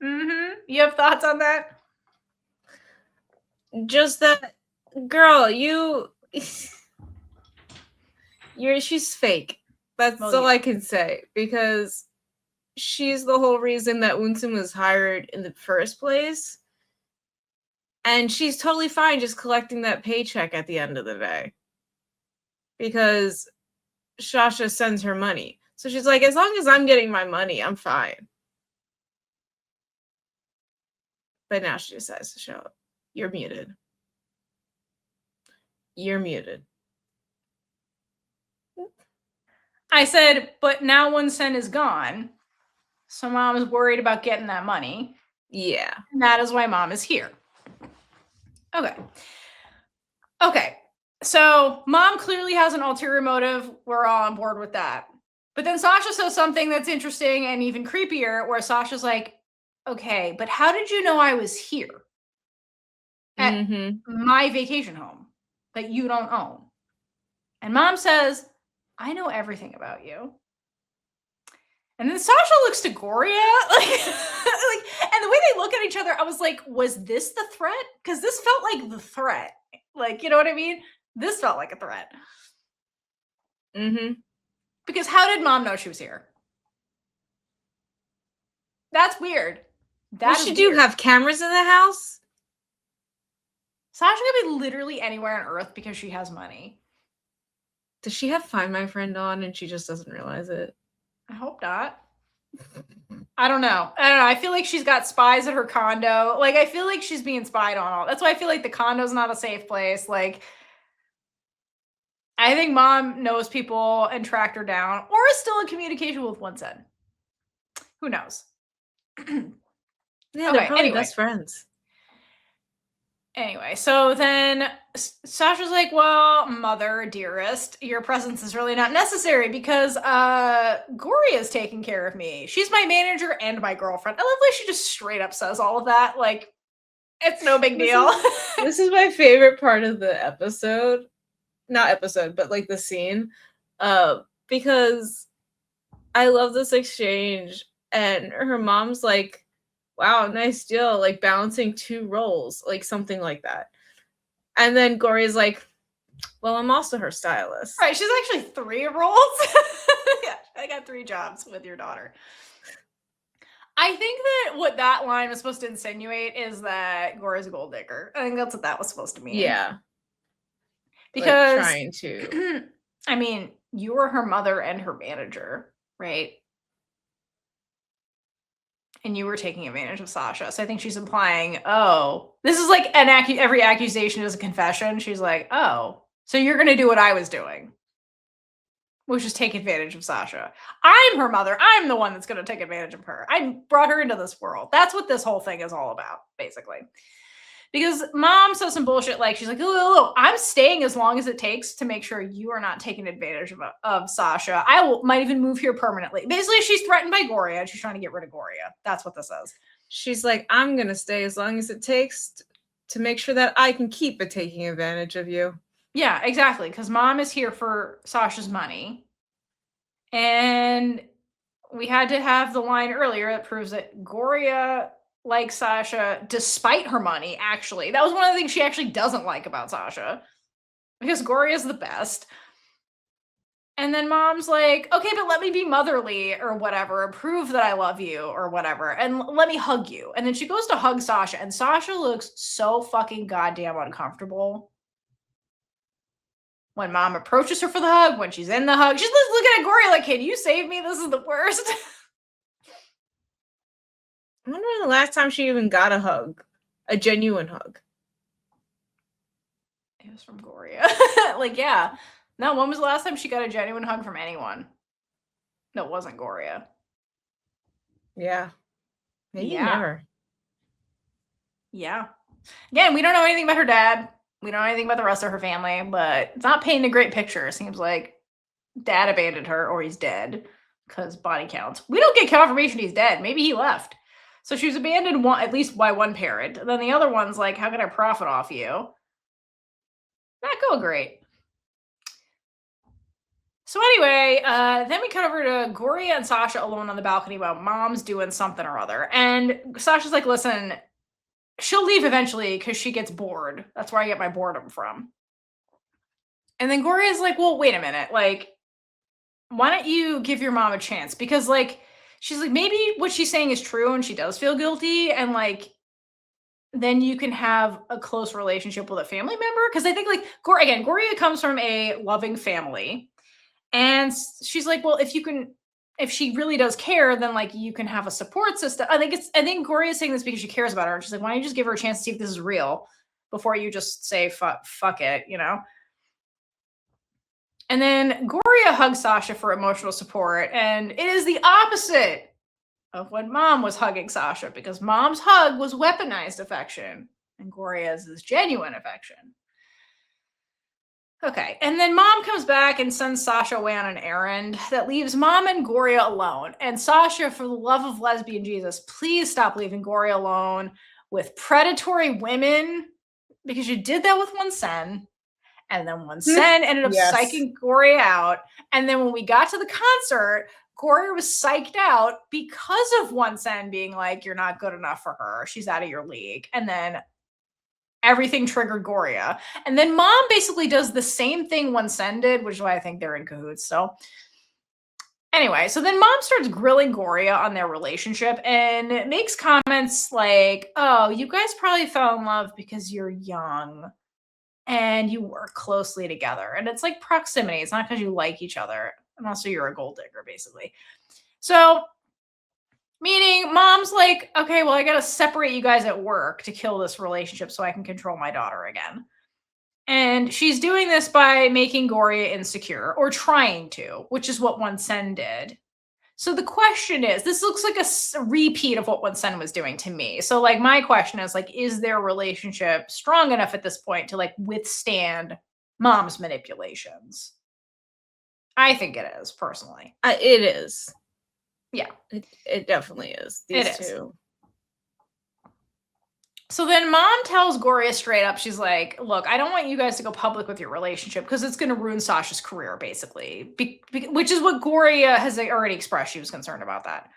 Mm-hmm. You have thoughts on that? Just that, girl, she's fake. That's all I can say, because she's the whole reason that Unsen was hired in the first place. And she's totally fine just collecting that paycheck at the end of the day. Because Shasha sends her money. So she's like, as long as I'm getting my money, I'm fine. But now she decides to show up. You're muted. You're muted. I said, but now 1 cent is gone. So Mom is worried about getting that money. Yeah. And that is why Mom is here. Okay. So Mom clearly has an ulterior motive. We're all on board with that. But then Sasha says something that's interesting and even creepier, where Sasha's like, okay, but how did you know I was here at my vacation home that you don't own? And Mom says, I know everything about you. And then Sasha looks to Gorya, and the way they look at each other, I was like, was this the threat? Because this felt like the threat. Like, you know what I mean? This felt like a threat. Mm-hmm. Because how did Mom know she was here? That's weird. She do have cameras in the house? Sasha could be literally anywhere on Earth because she has money. Does she have Find My Friend on and she just doesn't realize it? I hope not. I don't know. I feel like she's got spies at her condo. Like, I feel like she's being spied on all. That's why I feel like the condo's not a safe place. Like, I think Mom knows people and tracked her down, or is still in communication with 1 cent. Who knows? Yeah, they're probably best friends. Anyway, so then Sasha's like, well, Mother, dearest, your presence is really not necessary because Gorya's taking care of me. She's my manager and my girlfriend. I love the way she just straight up says all of that. Like, it's no big deal. This is my favorite part of the episode. Not episode, but like the scene. Because I love this exchange. And her mom's like, wow, nice deal, like balancing 2 roles, like something like that. And then Gorya's like, well, I'm also her stylist. Right, she's actually 3 roles. Yeah, I got 3 jobs with your daughter. I think that what that line was supposed to insinuate is that Gorya's a gold digger. I think that's what that was supposed to mean. Yeah. Because, like trying to. I mean, you were her mother and her manager, right? And you were taking advantage of Sasha. So I think she's implying, oh, this is like every accusation is a confession. She's like, oh, so you're going to do what I was doing, which is take advantage of Sasha. I'm her mother. I'm the one that's going to take advantage of her. I brought her into this world. That's what this whole thing is all about, basically. Because Mom says some bullshit like, she's like, oh, I'm staying as long as it takes to make sure you are not taking advantage of Sasha. Might even move here permanently. Basically, she's threatened by Gorya and she's trying to get rid of Gorya. That's what this is. She's like, I'm going to stay as long as it takes to make sure that I can keep taking advantage of you. Yeah, exactly. Because Mom is here for Sasha's money. And we had to have the line earlier that proves that Gorya likes Sasha despite her money, actually. That was one of the things she actually doesn't like about Sasha. Because Gorya is the best. And then mom's like, okay, but let me be motherly or whatever, prove that I love you or whatever, and let me hug you. And then she goes to hug Sasha, and Sasha looks so fucking goddamn uncomfortable. When mom approaches her for the hug, when she's in the hug, she's just looking at Gorya like, can you save me? This is the worst. I wonder when the last time she even got a hug, a genuine hug. It was from Gorya. Like, yeah. No, when was the last time she got a genuine hug from anyone? That wasn't Gorya. Yeah. Maybe never. Yeah. Again, we don't know anything about her dad. We don't know anything about the rest of her family, but it's not painting a great picture. It seems like dad abandoned her or he's dead because body counts. We don't get confirmation he's dead. Maybe he left. So she was abandoned at least by one parent. And then the other one's like, how can I profit off you? Not going great. So anyway, then we cut over to Gorya and Sasha alone on the balcony while mom's doing something or other. And Sasha's like, listen, she'll leave eventually because she gets bored. That's where I get my boredom from. And then Gorya's like, well, wait a minute. Like, why don't you give your mom a chance? Because, like, she's like, maybe what she's saying is true and she does feel guilty. And, like, then you can have a close relationship with a family member. Because I think, like, Gorya comes from a loving family. And she's like, well, if she really does care, then like you can have a support system. I think Gorya is saying this because she cares about her. And she's like, why don't you just give her a chance to see if this is real before you just say fuck it, you know? And then Gorya hugs Sasha for emotional support, and it is the opposite of when mom was hugging Sasha, because mom's hug was weaponized affection and Gorya's is genuine affection. Okay, and then mom comes back and sends Sasha away on an errand that leaves mom and Gorya alone. And Sasha, for the love of lesbian Jesus, please stop leaving Gorya alone with predatory women, because you did that with Wonsen. And then Wonsen ended up psyching Gorya out. And then when we got to the concert, Gorya was psyched out because of Wonsen being like, you're not good enough for her. She's out of your league. And then everything triggered Gorya. And then mom basically does the same thing Wonsen did, which is why I think they're in cahoots. So anyway, so then mom starts grilling Gorya on their relationship and makes comments like, oh, you guys probably fell in love because you're young and you work closely together. And it's like proximity. It's not because you like each other. And also you're a gold digger, basically. So meaning mom's like, okay, well, I got to separate you guys at work to kill this relationship so I can control my daughter again. And she's doing this by making Gorya insecure, or trying to, which is what Wonsen did. So the question is, this looks like a repeat of what Wonsen was doing to me. So like my question is like, is their relationship strong enough at this point to like withstand mom's manipulations? I think it is, personally. It is. Yeah. It definitely is. These two. So then mom tells Gorya straight up, she's like, look, I don't want you guys to go public with your relationship because it's going to ruin Sasha's career, basically. Which is what Gorya has already expressed. She was concerned about that.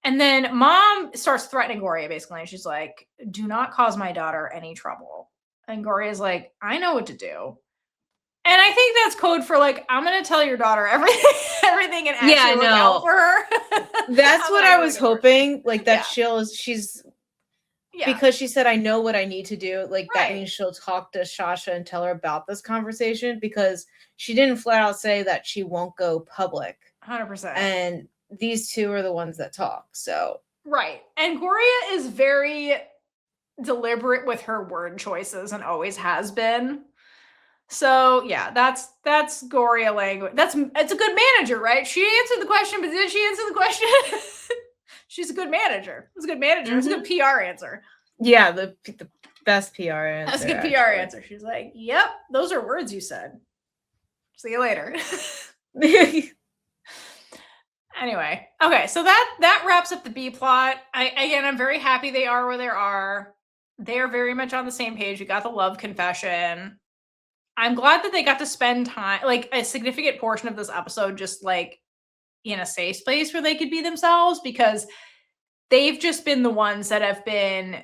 And then mom starts threatening Gorya, basically. And she's like, do not cause my daughter any trouble. And Gorya's like, I know what to do. And I think that's code for like, I'm going to tell your daughter everything and actually look out for her. That's what I was hoping. Like that she's... Yeah. Because she said, I know what I need to do. Like, that means she'll talk to Sasha and tell her about this conversation, because she didn't flat out say that she won't go public. 100%. And these two are the ones that talk, so. Right. And Gorya is very deliberate with her word choices and always has been. So, yeah, that's Gorya language. It's a good manager, right? She answered the question, but did she answer the question? She's a good manager. It's a good manager. Mm-hmm. It's a good PR answer. Yeah, the best PR answer. That's a good PR answer. She's like, yep, those are words you said. See you later. Anyway, okay, so that wraps up the B plot. I'm very happy they are where they are. They're very much on the same page. We got the love confession. I'm glad that they got to spend time, like a significant portion of this episode, just like in a safe space where they could be themselves, because they've just been the ones that have been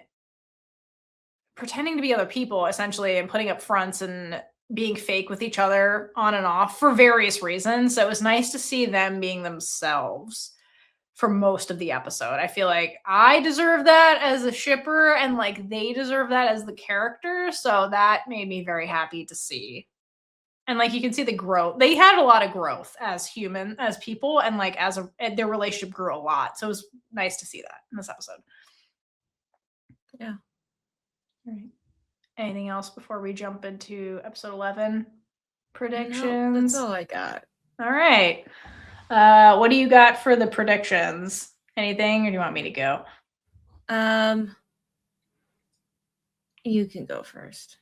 pretending to be other people, essentially, and putting up fronts and being fake with each other on and off for various reasons. So it was nice to see them being themselves for most of the episode. I feel like I deserve that as a shipper, and like they deserve that as the character. So that made me very happy to see. And like you can see the growth. They had a lot of growth as people, and like their relationship grew a lot. So it was nice to see that in this episode. Yeah. All right. Anything else before we jump into episode 11? Predictions? No, that's all I got. All right. What do you got for the predictions? Anything, or do you want me to go? You can go first.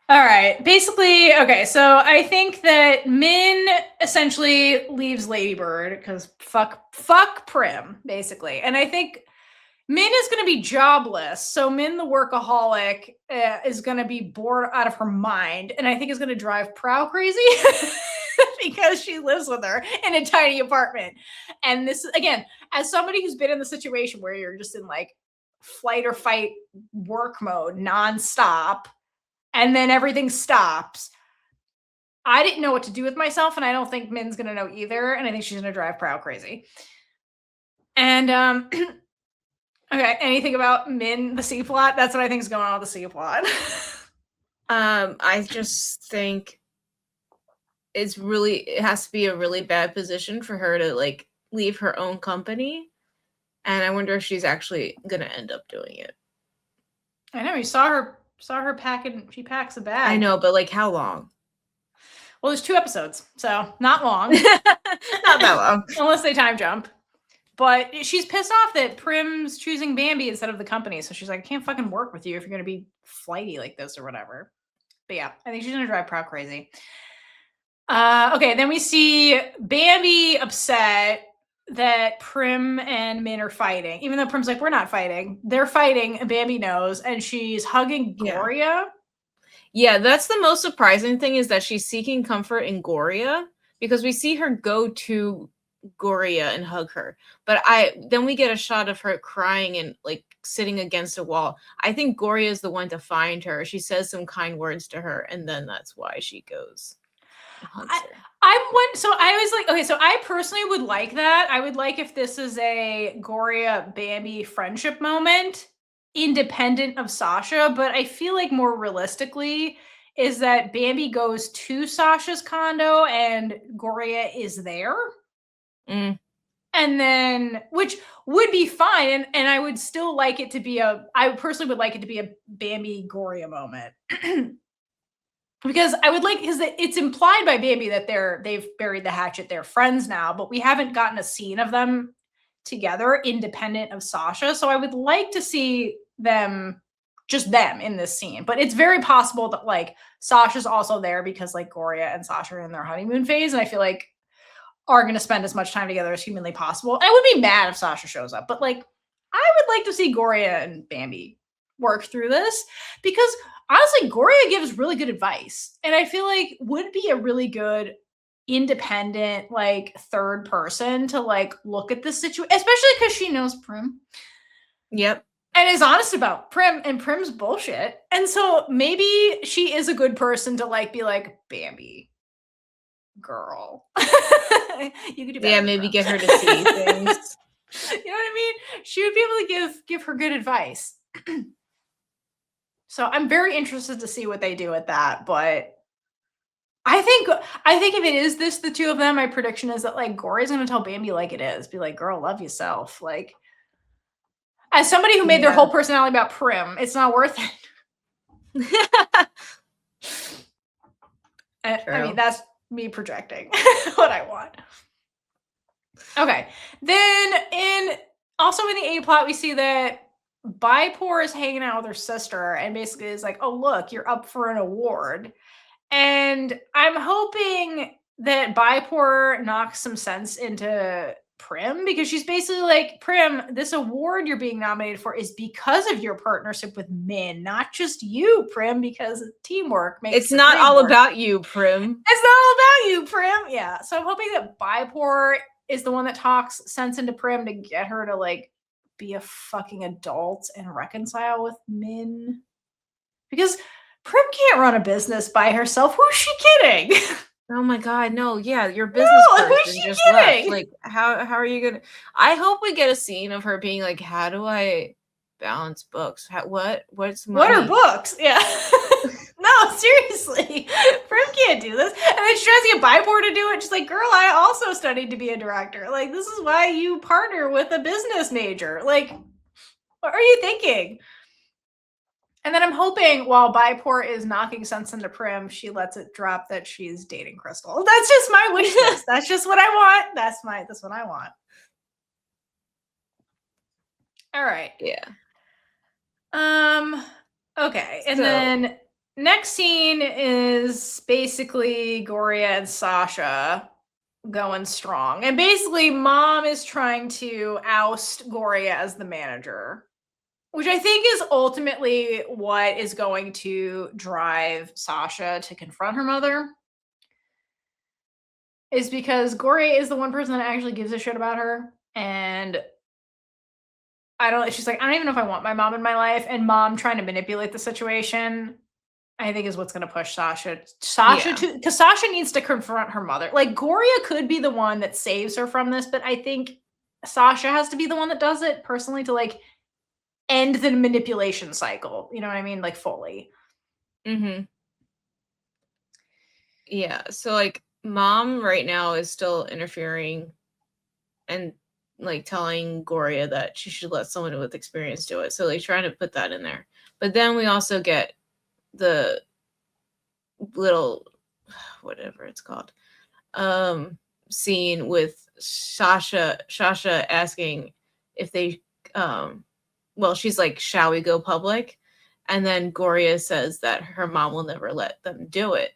All right. Basically, okay, so I think that Min essentially leaves Ladybird because fuck Prim, basically. And I think Min is going to be jobless. So Min, the workaholic, is going to be bored out of her mind. And I think is going to drive Prow crazy because she lives with her in a tiny apartment. And this, again, as somebody who's been in the situation where you're just in like flight or fight work mode nonstop, and then everything stops, I didn't know what to do with myself. And I don't think Min's going to know either. And I think she's going to drive Prow crazy. And, okay, anything about Min, the C plot? That's what I think is going on with the C plot. I just think it has to be a really bad position for her to like leave her own company. And I wonder if she's actually gonna end up doing it. I know, you saw her packing, she packs a bag. I know, but like how long? Well, there's 2 episodes, so not long. Not that long. Unless they time jump. But she's pissed off that Prim's choosing Bambi instead of the company. So she's like, I can't fucking work with you if you're going to be flighty like this or whatever. But yeah, I think she's going to drive Prow crazy. Okay, then we see Bambi upset that Prim and Min are fighting. Even though Prim's like, we're not fighting. They're fighting, and Bambi knows. And she's hugging Gorya. Yeah, that's the most surprising thing, is that she's seeking comfort in Gorya. Because we see her go to Gorya and hug her, but then we get a shot of her crying and like sitting against a wall. I think Gorya is the one to find her. She says some kind words to her, and then that's why she goes and hugs her. So I was like, okay, so I personally would like that. I would like if this is a Gorya Bambi friendship moment, independent of Sasha, but I feel like more realistically is that Bambi goes to Sasha's condo and Gorya is there. And then, which would be fine, and I would still like it to be I personally would like it to be a Bambi Gorya moment. Because I would like, because it's implied by Bambi that they've buried the hatchet, they're friends now, but we haven't gotten a scene of them together independent of Sasha. So I would like to see just them in this scene. But it's very possible that like Sasha's also there because like Gorya and Sasha are in their honeymoon phase, and I feel like are going to spend as much time together as humanly possible. I would be mad if Sasha shows up, but like I would like to see Gorya and Bambi work through this, because honestly, Gorya gives really good advice, and I feel like would be a really good independent like third person to like look at this situation, especially because she knows Prim. Yep. And is honest about Prim, and Prim's bullshit. And so maybe she is a good person to like be like, Bambi, girl. You could do better. Yeah, maybe get her to see things. You know what I mean? She would be able to give her good advice. So I'm very interested to see what they do with that. But I think if it is the 2 of them, my prediction is that like Gorya's gonna tell Bambi like it is. Be like, girl, love yourself. Like, as somebody who made their whole personality about Prim, it's not worth it. I mean, that's me projecting what I want. Okay. Then also in the A plot, we see that Bipor is hanging out with her sister and basically is like, oh, look, you're up for an award. And I'm hoping that Bipor knocks some sense into Prim, because she's basically like, Prim, this award you're being nominated for is because of your partnership with Min, not just you, Prim, because teamwork makes it's not all about you, Prim. It's not all about you, Prim. Yeah. So I'm hoping that Bipor is the one that talks sense into Prim to get her to like be a fucking adult and reconcile with Min. Because Prim can't run a business by herself. Who's she kidding? Oh my God, no, yeah, your business person just left. Like, how are you gonna? I hope we get a scene of her being like, how do I balance books? What's money? What are books? Yeah. No, seriously. Prim can't do this. And then she tries to get Bipor to do it. She's like, girl, I also studied to be a director. Like, this is why you partner with a business major. Like, what are you thinking? And then I'm hoping while Bipor is knocking sense into Prim, she lets it drop that she's dating Crystal. That's just my wish list. That's just what I want. That's what I want. All right. Yeah. Okay. And then next scene is basically Gorya and Sasha going strong. And basically Mom is trying to oust Gorya as the manager, which I think is ultimately what is going to drive Sasha to confront her mother. Is because Gorya is the one person that actually gives a shit about her. And she's like, I don't even know if I want my mom in my life. And Mom trying to manipulate the situation, I think is what's going to push Sasha because Sasha needs to confront her mother. Like, Gorya could be the one that saves her from this, but I think Sasha has to be the one that does it personally to like end the manipulation cycle. You know what I mean? Like, fully. Mm-hmm. Yeah. So like Mom right now is still interfering and like telling Gorya that she should let someone with experience do it. So like trying to put that in there. But then we also get the little whatever it's called scene with Shasha asking if they she's like, shall we go public? And then Gorya says that her mom will never let them do it.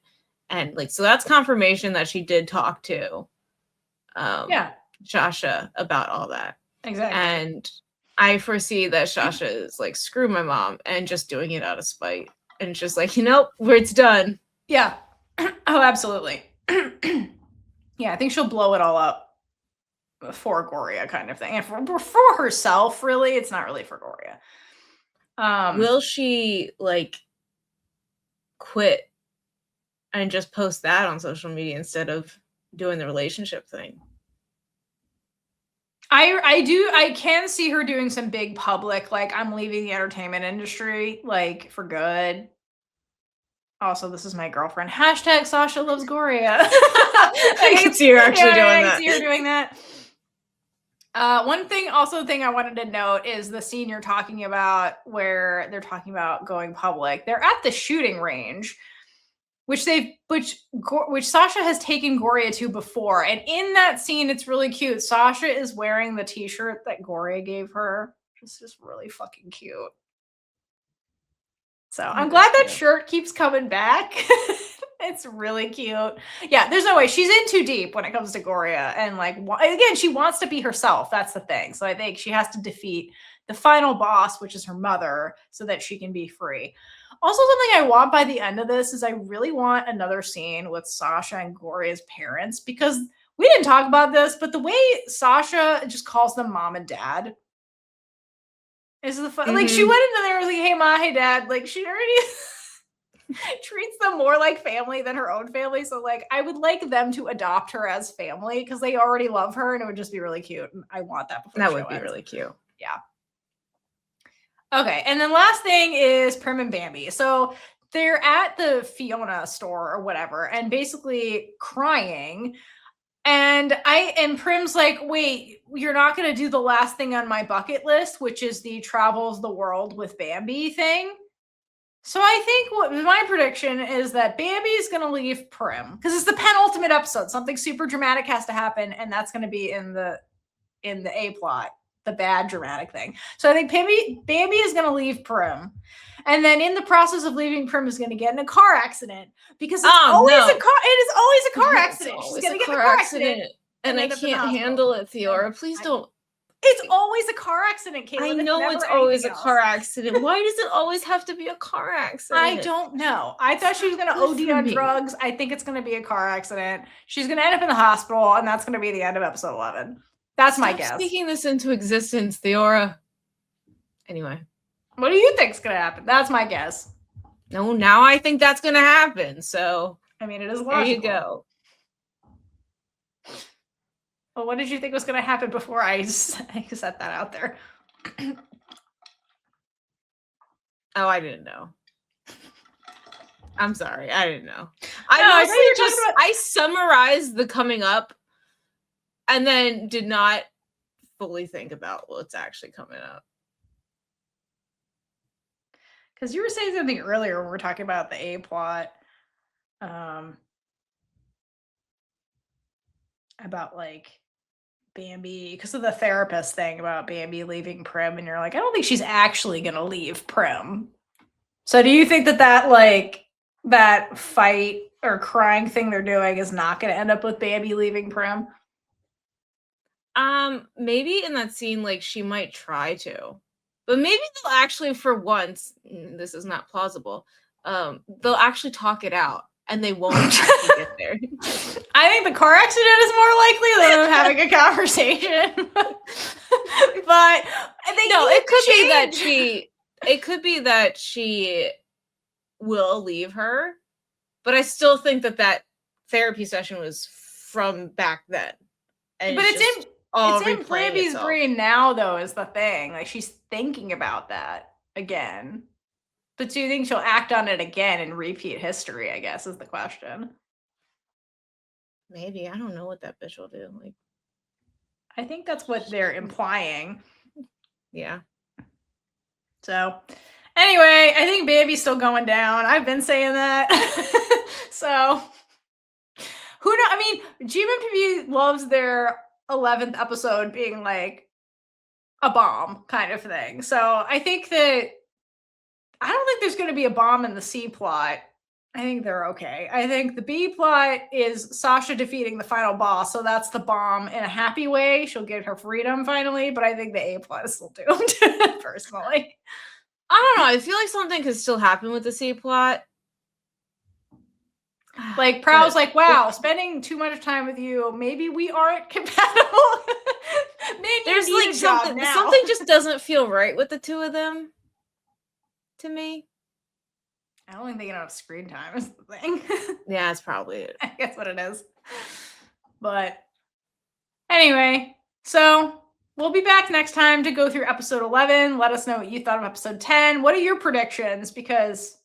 And like, so that's confirmation that she did talk to Shasha about all that. Exactly. And I foresee that Shasha is like, screw my mom, and just doing it out of spite. And it's just like, it's done. Yeah. Oh, absolutely. Yeah, I think she'll blow it all up for Gorya, kind of thing. And for herself, really. It's not really for Gorya. Will she like quit and just post that on social media instead of doing the relationship thing? I can see her doing some big public, like, I'm leaving the entertainment industry, like, for good. Also, this is my girlfriend. Hashtag Sasha loves Gorya. I can see her actually doing that. I can see her doing that. One thing I wanted to note is the scene you're talking about where they're talking about going public. They're at the shooting range, which Sasha has taken Gorya to before. And in that scene, it's really cute. Sasha is wearing the t-shirt that Gorya gave her. It's just really fucking cute. So I'm glad that shirt keeps coming back. It's really cute. Yeah, there's no way. She's in too deep when it comes to Gorya. And like, again, she wants to be herself. That's the thing. So I think she has to defeat the final boss, which is her mother, so that she can be free. Also, something I want by the end of this is I really want another scene with Sasha and Gorya's parents, because we didn't talk about this, but the way Sasha just calls them mom and dad is the fun. Mm-hmm. Like, she went into there and was like, hey, ma, hey, dad. Like, she already treats them more like family than her own family. So, like, I would like them to adopt her as family because they already love her, and it would just be really cute. And I want that before that would be really cute. Yeah. Okay, and then last thing is Prim and Bambi. So they're at the Fiona store or whatever, and basically crying. And Prim's like, wait, you're not going to do the last thing on my bucket list, which is the travels the world with Bambi thing. So I think what my prediction is that Bambi is going to leave Prim because it's the penultimate episode. Something super dramatic has to happen, and that's going to be in the A plot, the bad dramatic thing. So I think Bambi is going to leave Prim. And then in the process of leaving Prim is going to get in a car accident because it is always a car accident. She's going to get in a car accident. And I can't handle it, Theora. Please don't. It's always a car accident, Caitlin. I know it's always a car accident. Why does it always have to be a car accident? I don't know. I thought she was going to OD on drugs. I think it's going to be a car accident. She's going to end up in the hospital, and that's going to be the end of episode 11. That's my guess. Speaking this into existence, Theora. Anyway. What do you think's going to happen? That's my guess. No, now I think that's going to happen. So, I mean, it is logical. There you go. Well, what did you think was going to happen before I set that out there? Oh, I didn't know. I'm sorry. I didn't know. I summarized the coming up and then did not fully think about what's actually coming up. Because you were saying something earlier when we were talking about the A plot. About like Bambi, because of the therapist thing about Bambi leaving Prim, and you're like, I don't think she's actually going to leave Prim. So do you think that like that fight or crying thing they're doing is not going to end up with Bambi leaving Prim? Maybe in that scene, like she might try to, but maybe they'll actually, for once, this is not plausible. They'll actually talk it out, and they won't actually get there. I think the car accident is more likely than them having a conversation. But no, it could be that she. It could be that she will leave her, but I still think that therapy session was from back then. And but it's in Bambi's brain now, though, is the thing. Like, she's thinking about that again. But do you think she'll act on it again and repeat history, I guess, is the question. Maybe. I don't know what that bitch will do. Like, I think that's what they're implying. Yeah. So, anyway, I think Bambi's still going down. I've been saying that. So, who knows? I mean, GMMTV loves their 11th episode being like a bomb kind of thing. So, I think that I don't think there's going to be a bomb in the C plot. I think they're okay. I think the B plot is Sasha defeating the final boss. So that's the bomb in a happy way. She'll get her freedom finally. But I think the A plot is still doomed, personally. I don't know. I feel like something could still happen with the C plot. Like, Prow's like, wow, spending too much time with you. Maybe we aren't compatible. There's like something just doesn't feel right with the two of them. To me, I only think enough screen time is the thing. Yeah, that's probably it. I guess what it is. But anyway, so we'll be back next time to go through episode 11. Let us know what you thought of episode 10. What are your predictions? Because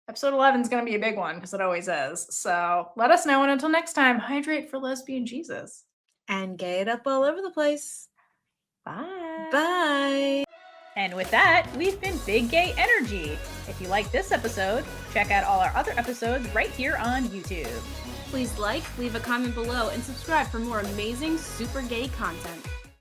episode 11 is going to be a big one, because it always is. So let us know. And until next time, hydrate for lesbian Jesus. And gay it up all over the place. Bye. Bye. And with that, we've been Big Gay Energy. If you like this episode, check out all our other episodes right here on YouTube. Please like, leave a comment below, and subscribe for more amazing super gay content.